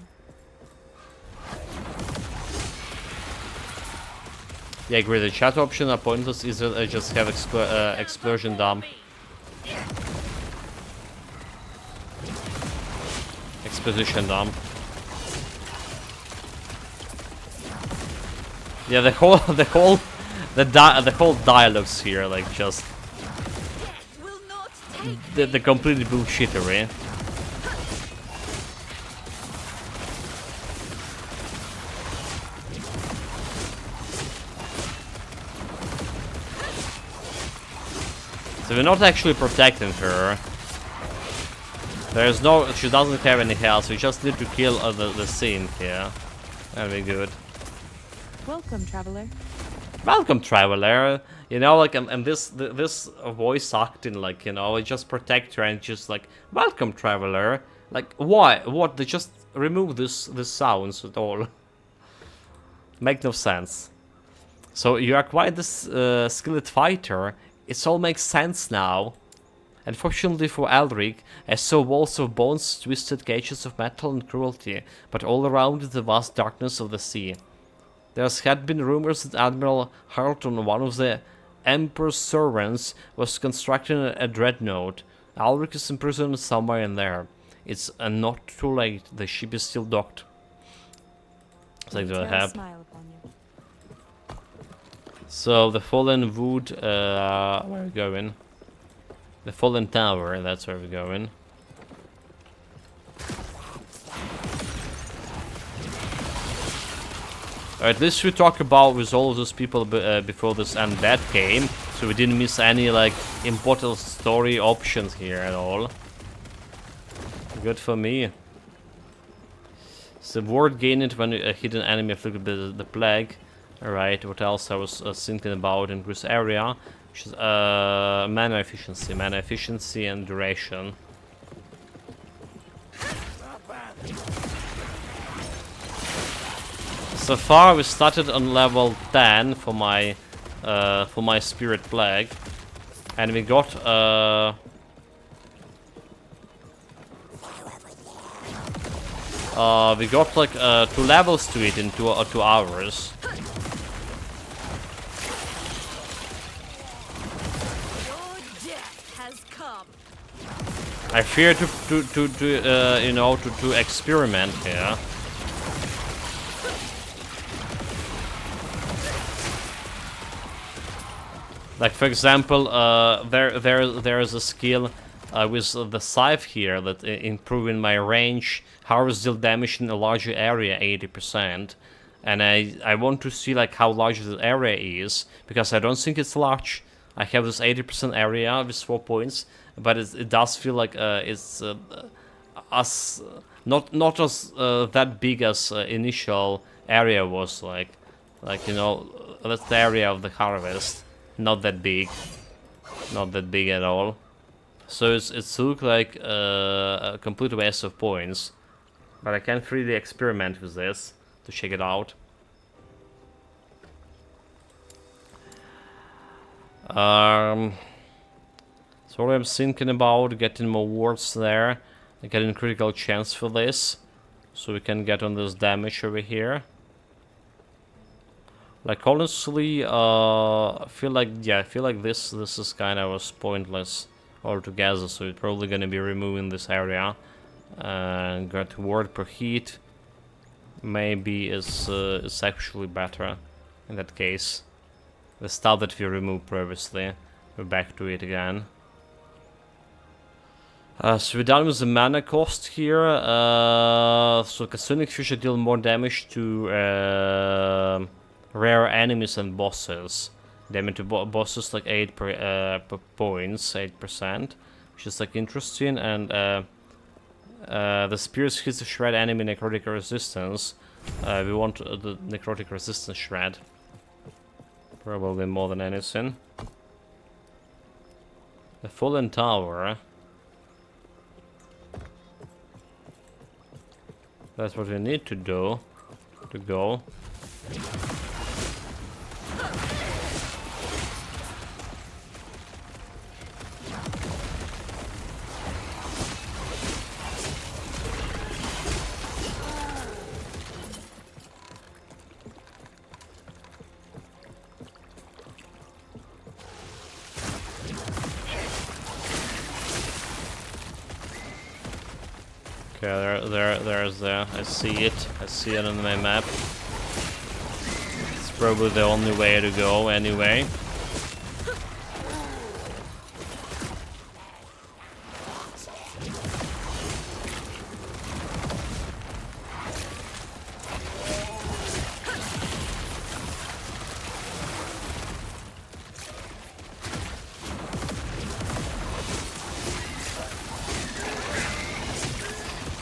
Yeah, I agree. The chat option are pointless. Either just have explosion dump. Exposition dump. Yeah, the whole dialogues here, like just the completely bullshittery. So we're not actually protecting her. There's no, she doesn't have any health. We just need to kill the scene here. That'll be good. Welcome, traveler. Welcome, traveler. You know, like, and this voice acting, like, you know, just protect her and just like, welcome, traveler. Like, why? What? They just remove this sounds at all. Make no sense. So you are quite this skilled fighter. It all makes sense now. Unfortunately for Elric, I saw walls of bones, twisted cages of metal and cruelty, but all around is the vast darkness of the sea. There had been rumors that Admiral Harleton, one of the Emperor's servants was constructing a dreadnought. Alric is imprisoned somewhere in there. It's not too late. The ship is still docked. It's like, do I Terra have? smile upon you. So the fallen wood, where are we going? The fallen tower, that's where we're going. At least we talked about with all of those people before this undead came, so we didn't miss any like important story options here at all. Good for me. So ward gained when a hidden enemy afflicted the plague. Alright, what else I was thinking about in this area? Which is mana efficiency and duration. So far we started on level 10 for my spirit plague, and we got like 2 levels to it in 2 hours. Your death has come. I fear to experiment here. Like for example, there is a skill with the scythe here that improving my range, harvest deal damage in a larger area 80%, and I want to see like how large the area is, because I don't think it's large. I have this 80% area with 4 points, but it does feel like it's not as that big as initial area was. Like you know, that's the area of the harvest. Not that big at all. So it's look like a complete waste of points, but I can freely experiment with this to check it out. So what I'm thinking about, getting more wards there, getting critical chance for this, so we can get on this damage over here. Like honestly, I feel like this is kind of was pointless altogether. So we're probably gonna be removing this area and get ward per heat. Maybe is actually better in that case. The stuff that we removed previously, we're back to it again. So we're done with the mana cost here. So Kasunic Fisher deal more damage to rare enemies and bosses. Damage to bosses like 8 per points, 8%, which is like interesting. And the spears hits the shred enemy necrotic resistance. We want the necrotic resistance shred, probably more than anything. The fallen tower. That's what we need to do to go. Okay, there's there. I see it. I see it on my map. It's probably the only way to go anyway.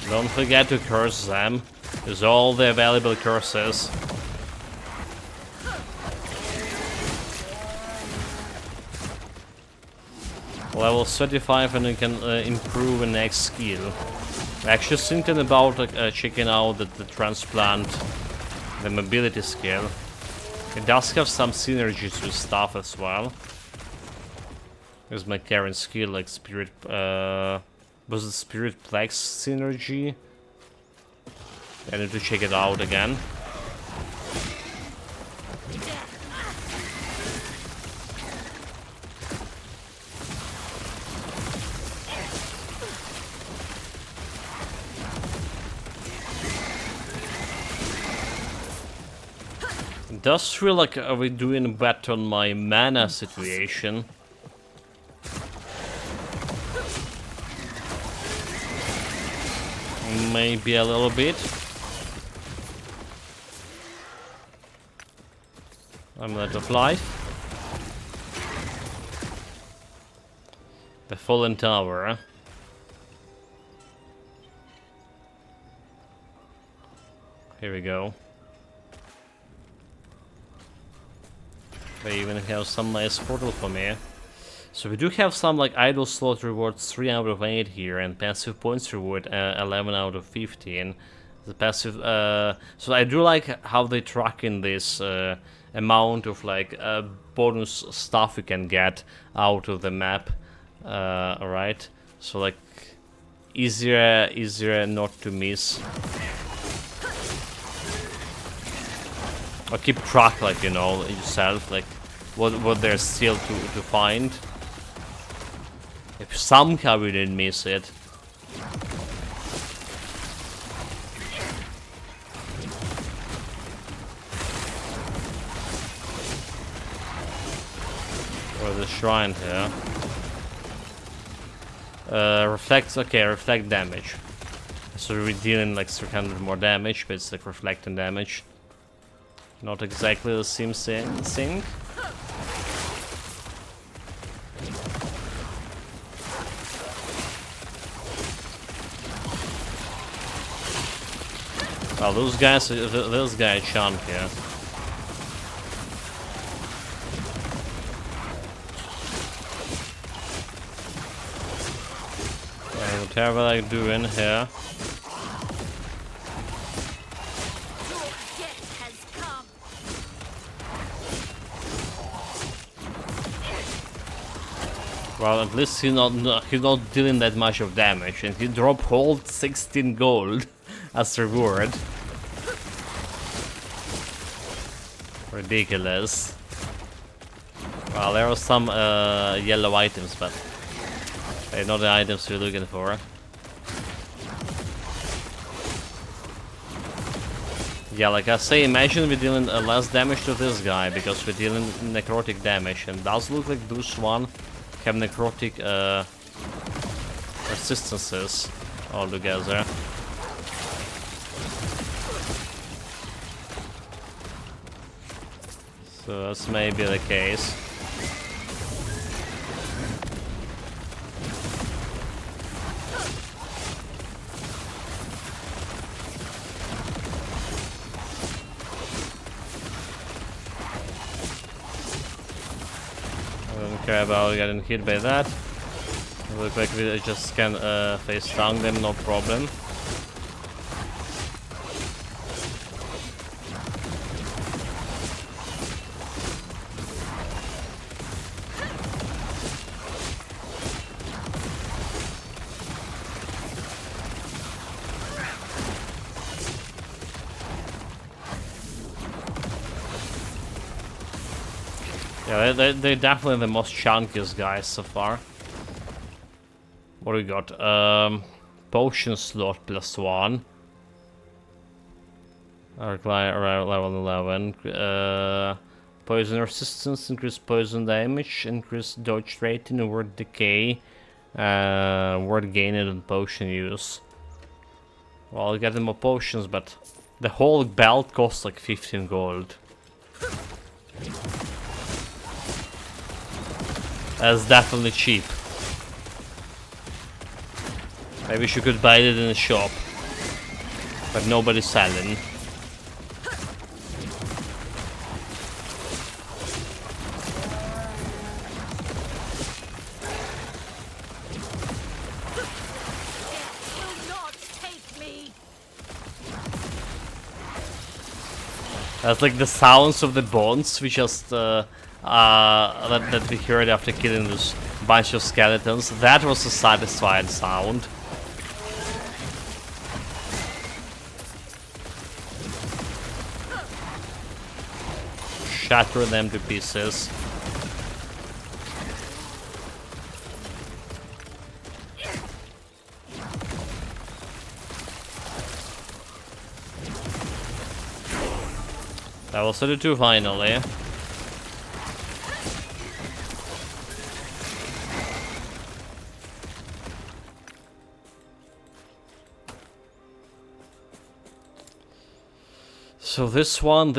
Don't forget to curse them. Use all the available curses. Level 35 and you can improve a next skill. I'm actually thinking about checking out the transplant, the mobility skill. It does have some synergies with stuff as well. There's my current skill, like spirit, was the Spirit Plex synergy? I need to check it out again. Does feel like we're doing better on my mana situation. Maybe a little bit. Amulet of Life. The Fallen Tower. Here we go. They even have some nice portal for me. So we do have some like idle slot rewards 3 out of 8 here, and passive points reward 11 out of 15. The passive, so I do like how they track in this amount of like bonus stuff you can get out of the map. Alright, so like easier not to miss. Or keep track, like, you know, yourself, like what there's still to find. If somehow we didn't miss it. Or the shrine here. Reflects, okay, reflect damage. So we're dealing like 300 more damage, but it's like reflecting damage. Not exactly the same thing. Well, those guys, this guy chunk here. Okay, whatever I do in here. Well, at least he's not dealing that much of damage, and he dropped hold 16 gold as reward. Ridiculous. Well, there are some yellow items, but they're not the items we're looking for. Yeah, like I say, imagine we're dealing less damage to this guy, because we're dealing necrotic damage, and it does look like those one have necrotic resistances altogether. So that's maybe the case. I don't care about getting hit by that. It looks like we just can face down them, no problem. Yeah, they're definitely the most chunkiest guys so far. What do we got? Potion slot +1. Around level 11. Poison resistance, increased poison damage, increased dodge rating, word decay, word gained and potion use. Well, I'll get more potions, but the whole belt costs like 15 gold. That's definitely cheap. Maybe she could buy it in a shop, but nobody's selling. That's like the sounds of the bones we just that we heard after killing this bunch of skeletons. That was a satisfying sound. Shatter them to pieces. That was 32 finally. So this one,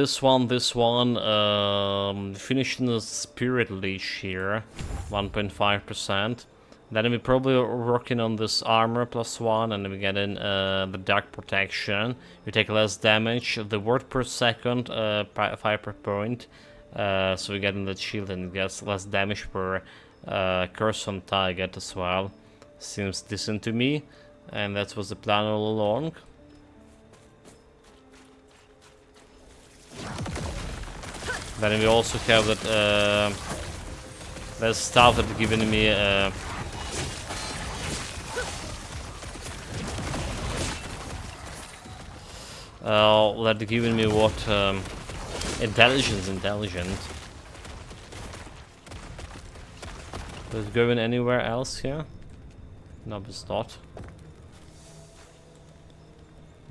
finishing the Spirit Leech here, 1.5%. Then we probably are working on this armor +1, and we get in the Dark Protection. We take less damage, the word per second, 5 per point. So we get in the shield and it gets less damage per curse on target as well. Seems decent to me, and that was the plan all along. Then we also have that there's stuff that giving me that giving me what intelligence. Is it going anywhere else here? No, it's not.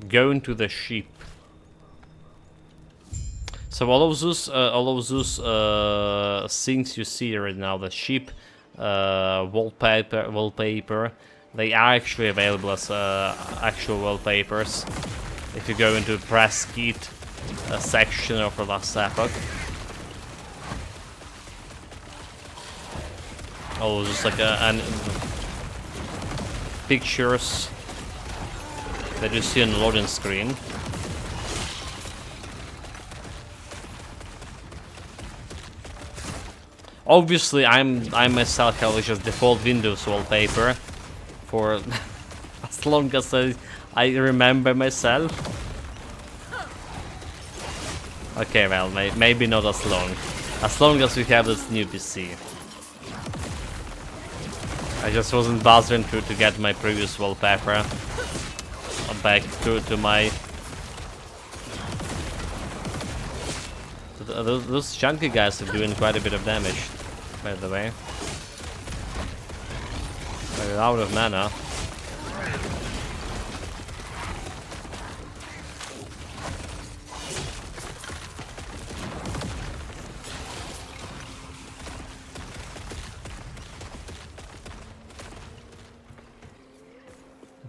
Going to the sheep. So all of those things you see right now, the sheep, wallpaper, they are actually available as actual wallpapers. If you go into press kit section of the last Epoch. Oh, just like pictures that you see on the loading screen. Obviously, I myself have just default Windows wallpaper for as long as I remember myself. Okay, well, maybe not as long as we have this new PC. I just wasn't bothering to get my previous wallpaper back to my. Those chunky guys are doing quite a bit of damage, by the way. They're out of mana.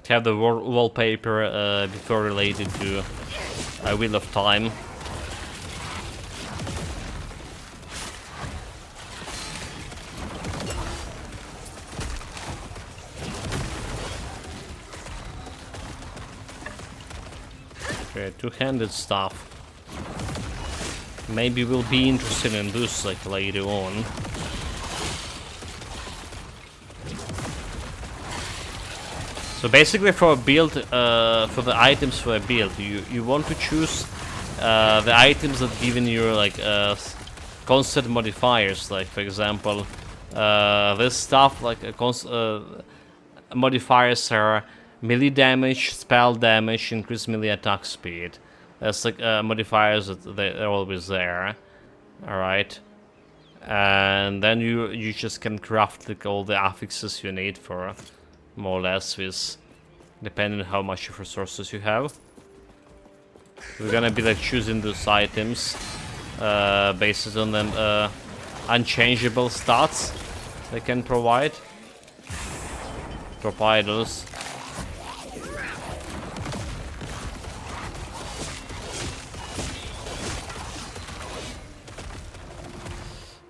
Have the wallpaper before related to Wheel of Time. Okay, two-handed stuff. Maybe we'll be interested in this like later on. So basically, for a build, for the items for a build, you want to choose the items that given you like constant modifiers. Like for example, this stuff like modifiers are melee damage, spell damage, increased melee attack speed. That's like modifiers that they're always there. All right, and then you just can craft like all the affixes you need for. More or less, with depending on how much of resources you have. We're gonna be like choosing those items based on them unchangeable stats they can provide. Torpedoes.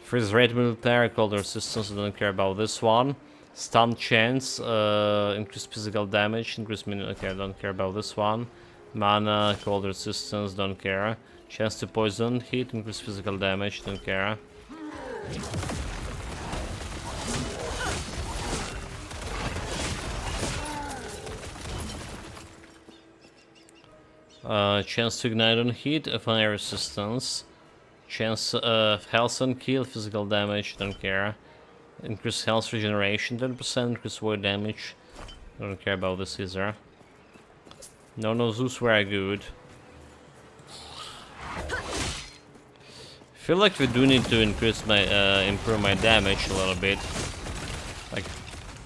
Freeze rate military, cold resistance, I don't care about this one. Stun chance, increase physical damage, increase minute. Okay, I don't care about this one. Mana, cold resistance, don't care. Chance to poison, hit, increase physical damage, don't care. Chance to ignite on hit, fire resistance. Chance of health on kill, physical damage, don't care. Increase health regeneration, 10%, increase void damage. Don't care about this either. No, those were good. Feel like we do need to increase my improve my damage a little bit. Like,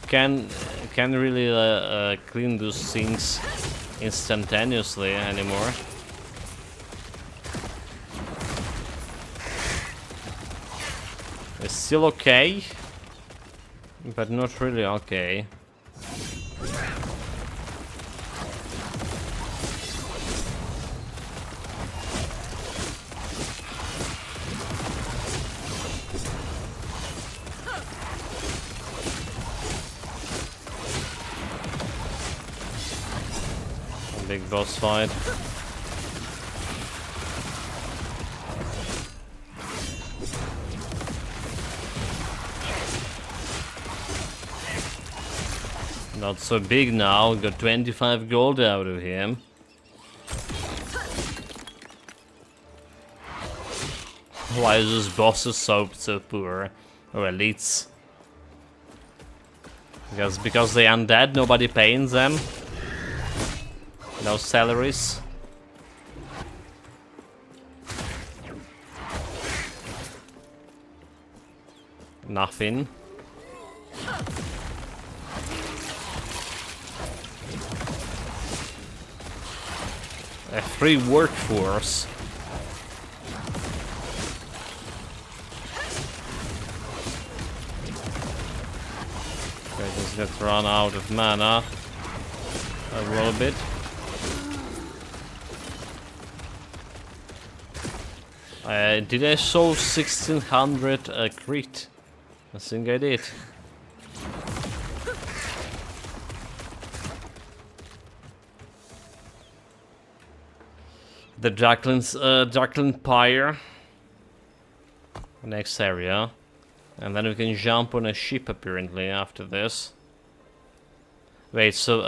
can really clean those things instantaneously anymore. It's still okay, but not really okay. A big boss fight. Not so big now, got 25 gold out of him. Why is this boss so poor? Or elites? Because they undead, nobody pays them. No salaries. Nothing. A free workforce. Okay, just get run out of mana a little bit. Did I show 1600 crit? I think I did. The Jacqueline Pyre. Next area. And then we can jump on a ship apparently after this. Wait, so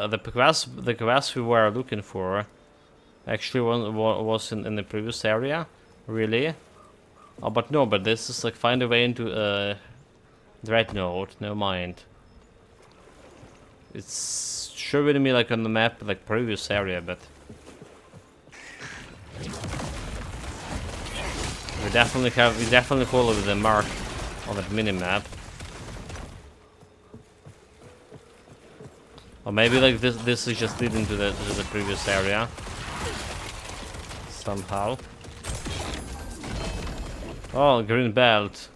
the quest we were looking for actually was in the previous area? Really? Oh, but no, but this is like find a way into Dreadnought, never mind. It's showing me like on the map like previous area, but we definitely followed the mark on that mini-map. Or maybe like this is just leading to the previous area somehow. Oh, green belt.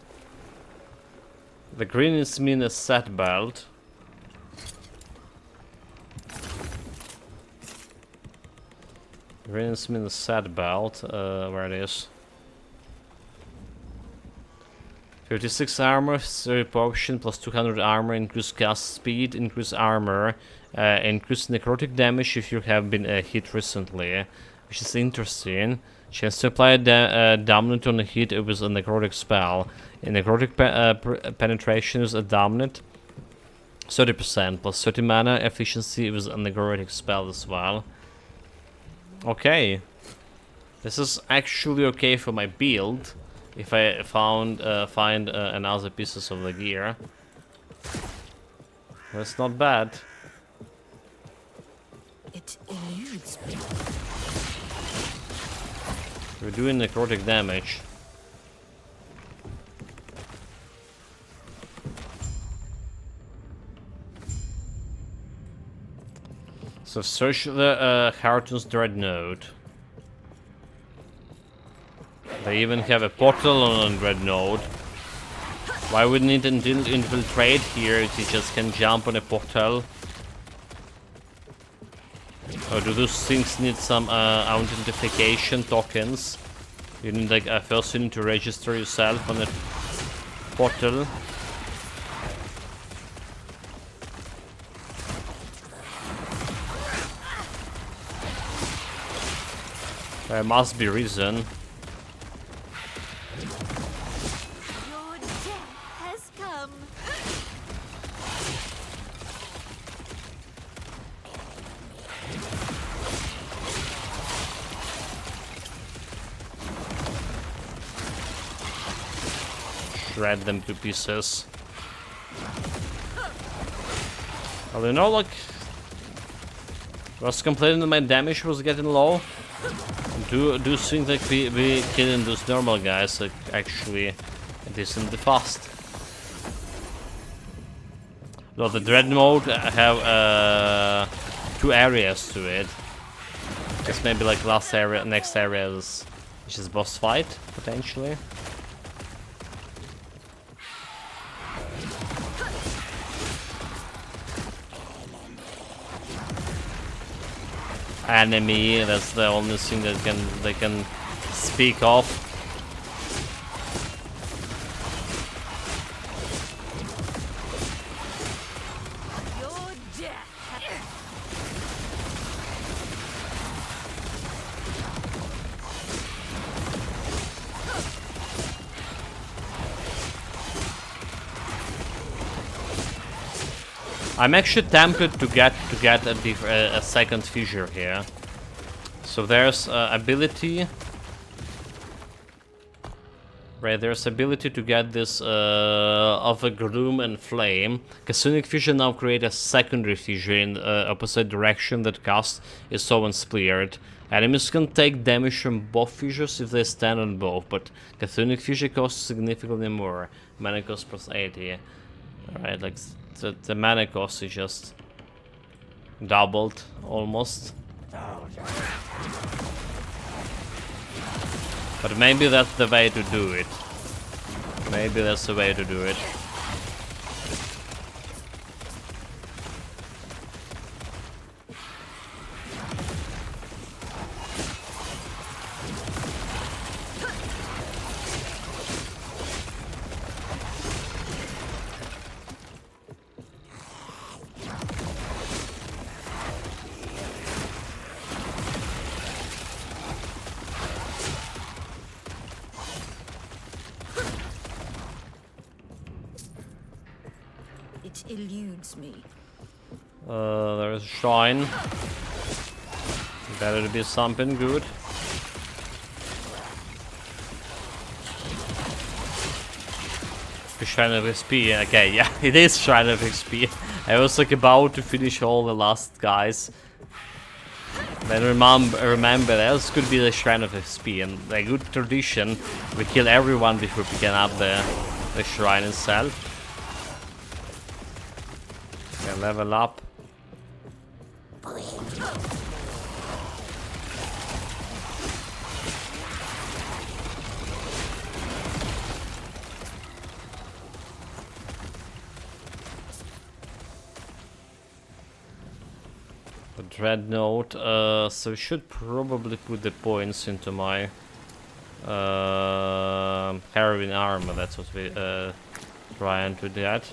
The green is mean a set belt. Green is mean a set belt. Where it is. 56 armor, 30 potion, plus 200 armor, increased cast speed, increased armor, increased necrotic damage if you have been hit recently, which is interesting. Chance to apply a dominant on a hit with a necrotic spell. In necrotic penetration is a dominant, 30%, plus 30 mana efficiency with a necrotic spell as well. Okay. This is actually okay for my build. If I find another pieces of the gear, that's not bad. It eludes me. We're doing necrotic damage. So search the Harton's Dreadnought. They even have a portal on Dreadnought. Why wouldn't it infiltrate here if you just can jump on a portal? Or do those things need some authentication tokens? You need like first you need to register yourself on a portal. There must be reason. Your death has come. Shred them to pieces. Well, you know, like, I was complaining that my damage was getting low. Do think that we killing those normal guys like actually decently fast. Well, the Dreadnought have 2 areas to it. Guess maybe like next area is which is boss fight potentially. enemy. That's the only thing that they can speak of. Your death. I'm actually tempted to get a second fissure here. So there's ability. Right, there's ability to get this of a gloom and flame. Chthonic fissure now create a secondary fissure in the opposite direction that cast is so unspeared. Enemies can take damage from both fissures if they stand on both, but chthonic fissure costs significantly more. Mana cost plus 80. Alright, like the mana cost is just doubled almost. But maybe that's the way to do it. Maybe that's the way to do it. It eludes me. There's a shrine. Better be something good. Shrine of XP. Okay, yeah, it is Shrine of XP. I was like about to finish all the last guys. Then remember else could be the Shrine of XP, and a good tradition, we kill everyone before picking up the shrine itself. Okay, level up. The Dreadnought, so we should probably put the points into my heroin armor. That's what we trying to get.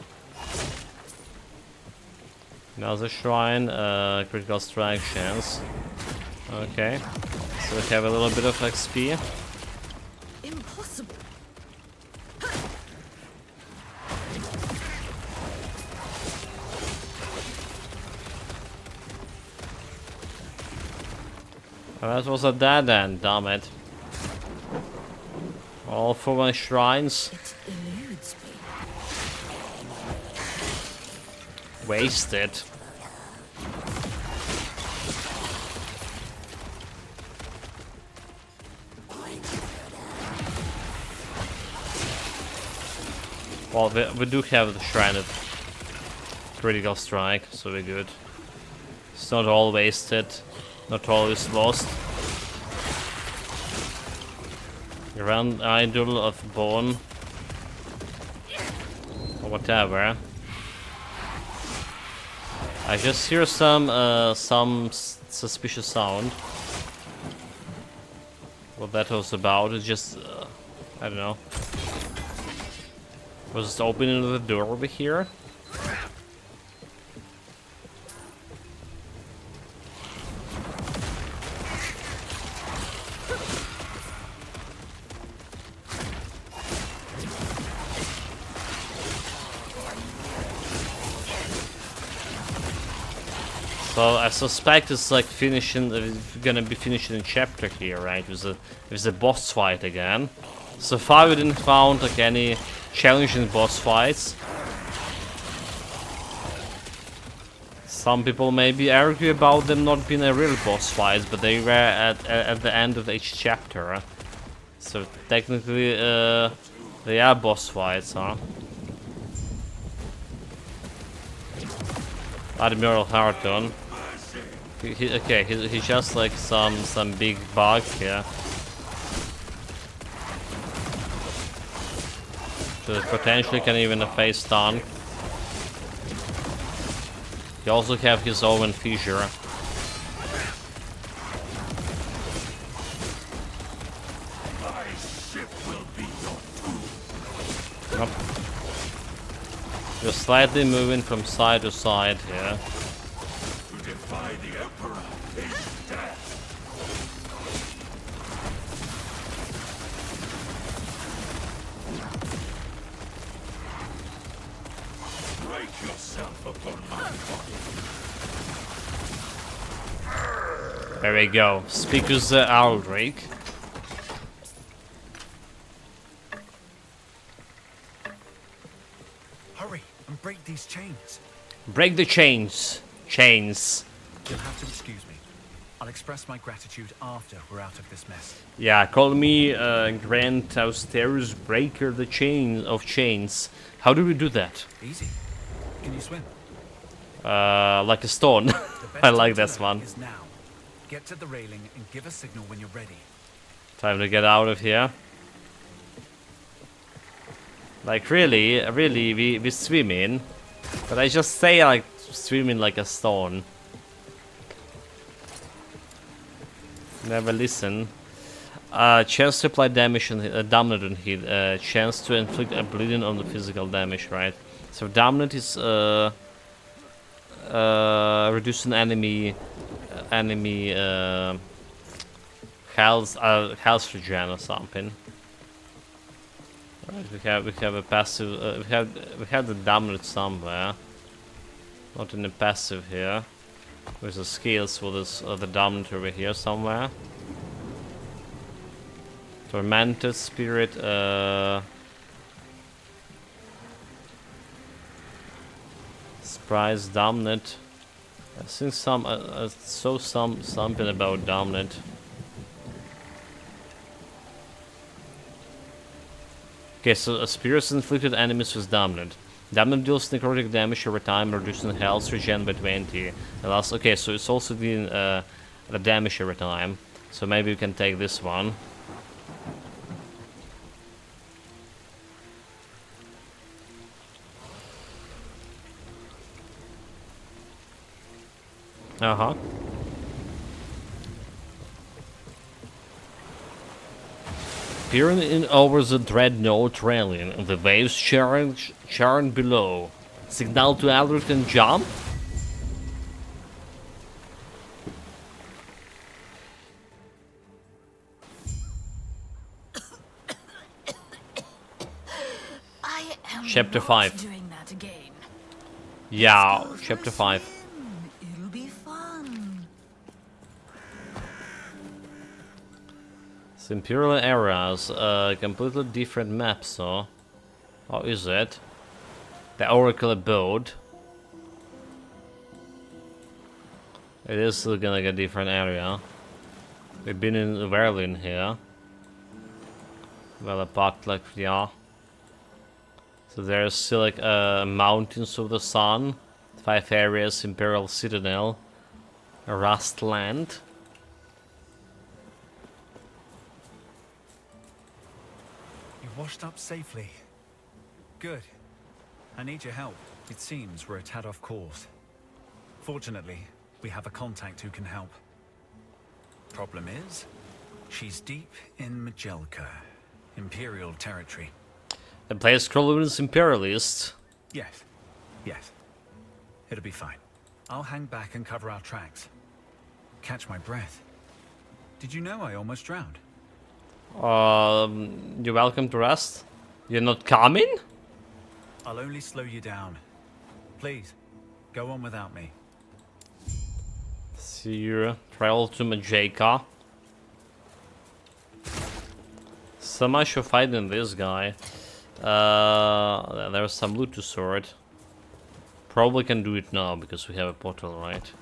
Another shrine, critical strike chance. Okay, so we have a little bit of XP. Impossible. That was a dead end, damn it. All for my shrines. It eludes me. Wasted. Well, we do have the Shrine of Critical Strike, so we're good. It's not all wasted, not always lost. Grand Idol of Bone. Or whatever. I just hear some suspicious sound. What that was about, it's just, I don't know. Was it opening the door over here? So I suspect it's like finishing, gonna be finishing a chapter here, right? With the boss fight again. So far we didn't found like any challenging boss fights. Some people maybe argue about them not being a real boss fights, but they were at the end of each chapter. So technically, they are boss fights, huh? Admiral Harton. He's just like some big bug here. So potentially can even face stun. He also have his own fissure. Up. Just slightly moving from side to side here. To defy the Emperor is death. Break yourself upon my body. There we go. Speakers Aldrich. Hurry and break these chains. Break the chains. Chains. You'll have to excuse me. I'll express my gratitude after we're out of this mess. Yeah, call me Grand Austerus Breaker the Chain of Chains. How do we do that? Easy. Can you swim? Like a stone. The best I like time to this learn one. is now. Get to the railing and give a signal when you're ready. Time to get out of here. Like really, we swim in. But I just say like swimming like a stone. Never listen. Chance to apply damage and dominant on hit. Chance to inflict a bleeding on the physical damage, right? So dominant is reducing enemy health regen or something. Right, we have a passive. We have the dominant somewhere. Not in the passive here. There's the skills for this the dominant over here somewhere. Tormented spirit. Surprise dominant. I think something about dominant. Okay, so a spirit inflicted enemies with dominant. Dominant deals necrotic damage over time, reducing health regen by 20. Okay, so it's also doing the damage over time. So maybe we can take this one. Uh-huh. Peering in over the dreadnought railing, the waves churn below. Signal to Aldrich and jump? I am Chapter not 5. doing that again. Yeah, Go for chapter a 5. swim. It'll be fun. It's Imperial eras, completely different map, so... How is it? The Oracle Abode. It is still gonna get a different area. We've been in Verlin here. Well, apart, like, yeah. So there's still like mountains of the sun, 5 areas, Imperial Citadel, a Rust Land. You washed up safely. Good. I need your help. It seems we're a tad off course. Fortunately, we have a contact who can help. Problem is, she's deep in Majelka, Imperial territory. The place called is Imperialist. Yes. Yes. It'll be fine. I'll hang back and cover our tracks. Catch my breath. Did you know I almost drowned? You're welcome to rest. You're not coming? I'll only slow you down. Please, go on without me. See you. Travel to Majeka. So much for fighting this guy. There's some loot to sort. Probably can do it now because we have a portal, right?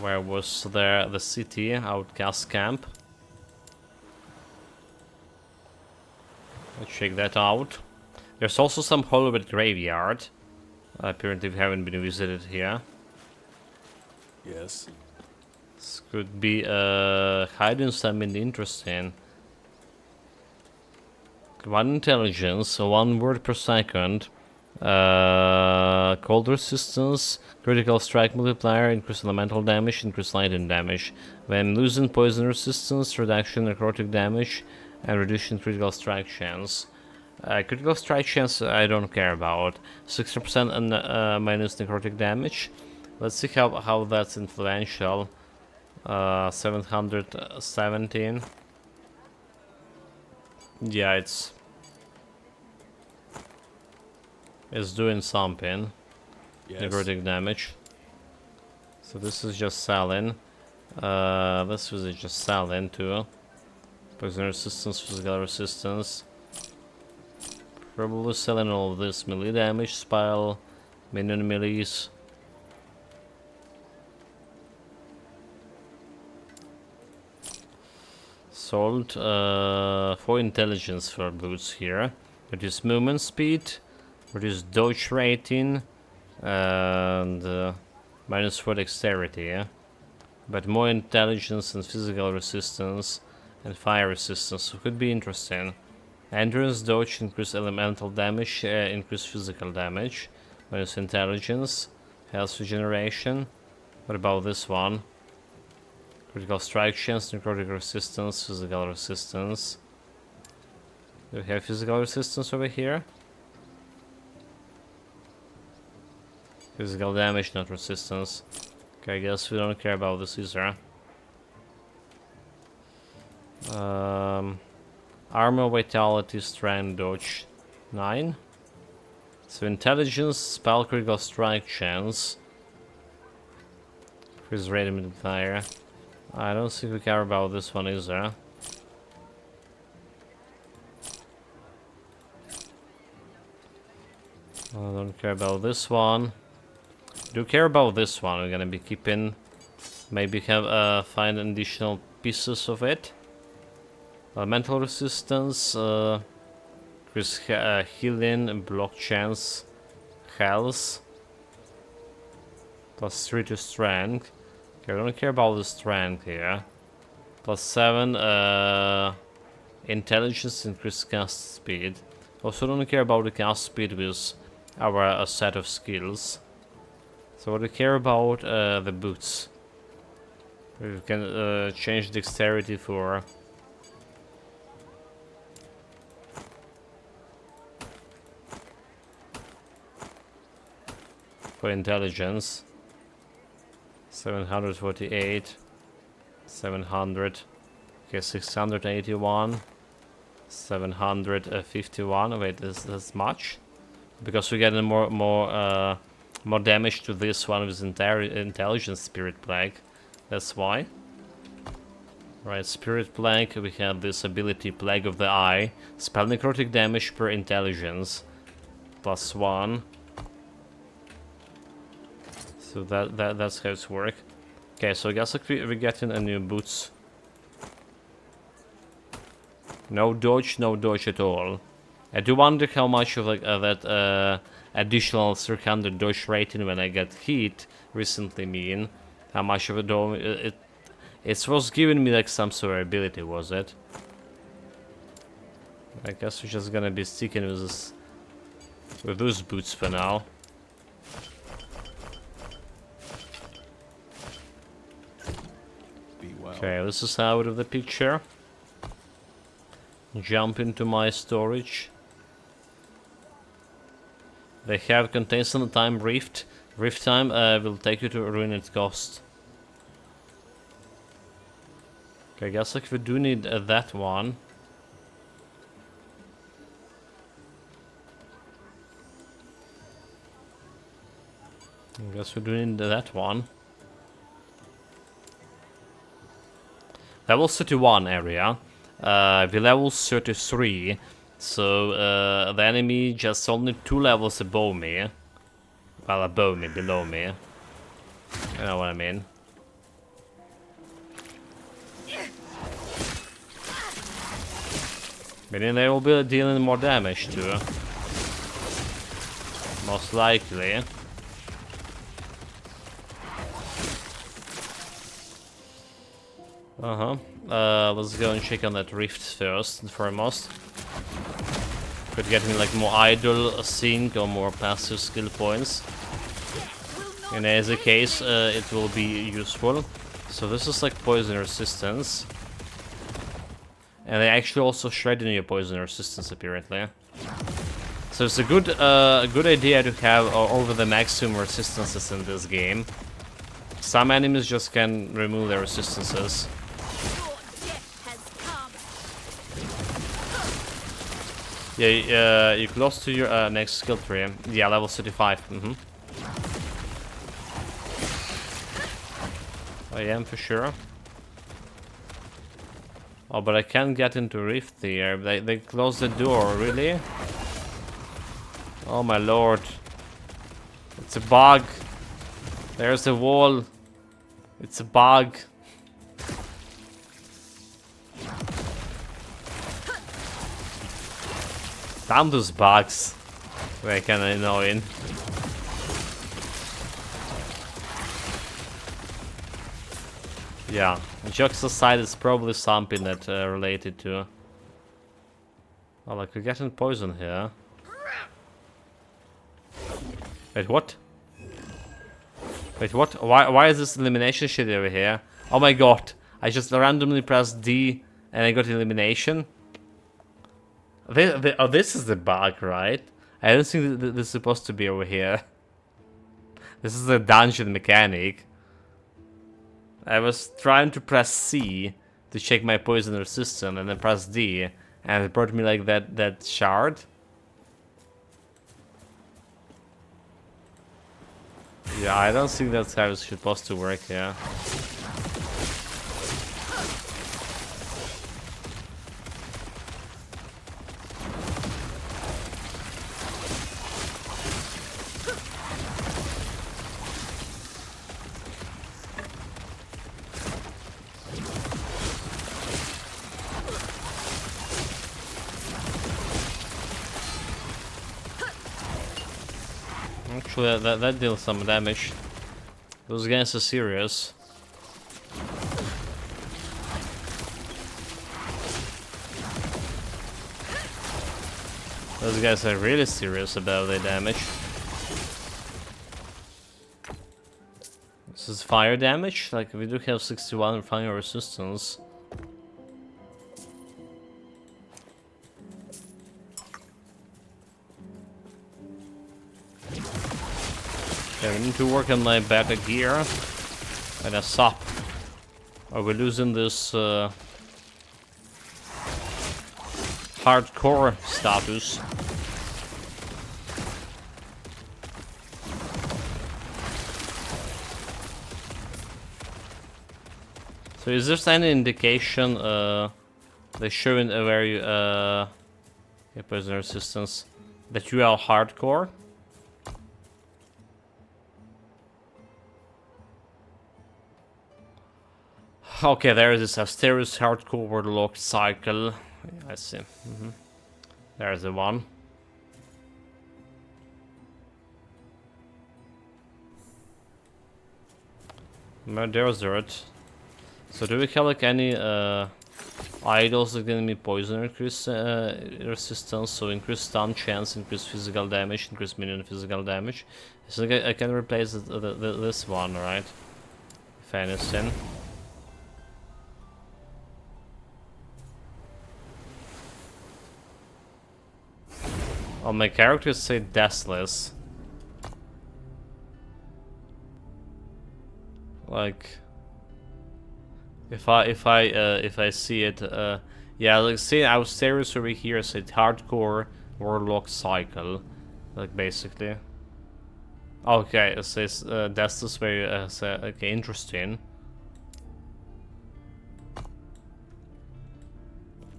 Where was there the city outcast camp? Let's check that out. There's also some Hollywood graveyard. Apparently we haven't been visited here. Yes. This could be hiding something interesting. 1 intelligence, 1 word per second, Cold resistance, critical strike multiplier, increased elemental damage, increased lightning damage. When losing poison resistance, reduction necrotic damage, and reduction critical strike chance. Critical strike chance I don't care about. 60% and minus necrotic damage. Let's see how that's influential. 717. Yeah, it's doing something. Yes. Necrotic damage. So this is just selling. This was just selling too. Poison resistance, physical resistance. Probably selling all of this melee damage, spell, minion melees. Sold 4 intelligence for boots here. Reduce movement speed, reduce dodge rating, and -4 dexterity. Yeah? But more intelligence and physical resistance and fire resistance, so could be interesting. Endurance, dodge, increase elemental damage, increase physical damage, minus intelligence, health regeneration. What about this one? Critical strike chance, necrotic resistance, physical resistance. Do we have physical resistance over here? Physical damage, not resistance. Okay, I guess we don't care about this either. Armor, vitality, strength, dodge, 9. So intelligence, spell, critical strike chance. Freeze rate modifier. I don't think we care about this one either. I don't care about this one. Do care about this one. We're gonna be keeping. Maybe have find additional pieces of it. Elemental resistance, increase healing, block chance, health, +3 to strength. Okay, I don't care about the strength here. +7 intelligence, increase cast speed. Also don't care about the cast speed with our set of skills. So what we care about the boots. We can change dexterity for intelligence. 748, 700, okay, 681, 751. Wait, is this much? Because we get more damage to this one with intelligence spirit plague. That's why. Right, spirit plague. We have this ability, plague of the eye. Spell necrotic damage per intelligence, +1. So that's how it's work. Okay, so I guess like we're getting a new boots. No dodge at all. I do wonder how much of like that additional 300 dodge rating when I get hit recently mean. How much of it though it was giving me like some sort of ability, was it? I guess we're just gonna be sticking with this with those boots for now. Okay, this is out of the picture. Jump into my storage. They have contains some time rift. Rift time will take you to ruined cost. Okay, I guess like we do need that one. I guess we do need that one. Level 31 area. We level 33. So the enemy just only 2 levels above me. Well, above me, below me. You know what I mean. Meaning they will be dealing more damage too. Most likely. Let's go and check on that rift first and foremost. Could get me like more idle sync or more passive skill points. In either case, it will be useful. So this is like poison resistance. And they actually also shred in your poison resistance apparently. So it's a good idea to have over the maximum resistances in this game. Some enemies just can remove their resistances. Your death has come. Yeah, you're close to your next skill tree. Yeah, level 35. I am for sure. Oh, but I can't get into Rift here. They closed the door, really? Oh my lord. It's a bug. There's a wall. It's a bug. Damn those bugs. They're kinda annoying. Yeah, jokes aside, it's probably something that related to... Oh, like we're getting poison here. Wait, what? Wait, what? Why is this elimination shit over here? Oh my god, I just randomly pressed D and I got elimination? Oh, this is the bug, right? I don't think this is supposed to be over here. This is a dungeon mechanic. I was trying to press C to check my poison resistance and then press D and it brought me like that shard. Yeah, I don't think that's how it's supposed to work here. Actually, that deals some damage. Those guys are serious. Those guys are really serious about their damage. This is fire damage. Like, we do have 61 fire resistance. Okay, we need to work on my better gear and a sop. Or we're losing this hardcore status. So is there any indication they're showing a very person resistance that you are hardcore? Okay, there is this Asterius hardcore Warlock cycle. Yeah, I see. There's the one. Desert. So do we have like any idols that give me poison increase resistance? So increase stun chance, increase physical damage, increase minion physical damage. So I can replace this one, right? If anything. Oh, my characters say deathless. Like, if I see it, yeah, like say I was serious over here, said hardcore Warlock cycle, like basically. Okay, it says deathless, very okay, interesting.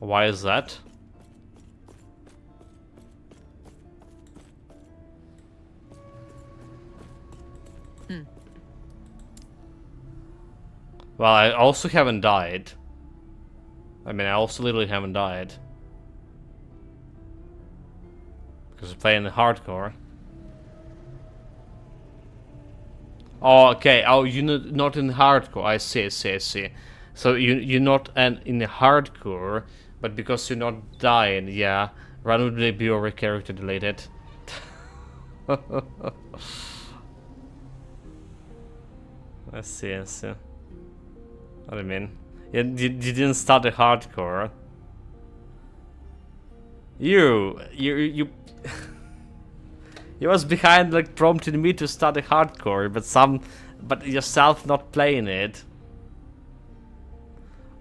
Why is that? Well, I also haven't died. I mean, I also literally haven't died. Because I'm playing the hardcore. Oh, okay. Oh, you're not in hardcore. I see. So you're not in the hardcore, but because you're not dying, yeah. Run would be over character deleted. I see, I see. What do you mean? You didn't start the hardcore. You You was behind, like, prompting me to start the hardcore, but yourself not playing it.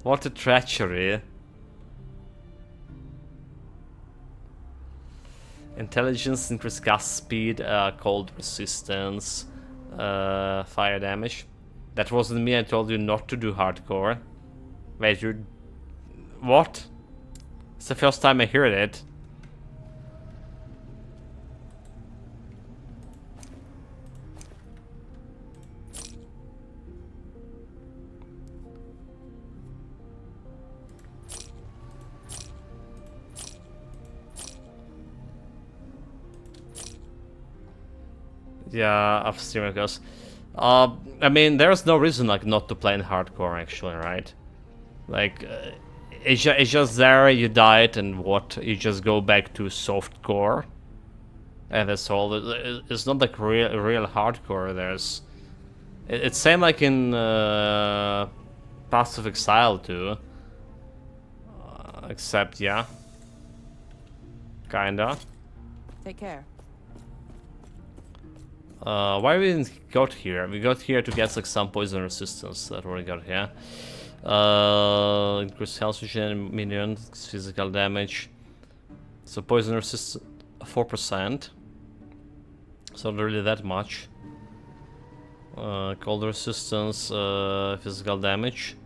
What a treachery. Intelligence, increased gas speed, cold resistance, fire damage. That wasn't me, I told you not to do hardcore. Wait, you... What? It's the first time I heard it. Yeah, of streamer goes. I mean, there's no reason like not to play in hardcore actually, right? Like, it's just there. You died, and what? You just go back to softcore, and that's all. It's not like real hardcore. There's, it's same like in Path of Exile too. Except yeah, kinda. Take care. Why we didn't got here? We got here to get like some poison resistance that we got here. Increase health regen, minions, physical damage. So poison resistance 4%. So not really that much. Cold resistance, physical damage.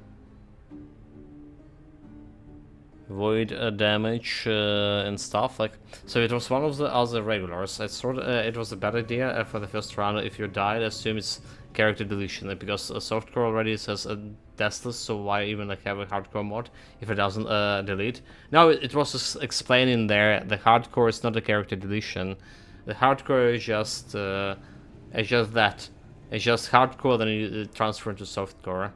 Void damage and stuff like. So it was one of the other regulars. I thought it was a bad idea for the first round. If you died, assume it's character deletion, because softcore already says deathless. So why even like have a hardcore mod if it doesn't delete? Now it was just explaining there. The hardcore is not a character deletion. The hardcore is just that. It's just hardcore, then you transfer into softcore.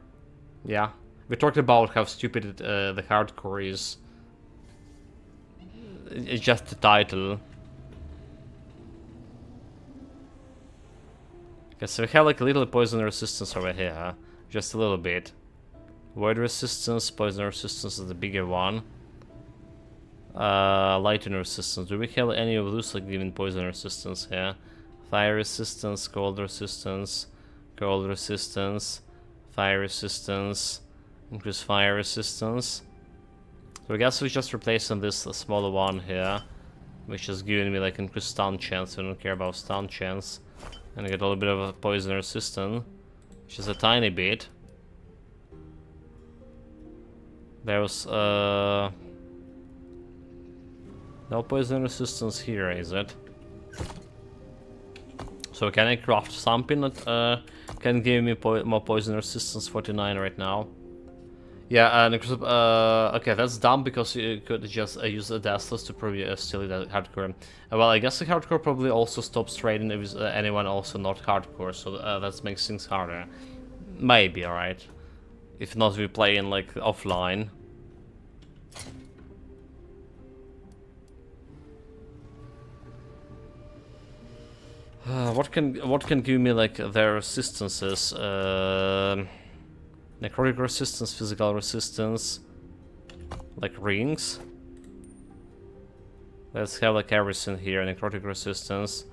Yeah. We talked about how stupid the hardcore is. It's just the title. Okay, so we have like a little poison resistance over here, huh? Just a little bit. Void resistance, poison resistance is the bigger one. Lightning resistance. Do we have any of those like giving poison resistance here? Fire resistance, cold resistance, fire resistance. Increase fire resistance. So I guess we're just replacing this smaller one here, which is giving me like increased stun chance. I don't care about stun chance. And I get a little bit of a poison resistance, which is a tiny bit. There was no poison resistance here, is it? So can I craft something that can give me more poison resistance? 49 right now. Yeah, and okay, that's dumb because you could just use a deathless to probably steal that hardcore. Well, I guess the hardcore probably also stops trading if anyone also not hardcore, so that makes things harder. Maybe, alright. If not, we play in like offline. What can give me like their resistances? Necrotic resistance, physical resistance, like rings. Let's have like everything here. Necrotic resistance.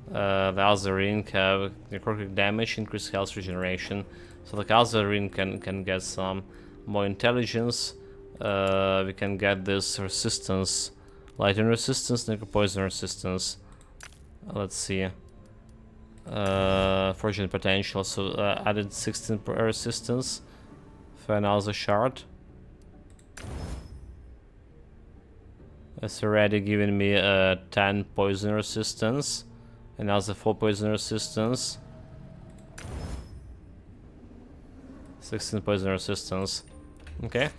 The other ring have necrotic damage, increased health regeneration. So like other ring can get some more intelligence. We can get this resistance, lightning resistance, necropoison resistance. Let's see. Fortune potential. So added 16 resistance. For another shard. It's already given me 10 poison resistance. Another 4 poison resistance. 16 poison resistance. Okay.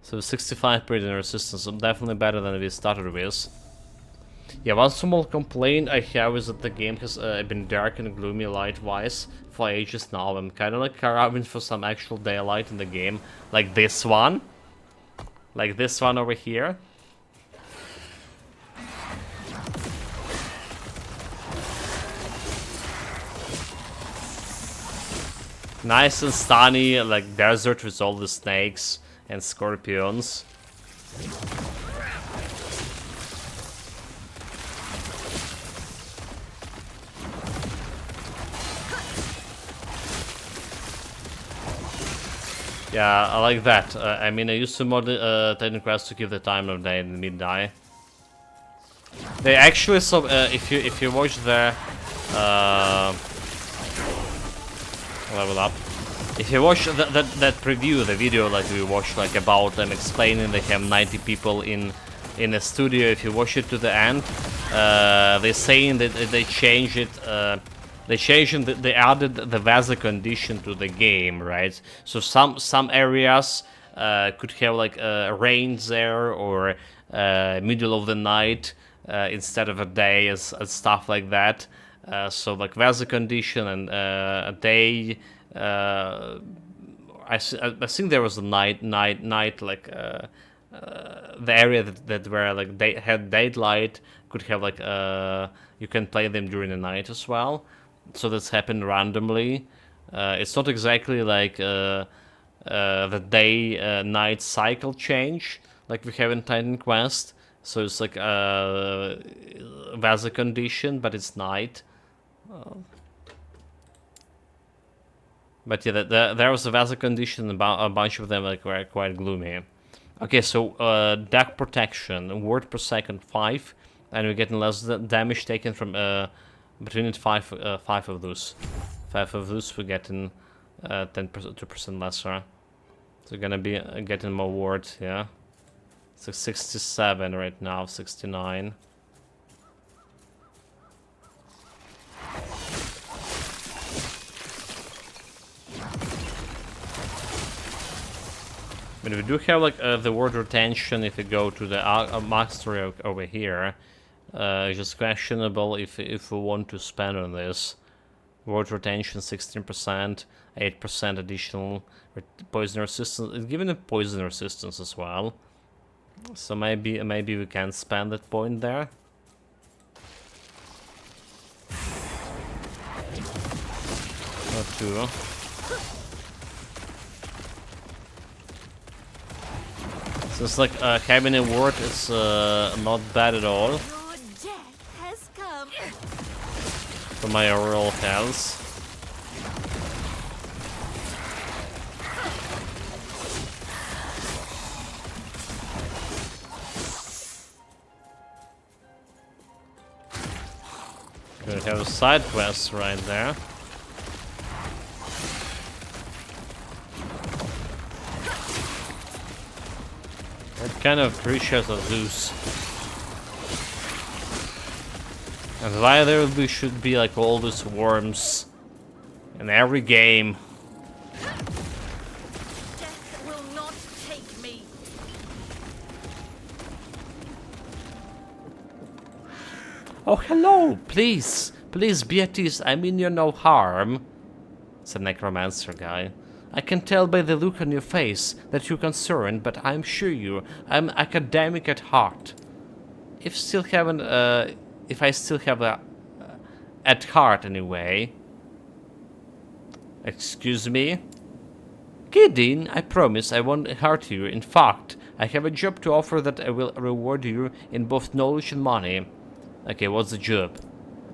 So 65 poison resistance. So definitely better than we started with. Yeah, one small complaint I have is that the game has been dark and gloomy light-wise for ages now. I'm kind of like craving for some actual daylight in the game, like this one over here. Nice and sunny, like desert with all the snakes and scorpions. Yeah, I like that. I mean, I used to mod Titan Quest to keep the time of day and midnight. They actually, so if you watch the level up, if you watch that preview, the video like we watched like about them explaining they have 90 people in a studio. If you watch it to the end, they're saying that they changed it. They added the weather condition to the game, right? So some areas could have like rain there or middle of the night instead of a day and stuff like that. So like weather condition and a day. I think there was a night like the area that where like they had daylight could have like you can play them during the night as well. So that's happened randomly. It's not exactly like the day-night cycle change like we have in Titan Quest. So it's like weather condition, but it's night. But yeah, there was a weather condition. A bunch of them like were quite gloomy. Okay, so deck protection, word per second 5, and we're getting less damage taken from between it 5 of those. 5 of those we're getting 2% lesser. So we're gonna be getting more wards, yeah. It's like 67 right now, 69. But we do have like the word retention if you go to the mastery over here. Just questionable if we want to spend on this. Word retention 16%, 8% additional poison resistance. It's given a poison resistance as well. So maybe we can spend that point there. Or 2. So it's like having a word is not bad at all. Your death has come. For my overall health. Good, have a side quest right there. What kind of creatures are those? And why there should be like all these worms in every game? Death will not take me. Oh, hello! Please! Please, Beatrice, I mean you no harm. It's a necromancer guy. I can tell by the look on your face that you're concerned, but I'm sure I'm academic at heart. If I still have a at heart anyway. Excuse me? Kidding, I promise I won't hurt you. In fact, I have a job to offer that I will reward you in both knowledge and money. Okay, what's the job?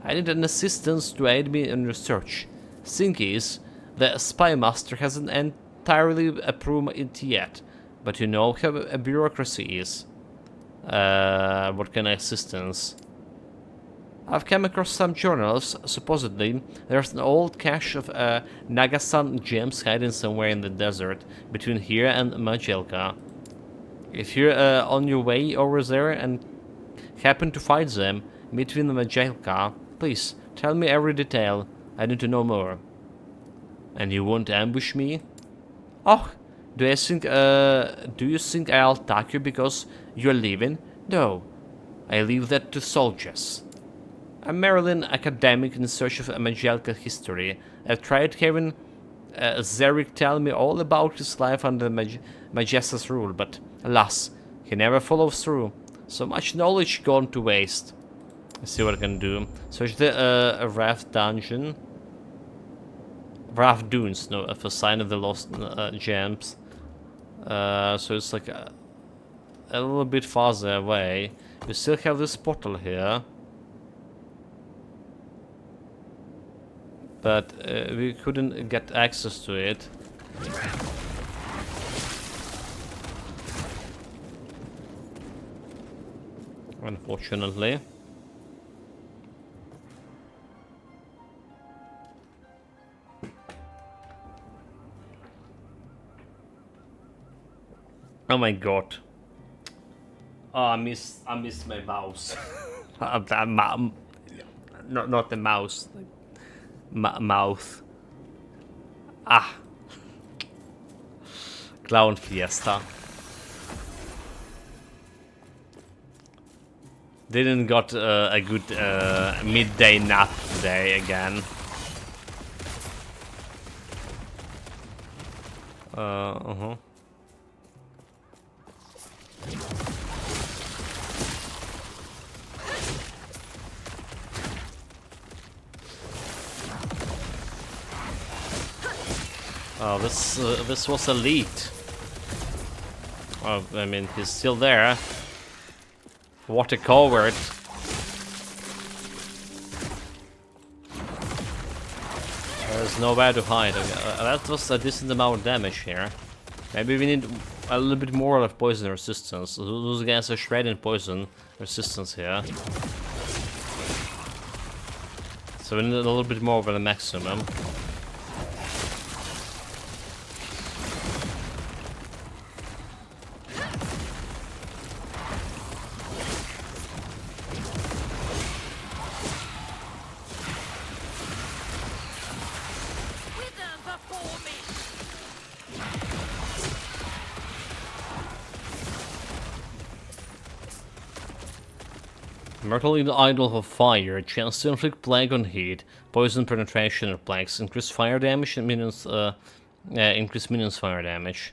I need an assistant to aid me in research. Thing is, the spy master hasn't entirely approved it yet, but you know how a bureaucracy is. What kind of assistance? I've come across some journals. Supposedly, there's an old cache of Nagasan gems hiding somewhere in the desert between here and Majelka. If you're on your way over there and happen to find them, meet me in Majelka. Please, tell me every detail. I need to know more. And you won't ambush me? Oh, do you think I'll attack you because you're leaving? No, I leave that to soldiers. I'm merely an academic in search of a Majelka history. I've tried having Zerek tell me all about his life under Majesta's rule, but alas, he never follows through. So much knowledge gone to waste. Let's see what I can do. Search the Raft dungeon. Rough dunes, no, of a sign of the lost gems. So it's like a little bit farther away. We still have this portal here. But we couldn't get access to it. Unfortunately. Oh my god. Oh, I missed my mouse. Not the mouse. Mouth. Ah. Clown Fiesta. Didn't got a good midday nap today again. Oh, this was elite. Oh, I mean, he's still there. What a coward. There's nowhere to hide. Okay, that was a decent amount of damage here. Maybe we need a little bit more of poison resistance. Those guys are shredding poison resistance here. So we need a little bit more than a maximum. Myrtle Idol of Fire, chance to inflict plague on heat, poison penetration or plagues, increase fire damage and minions, increase minions fire damage.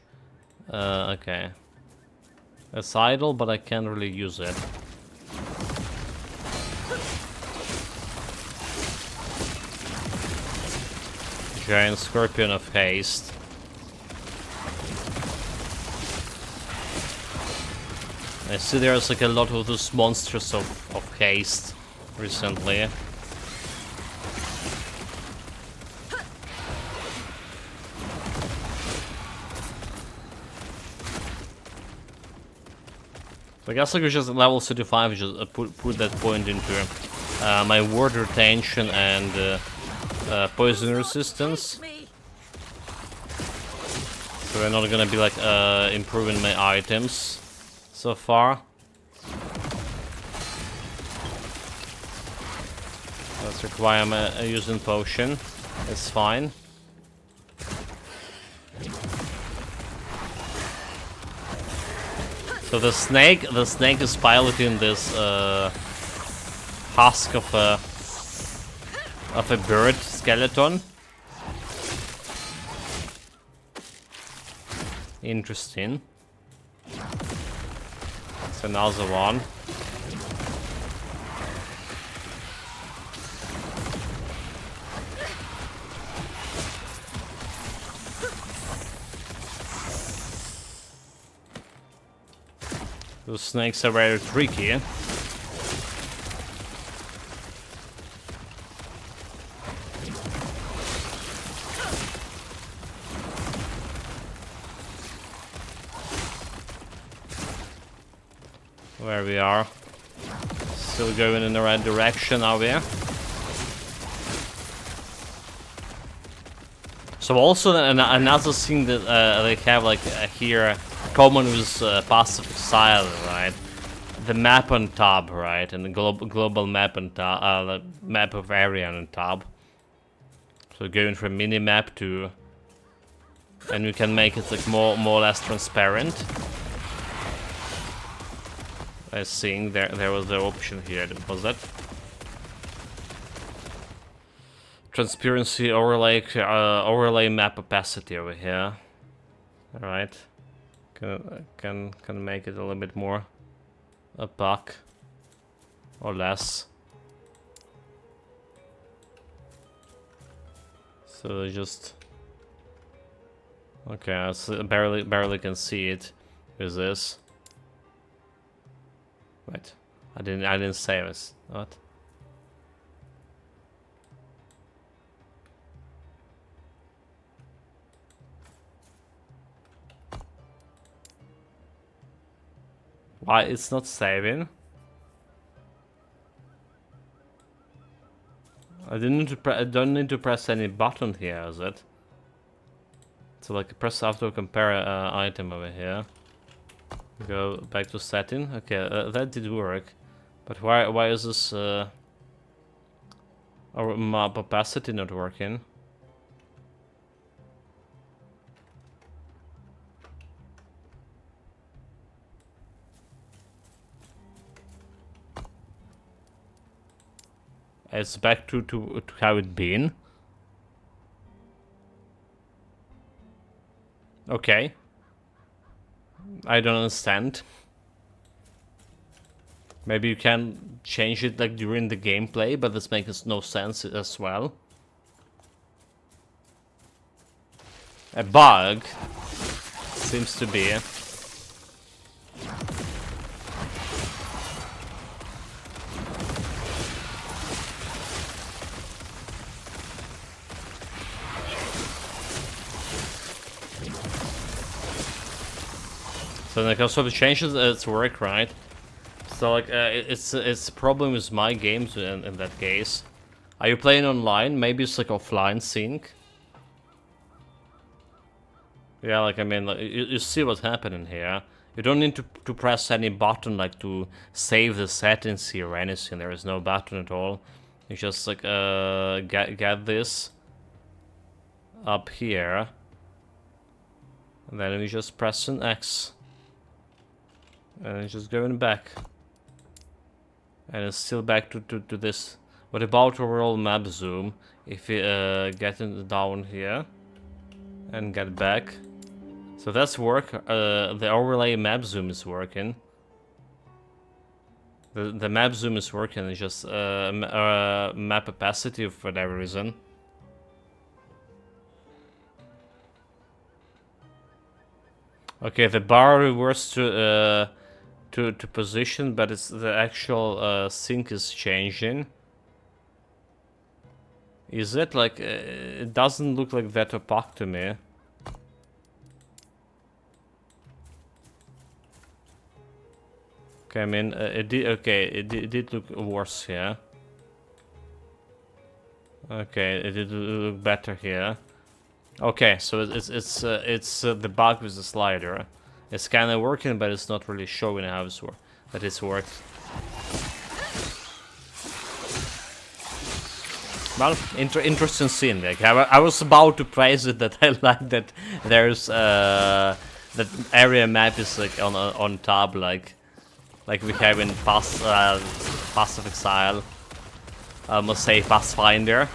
Okay. It's idle, but I can't really use it. Giant Scorpion of Haste. I see there's like a lot of those monsters of haste recently. So I guess like we just level 35, just put that point into my word retention and poison resistance. So we're not gonna be like improving my items so far. Let's require a using potion. It's fine. So the snake is piloting this husk of a bird skeleton. Interesting. That's another one. Those snakes are very tricky. Where we are. Still going in the right direction, are we? So also another thing that they have like here, common with Path of Exile, right? The map on top, right? And the global map on top, map of area on top. So going from mini map to, and you can make it like more or less transparent. I think there was the option here. Was that transparency overlay overlay map opacity over here? All right, can make it a little bit more opaque or less. So I just... Okay, barely can see it. Who's this? Wait, I didn't save us. What? Why it's not saving? I don't need to press any button here, is it? So like press auto compare item over here. Go back to setting. Okay, that did work. But why is this our map opacity not working? It's back to how it been. Okay. I don't understand. Maybe you can change it like during the gameplay, but this makes no sense as well. A bug seems to be. So when it comes to the changes, it's work, right? So like, it's a problem with my games in that case. Are you playing online? Maybe it's like offline sync. Yeah, like I mean, like, you see what's happening here. You don't need to press any button like to save the settings here or anything. There is no button at all. You just like get this up here, and then you just press an X. And it's just going back. And it's still back to this. What about overall map zoom? If you get it down here and get back. So that's work. The overlay map zoom is working. The map zoom is working. It's just map opacity for whatever reason. Okay, the bar reverts to position, but it's the actual sync is changing. Is it like it doesn't look like that opaque to me? Okay, I mean it did look worse here. Okay, it did look better here. Okay, so it's the bug with the slider. It's kind of working, but it's not really showing how that it's worked. Well, interesting scene. Like I was about to praise it that I like that there's that area map is like on tab like we have in Pass of Exile. I must say Pathfinder.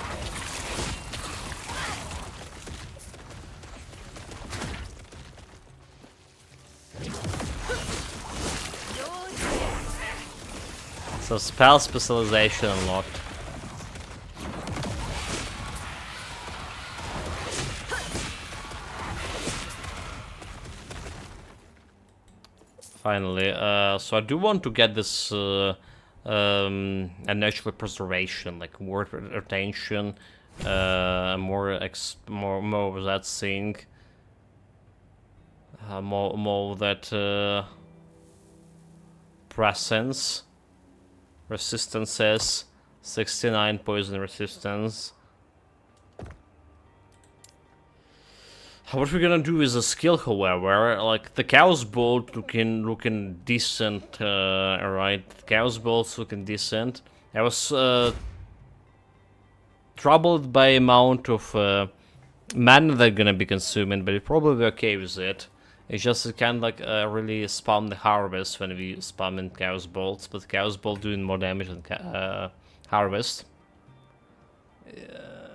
So spell specialization unlocked. Finally, so I do want to get this natural preservation, like word retention, more of that thing, more of that presence. Resistances, 69 poison resistance. What we're gonna do is a skill, however, like the Chaos Bolt looking decent, alright, Chaos Bolt's looking decent. I was troubled by amount of mana they're gonna be consuming, but you're probably okay with it. It's just kind of like really spam the harvest when we spam in Chaos Bolts, but Chaos Bolt doing more damage than harvest.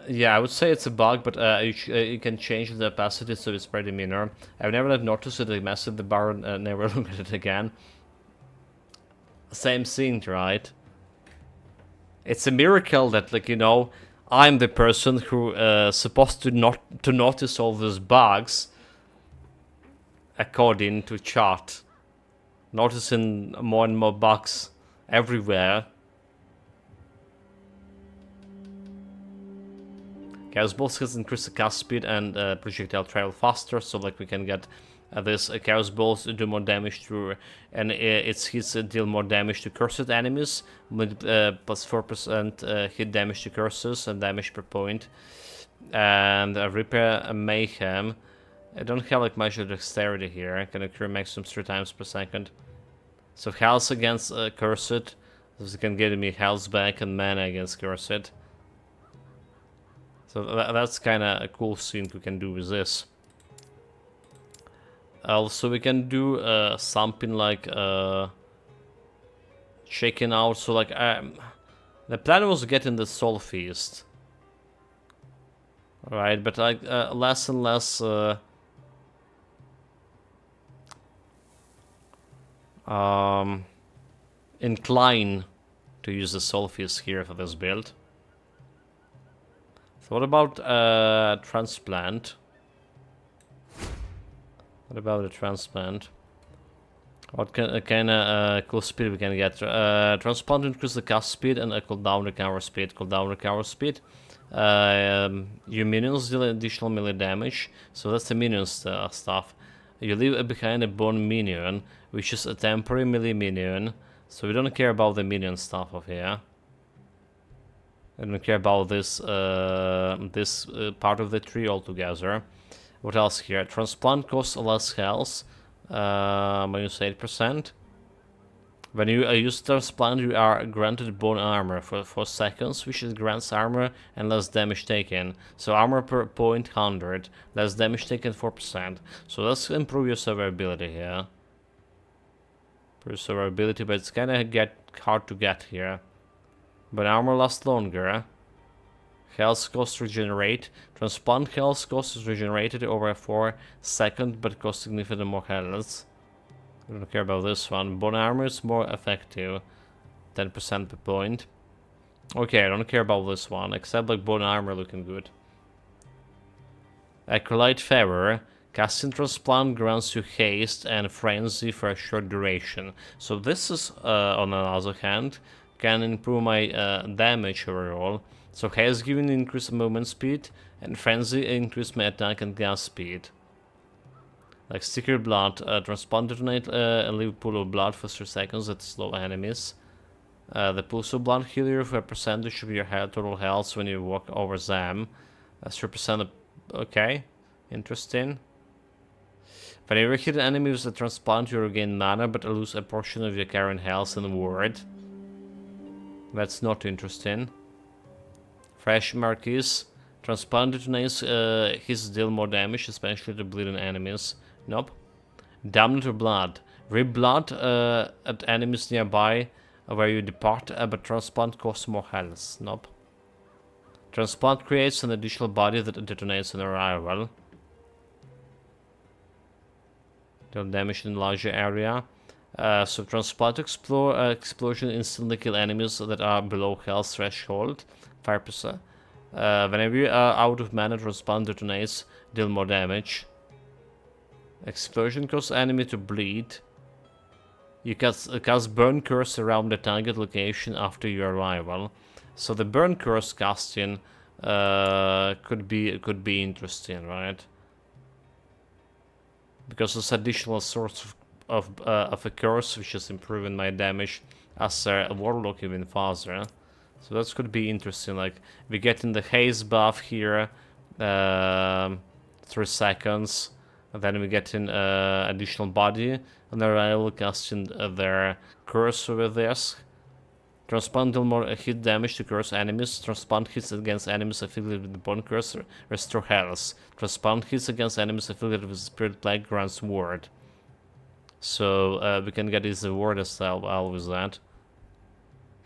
Yeah, I would say it's a bug, but you can change the opacity so it's pretty minor. I've never noticed it, I messed with the bar and never looked at it again. Same thing, right? It's a miracle that, like, you know, I'm the person who supposed to notice all these bugs according to chart. Noticing more and more bugs everywhere. Chaos Balls has increased the cast speed and projectile travel faster, so like we can get this Chaos Balls do more damage to, and its hits deal more damage to cursed enemies, with plus 4% hit damage to curses and damage per point. And Repair Mayhem. I don't have like much of dexterity here. I can occur maximum 3 times per second. So health against cursed, so it can give me health back, and mana against cursed. So that's kind of a cool thing we can do with this. Also, we can do something like checking out. So like the plan was getting the Soul Feast, right? But like less and less incline to use the Soul Feast here for this build. So what about Transplant? What about the Transplant? What kind of cool speed we can get? Transplant increases the cast speed and cooldown recover speed. Cooldown recover speed. Your minions deal additional melee damage, so that's the minions stuff. You leave behind a bone minion, which is a temporary melee minion, so we don't care about the minion stuff of here. I don't care about this part of the tree altogether. What else here? Transplant costs less health, minus 8%. When you use Transplant, you are granted bone armor for 4 seconds, which grants armor and less damage taken. So armor per point 100, less damage taken 4%. So let's improve your survivability here. Improve survivability, but it's kind of hard to get here. But armor lasts longer. Health cost regenerate. Transplant health cost is regenerated over 4 seconds, but costs significantly more health. I don't care about this one. Bone armor is more effective. 10% per point. Okay, I don't care about this one, except like bone armor looking good. Acolyte Feather. Casting Transplant grants you haste and frenzy for a short duration. So this is, on the other hand, can improve my damage overall. So haste giving increased movement speed, and frenzy increase my attack and gas speed. Like Sticker Blood, Transplant detonate a leave pool of blood for 3 seconds that slow enemies. The pulse of blood heal you for a percentage of your total health when you walk over them. 3%. Okay, interesting. Whenever you hit an enemy with a Transplant, you regain mana but lose a portion of your current health and ward. That's not interesting. Fresh Marquis. Transplant detonates his deal more damage, especially to bleeding enemies. Nope. Damned to Blood. Rip blood at enemies nearby where you depart, but Transplant costs more health. Nope. Transplant creates an additional body that detonates on arrival. Deal damage in larger area. So Transplant explosion instantly kill enemies that are below health threshold. 5%. Whenever you are out of mana, Transplant detonates, deal more damage. Explosion causes enemy to bleed. You cast Burn Curse around the target location after your arrival. So the Burn Curse casting could be interesting, right? Because it's additional source of a curse, which is improving my damage as a Warlock even faster. So that could be interesting. Like we get in the haste buff here, 3 seconds, and then we get in additional body, and then I will cast in their curse with this. Transplant deal more hit damage to curse enemies. Transplant hits against enemies affiliated with the Bone Curse restore health. Transplant hits against enemies affiliated with Spirit Plague grants ward. So we can get his ward as well with that.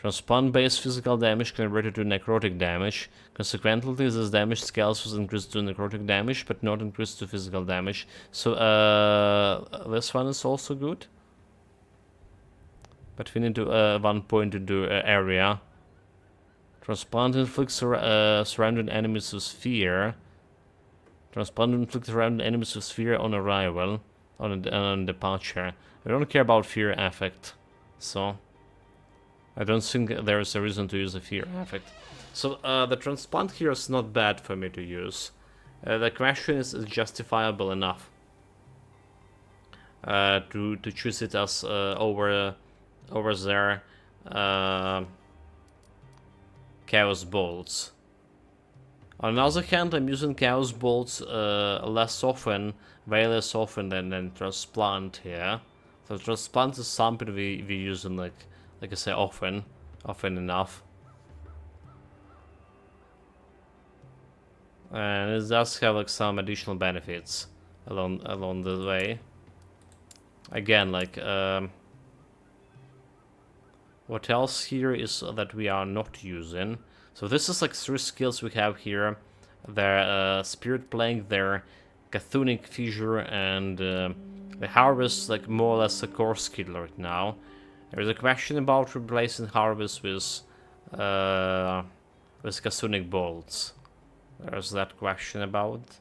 Transplant-based physical damage converted to necrotic damage. Consequently, this damage scales was increased to necrotic damage, but not increased to physical damage. So this one is also good. But we need to 1 point to do area. Transplant inflicts surrounding enemies with fear. Transplant inflicts surrounding enemies with fear on arrival, on departure. We don't care about fear effect, so I don't think there is a reason to use a fear effect. So the transplant here is not bad for me to use. The question is justifiable enough to choose it as over there Chaos Bolts. On the other hand, I'm using Chaos Bolts less often, way less often than Transplant here. So Transplant is something we use in like I say often enough. And it does have like some additional benefits along the way. Again, like what else here is that we are not using. So this is like 3 skills we have here. Their Spirit Plank, their Chthonic Fissure, and the Harvest, like more or less a core skill right now. There's a question about replacing Harvest with Chthonic Bolts. There's that question about.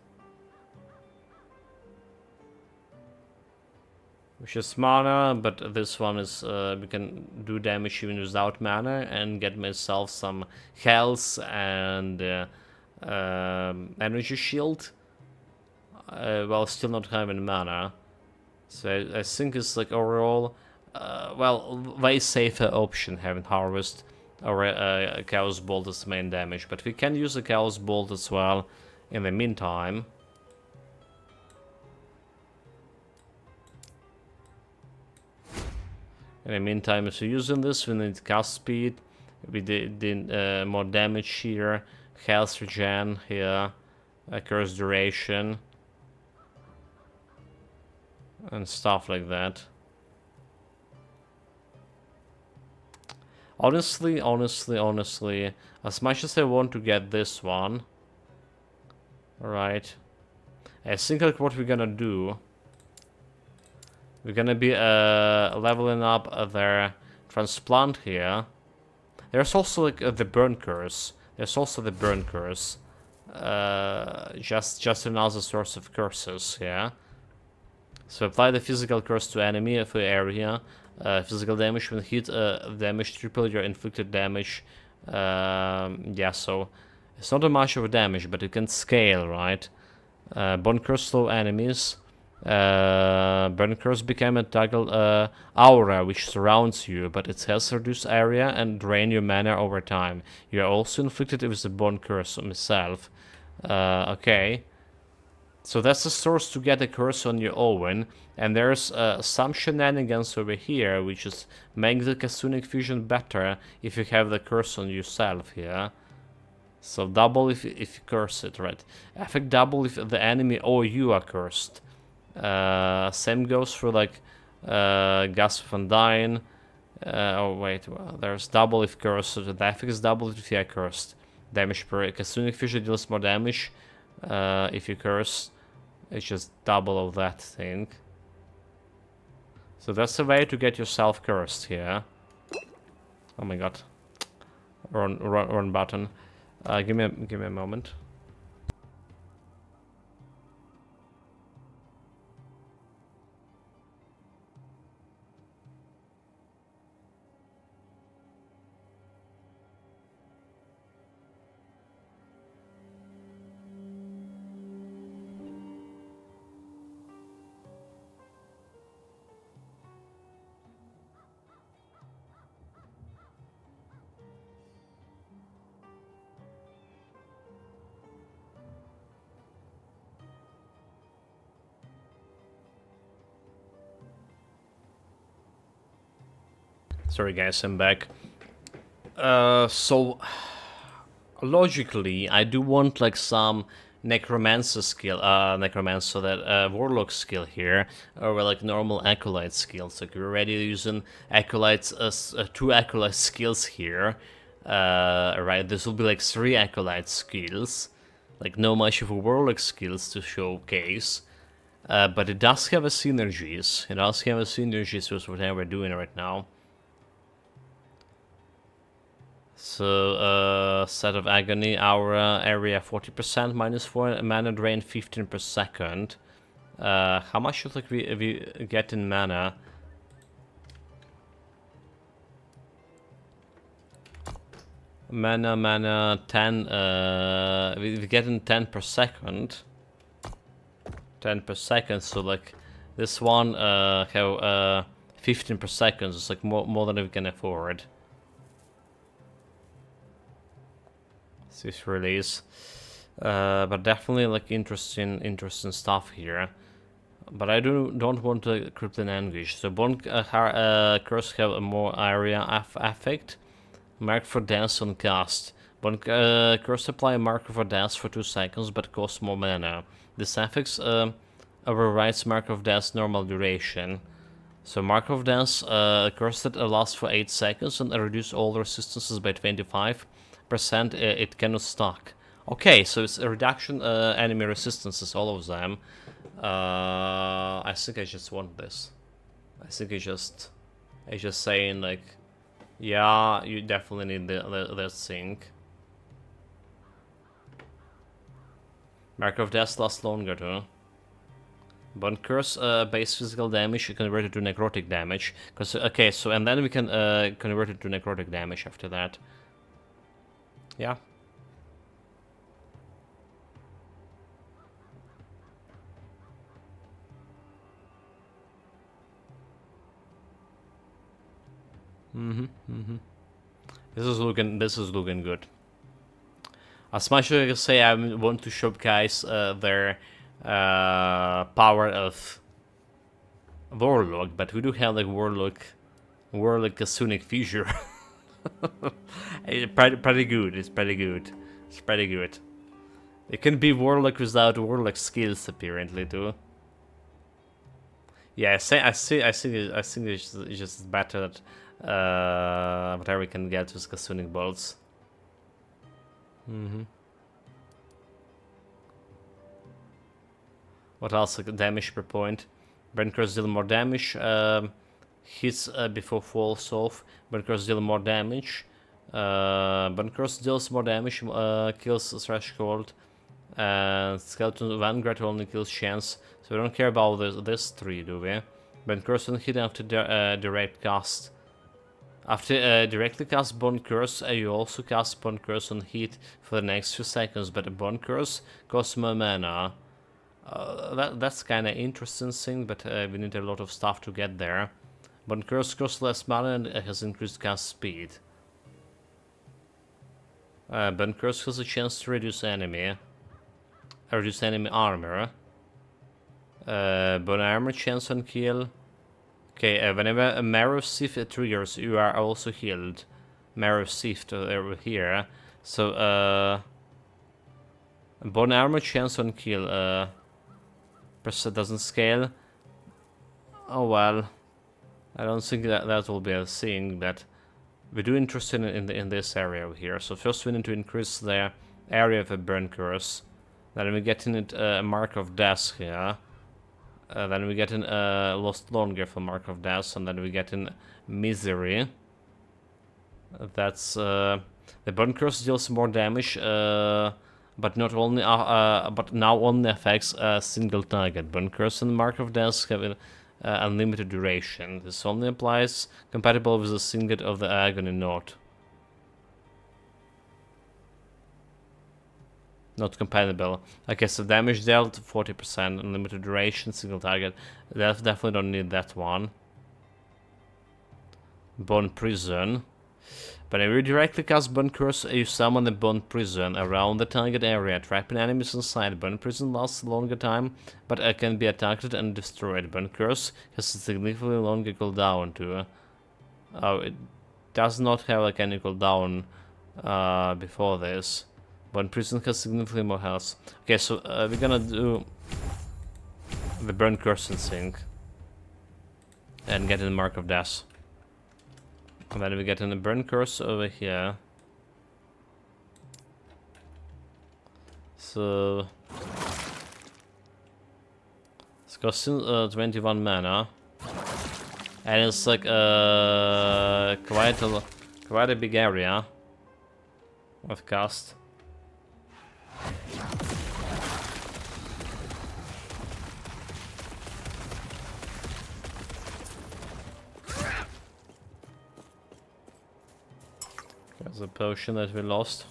Which is mana, but this one is we can do damage even without mana and get myself some health and energy shield while still not having mana. So I think it's like overall, well, way safer option having Harvest or a Chaos Bolt as main damage. But we can use a Chaos Bolt as well in the meantime. In the meantime, if you're using this, we need cast speed, we did more damage here, health regen here, curse duration, and stuff like that. Honestly, as much as I want to get this one, alright, I think like what we're gonna do, we're gonna be leveling up their Transplant here. There's also like the Burn Curse. Just another source of curses here. So apply the physical curse to enemy for area. Physical damage when hit, damage triple your inflicted damage. Yeah, so it's not a much of a damage, but it can scale, right? Bone Curse slow enemies. Burn Curse became a toggle aura which surrounds you, but it has reduced area and drain your mana over time. You are also inflicted with the Bone Curse on myself. Okay. So that's the source to get a curse on your own, and there's some shenanigans over here, which is make the Chthonic Fusion better if you have the curse on yourself here. So double if you curse it, right? Effect double if the enemy or you are cursed. Same goes for like Gasp of Undying. Oh wait, well, there's double if cursed. The effect is double if you are cursed. Damage per Chthonic Fusion deals more damage. If you curse, it's just double of that thing. So that's a way to get yourself cursed here. Oh my god, wrong button. Give me a moment. Sorry guys, I'm back. So logically, I do want like some necromancer skill, warlock skill here, or like normal acolyte skills. Like we're already using acolytes as 2 acolyte skills here. Right, this will be like 3 acolyte skills. Like no much of a warlock skills to showcase. But it does have a synergies. It does have a synergies with whatever we're doing right now. So, set of agony, aura, area 40%, -4, mana drain 15 per second. How much should like we get in mana? Mana 10, we get in 10 per second. 10 per second, so like this one have 15 per second, so it's like more than we can afford. This release. But definitely like interesting stuff here. But I don't want to Crippling Anguish. So Bone Curse have a more area effect. Mark for Dance on cast. Bone Curse apply a marker for Dance for 2 seconds, but costs more mana. This affects overrides Mark of Dance normal duration. So Mark of Dance curse that lasts for 8 seconds and reduce all resistances by 25%. It cannot stack. Okay, so it's a reduction enemy resistances, all of them. I think I just want this. I think I just saying like, yeah, you definitely need this thing. Mark of Death lasts longer too. Bone Curse base physical damage converted to necrotic damage. Cause okay, so and then we can convert it to necrotic damage after that. Yeah. This is looking good. As much as I can say, I want to show guys their power of Warlock, but we do have like Warlock Kasunic Fissure. Pretty good. It's pretty good. It's pretty good. It can be Warlock without Warlock skills apparently too. Yeah, I think it's just better that whatever we can get with Kasunic bolts. What else? Like damage per point. Burn Curse deal more damage. Hits before falls off. Burn Curse deal more damage. Burn Curse deals more damage. Kills Threshold. And Skeleton Vanguard only kills Chance. So we don't care about this 3, do we? Burn Curse on hit after direct cast. After directly cast Bone Curse, you also cast Bone Curse on hit for the next few seconds, but a Bone Curse costs more mana. That's kind of interesting thing, but we need a lot of stuff to get there. Bone Curse costs less mana and has increased cast speed. Bone Curse has a chance to reduce enemy armor. Bone Armor chance on kill. Okay, whenever a Marrow Sift triggers, you are also healed. Marrow Sift over here. So, Bone Armor chance on kill. Percent doesn't scale. Oh well. I don't think that will be a thing, but we do interested in this area over here. So first we need to increase the area of a Burn Curse. Then we get in it a Mark of Death here. Then we get in Lost Longer for Mark of Death, and then we get in Misery. That's the Burn Curse deals more damage, but not only but now only affects a single target. Burn Curse and Mark of Death have unlimited duration. This only applies compatible with the Singlet of the Agony node. Not compatible. Okay, so damage dealt 40%, unlimited duration, single target. Definitely don't need that one. Bone Prison. Whenever you directly cast Bone Curse, you summon the Bone Prison around the target area, trapping enemies inside. Bone Prison lasts a longer time, but can be attacked and destroyed. Bone Curse has a significantly longer cooldown too. It does not have like any cooldown before this. Bone Prison has significantly more health. Okay, so we're gonna do the Burn Curse thing and get in the Mark of Death. And then we get in the Burn Curse over here. So it's costing 21 mana, and it's like quite a big area. With cast. There's a potion that we lost.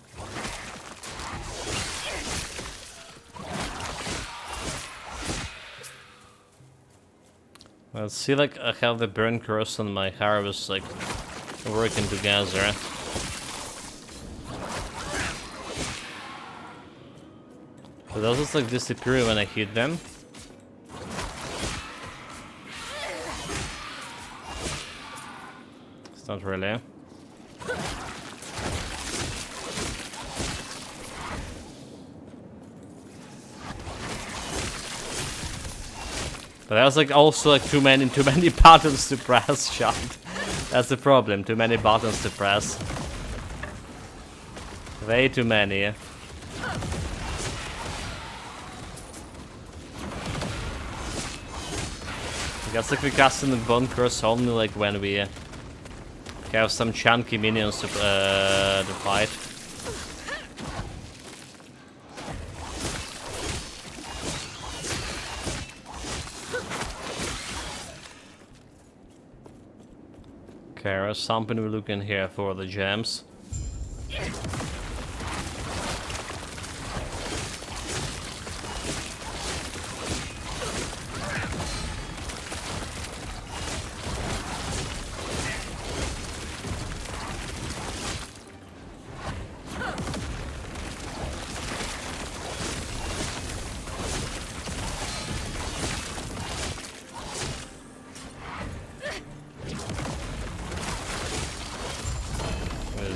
Let's see, like, how the burn curse and my harvest like working together. So those just like disappear when I hit them. It's not really. But there's like also like too many buttons to press, shot. That's the problem, too many buttons to press. Way too many. I guess like we cast in the bone curse only like when we have some chunky minions to fight. Okay, there's something we're looking here for the gems.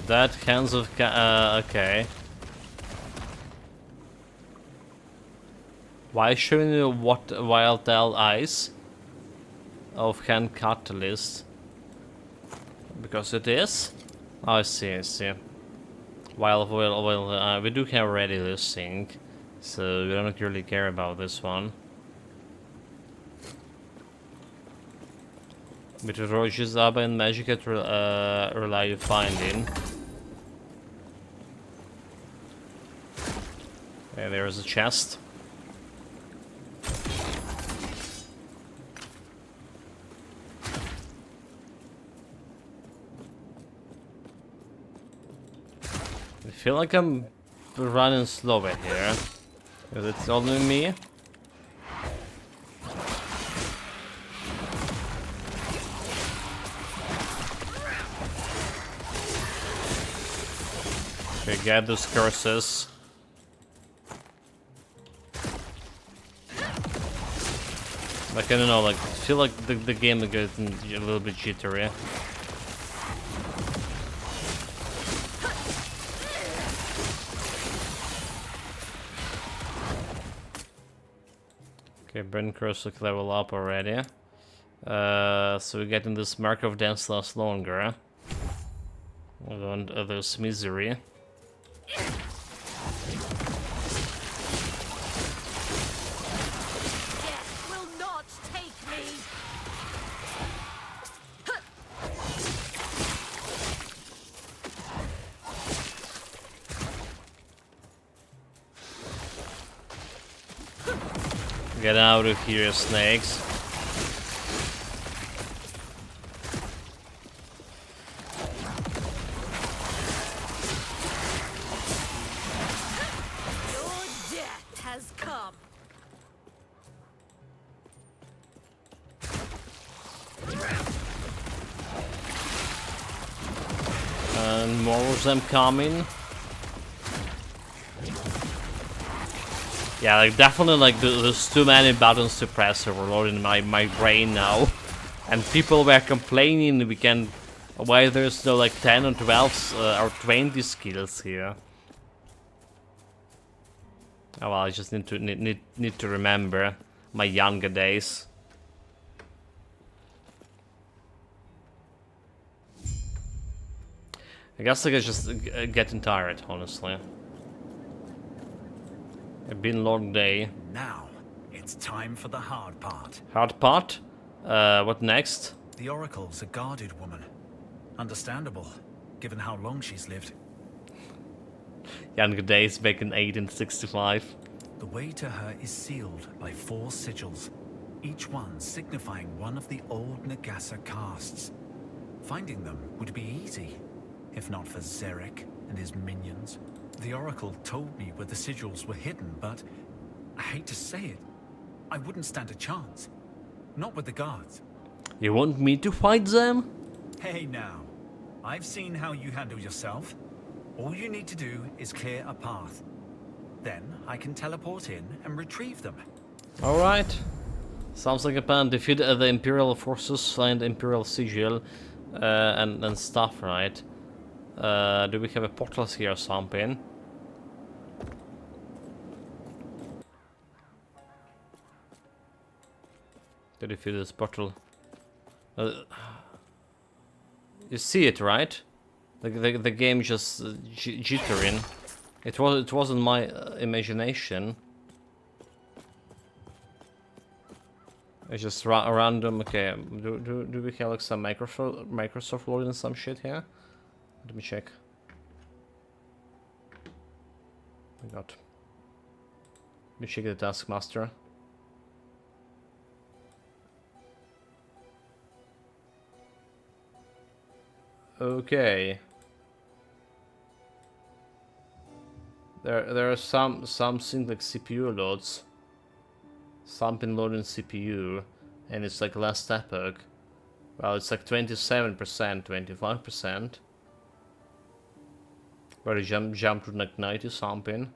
That hands of okay. Why showing you what wild tile eyes of hand catalyst? Because it is. Oh, I see. Well, we do have already this thing, so we don't really care about this one. With Roges Abba and Magic at rely you finding. Okay, there's a chest. I feel like I'm running slower here. Is it only me? Okay, get those curses. Like, I don't know, like, I feel like the game is getting a little bit jittery. Okay, burn curse look level up already. So we're getting this mark of dance lasts longer. And others misery. Get out of here, snakes. Your death has come. And more of them coming. Yeah, like definitely like there's too many buttons to press overloading my brain now. And people were complaining why there's no like 10 or 12 or 20 skills here. Oh well, I just need to remember my younger days. I guess like I just getting tired, honestly. It's been a long day. Now, it's time for the hard part. Hard part? What next? The Oracle's a guarded woman. Understandable, given how long she's lived. Younger days back in 1865. The way to her is sealed by 4 sigils, each one signifying one of the old Nagasa castes. Finding them would be easy, if not for Zarek and his minions. The Oracle told me where the sigils were hidden, but I hate to say it, I wouldn't stand a chance. Not with the guards. You want me to fight them? Hey now, I've seen how you handle yourself. All you need to do is clear a path. Then I can teleport in and retrieve them. Alright. Sounds like a plan. Defeat the Imperial forces, find Imperial sigil, and stuff, right? Do we have a portals here or something? To defeat this portal. You see it, right? The game just jittering. It wasn't my imagination. It's just random. Okay, do we have like some Microsoft loading some shit here? Let me check. Oh my god. Let me check the Taskmaster. Okay. There are something like CPU loads. Something loading CPU, and it's like last epoch. Well, it's like 27%, 25%. Where you jump to like 90 something.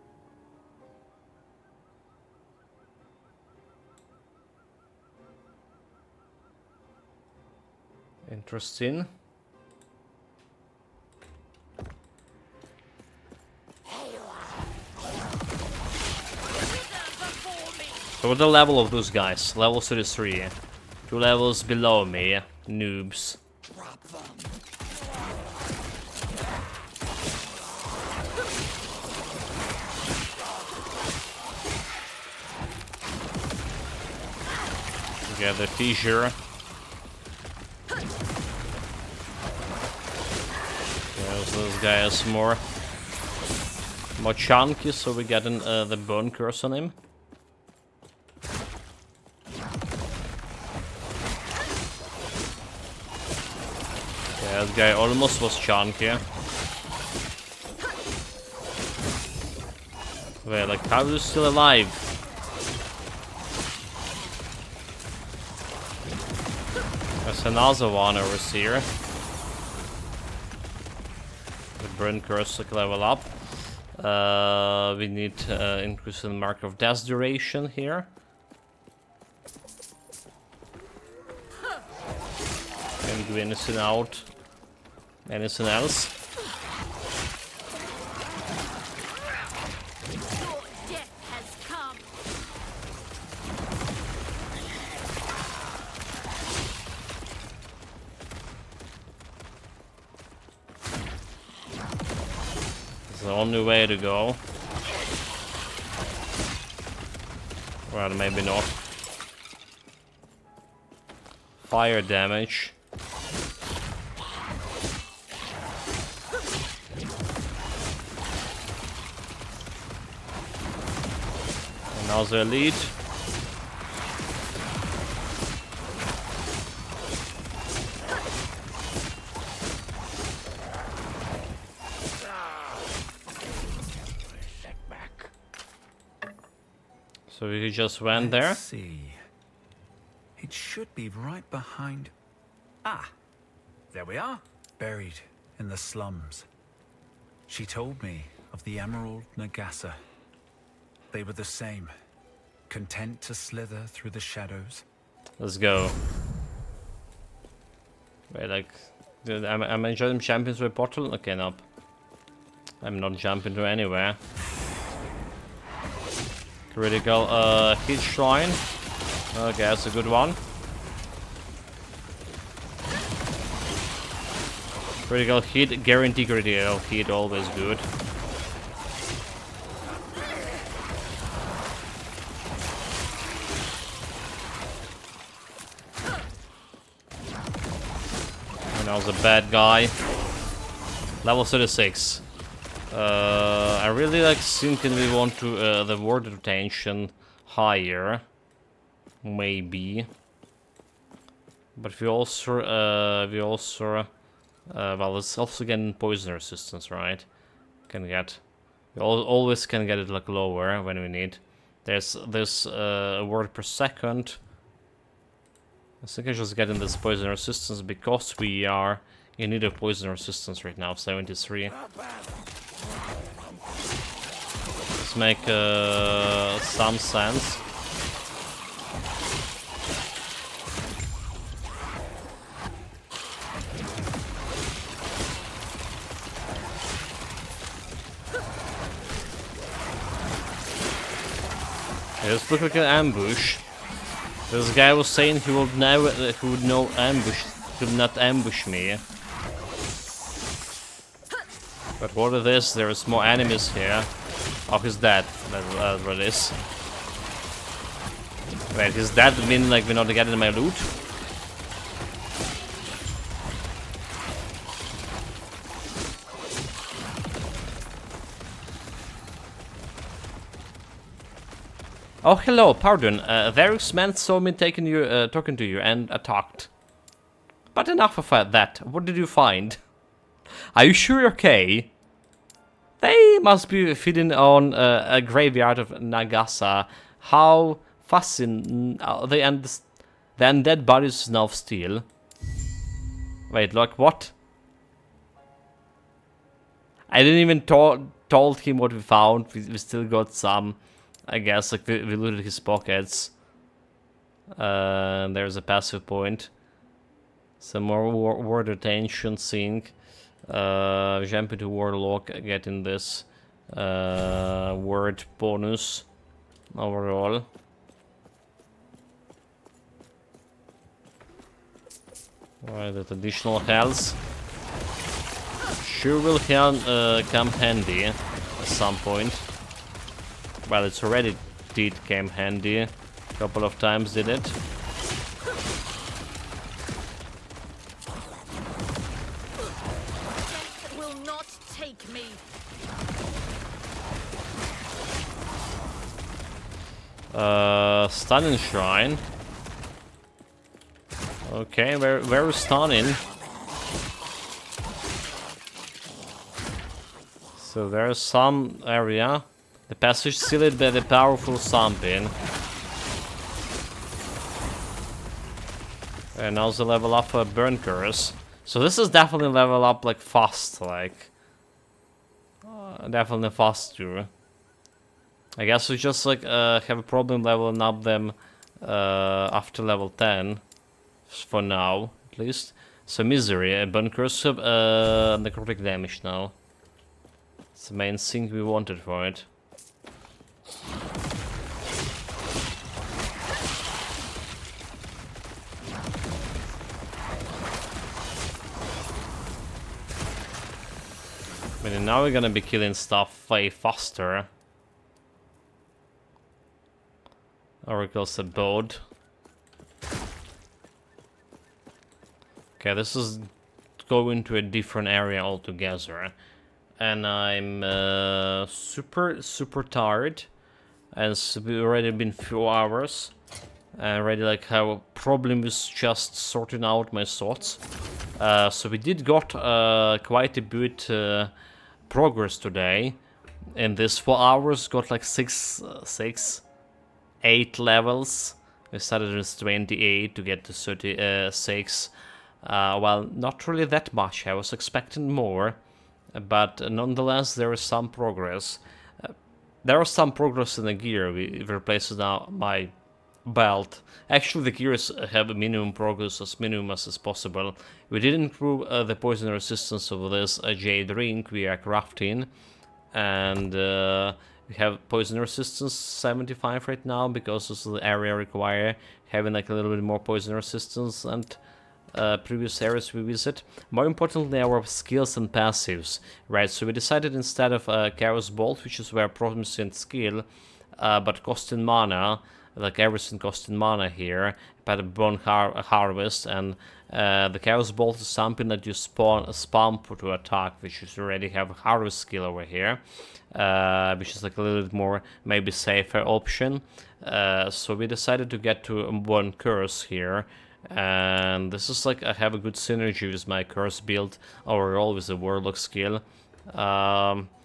Interesting. So what's the level of those guys? Level 33. 2 levels below me. Noobs. Get the fissure. There's this guy is more chunky, so we get the bone curse on him. Yeah, this guy almost was chunky. Wait, like, how is he still alive? There's another one over here. The burn curse like level up. We need increase in mark of death duration here. Can we do anything out? Anything else? Your death has come. It's the only way to go. Well, maybe not. Fire damage. Another elite. So we just went there. Let's see. It should be right behind. Ah, there we are, buried in the slums. She told me of the Emerald Nagasa. They were the same, content to slither through the shadows. Let's go. Wait, like, am I jumping to a portal? Okay, no. I'm not jumping to anywhere. Critical hit shrine. Okay, that's a good one. Critical hit, guarantee critical hit, always good. And now the bad guy. Level 36. I really like thinking we want to the word retention higher, maybe. But we also well, let's also get poison resistance, right? Can get, we always can get it like lower when we need. There's a word per second. I think I just getting this poison resistance because we are in need of poison resistance right now, 73. Let's make some sense. This looks like an ambush. This guy was saying he would never, he would no ambush, could not ambush me. But what it is, there's more enemies here. Oh, he's dead. That's what it is. Wait, he's dead, meaning like we're not getting my loot? Oh, hello, pardon. Various men saw me talking to you and attacked. But enough of that. What did you find? Are you sure you're okay? They must be feeding on a graveyard of Nagasa. How fascinating. The undead bodies now still. Wait, look, what? I didn't even told him what we found. We still got some. I guess, like, we looted his pockets. There's a passive point. Some more word retention sync. Jump into Warlock, getting this word bonus overall. Alright, that additional health. Sure will come handy at some point. Well, it's already came handy a couple of times, did it? Death will not take me. Stunning Shrine. Okay, where is stunning? So there's some area. The passage sealed by the powerful Sunbeam. And now the level up for Bunkers. So this is definitely level up like fast, like definitely faster. I guess we just like have a problem leveling up them after level 10 for now, at least. So misery, Bunkers, necrotic damage now. It's the main thing we wanted for it. I mean, now we're gonna be killing stuff way faster. Oracle's abode. Okay, this is going to a different area altogether. And I'm super tired. And it's already been few hours. I already like have a problem with just sorting out my thoughts. So we did got quite a bit progress today. In this 4 hours, got like 8 levels. We started with 28 to get to 36. Well, not really that much. I was expecting more. But nonetheless, there is some progress. There was some progress in the gear. We replaced now my belt. Actually, the gears have a minimum progress, as minimum as is possible. We did improve the poison resistance of this jade ring we are crafting. And we have poison resistance 75 right now because this is the area require having like a little bit more poison resistance and previous areas we visit. More importantly, our skills and passives, right? So we decided instead of Chaos Bolt, which is where promising skill, but costing mana, like everything costing mana here, but a bone harvest, and the Chaos Bolt is something that you spam to attack, which you already have a harvest skill over here, which is like a little bit more maybe safer option. So we decided to get to one curse here, and this is like I have a good synergy with my curse build overall with the Warlock skill.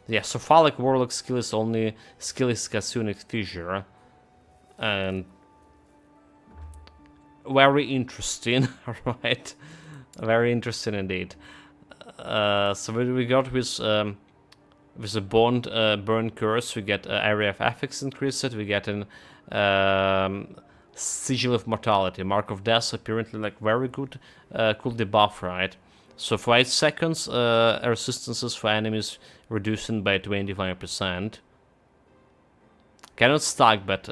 Yeah, so far like Warlock skill is Kasunic Fissure, and very interesting, right? Very interesting indeed. So what we got with a burn curse, we get area of affix increased. We get an sigil of mortality, mark of death. Apparently, like very good, cool debuff, right? So for 8 seconds, resistances for enemies reducing by 25%. Cannot stack, but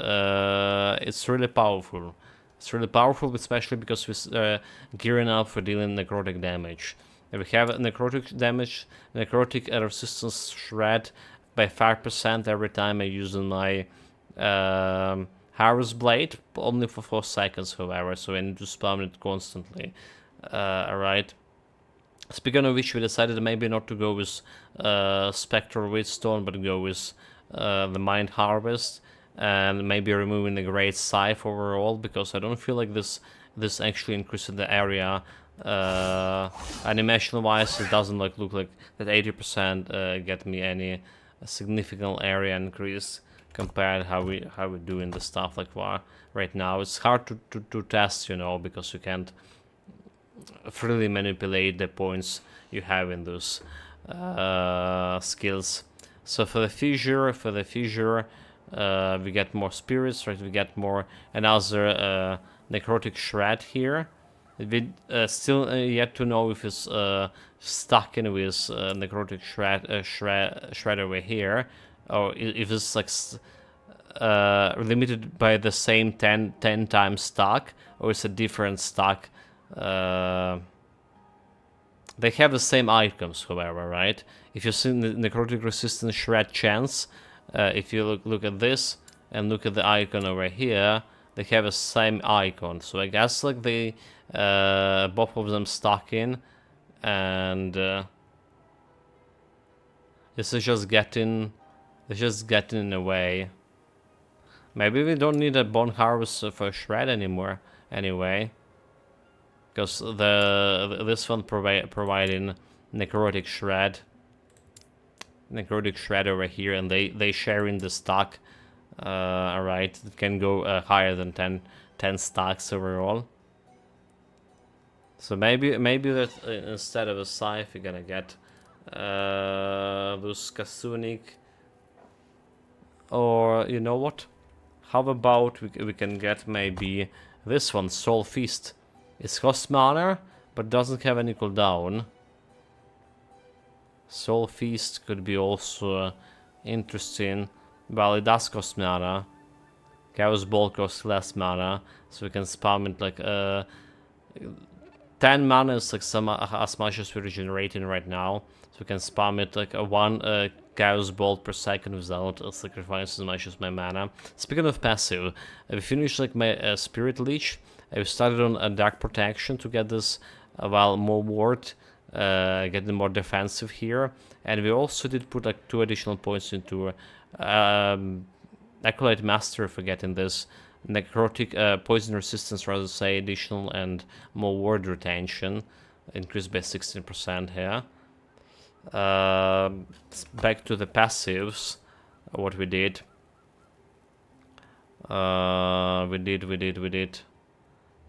it's really powerful. It's really powerful, especially because we're gearing up for dealing necrotic damage. We have necrotic damage, necrotic resistance shred by 5% every time I use my Harvest Blade, only for 4 seconds, however, so I need to spam it constantly. Alright. Speaking of which, we decided maybe not to go with Spectral Wheatstone, but go with the Mind Harvest, and maybe removing the Great Scythe overall, because I don't feel like this actually increases the area. Animation wise, it doesn't like look like that 80% get me any significant area increase compared how we doing the stuff like right now. It's hard to test, you know, because you can't freely manipulate the points you have in those skills. So for the fissure, we get more spirits, right? We get more another necrotic shred here. We still yet to know if it's stuck in with necrotic shred over here, or if it's like limited by the same 10 times stack, or it's a different stack. They have the same items, however, right? If you see the necrotic resistance shred chance, if you look at this and look at the icon over here, they have the same icon. So I guess like they both of them stuck in, and this is just getting in the way. Maybe we don't need a bone harvest for shred anymore anyway, because this one providing necrotic shred over here, and they share in the stock. Alright, it can go higher than 10 stacks overall. So maybe that instead of a scythe you're gonna get those Kasunic, or you know what? How about we can get maybe this one, Soul Feast. It's cost mana, but doesn't have any cooldown. Soul Feast could be also interesting. Well, it does cost mana. Chaos Bolt costs less mana, so we can spam it like 10 mana is like as much as we're regenerating right now. So we can spam it like a 1 Chaos Bolt per second without sacrificing as much as my mana. Speaking of passive, we finished like my Spirit Leech. I started on a Dark Protection to get this more ward, getting more defensive here, and we also did put like 2 additional points into Acolyte Master for getting this necrotic poison resistance, rather say, additional and more ward retention, increased by 16% here. Back to the passives, what we did. We did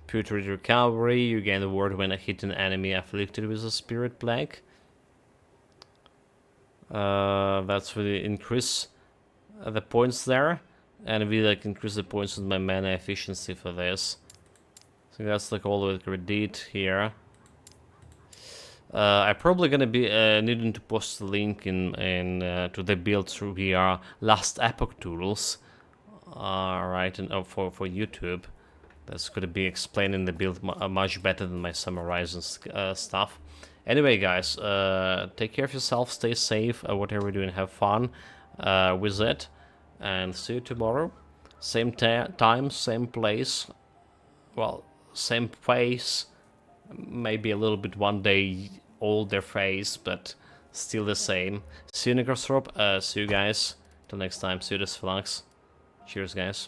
Putrid Recovery. You gain the ward when a hit an enemy afflicted with a Spirit Plague. That's really increase the points there, and we like increase the points with my mana efficiency for this. So that's like all that we did here. I'm probably gonna be needing to post the link in to the build through VR last Epoch tools, right, and for YouTube. That's gonna be explaining the build much better than my Summer Horizon stuff. Anyway, guys, take care of yourself, stay safe, whatever you're doing, have fun with it. and see you tomorrow. Same time, same place. Well, same face. Maybe a little bit one day older face, but still the same. See you in the crossrope. See you guys. Till next time. See you this Phalanx. Cheers, guys.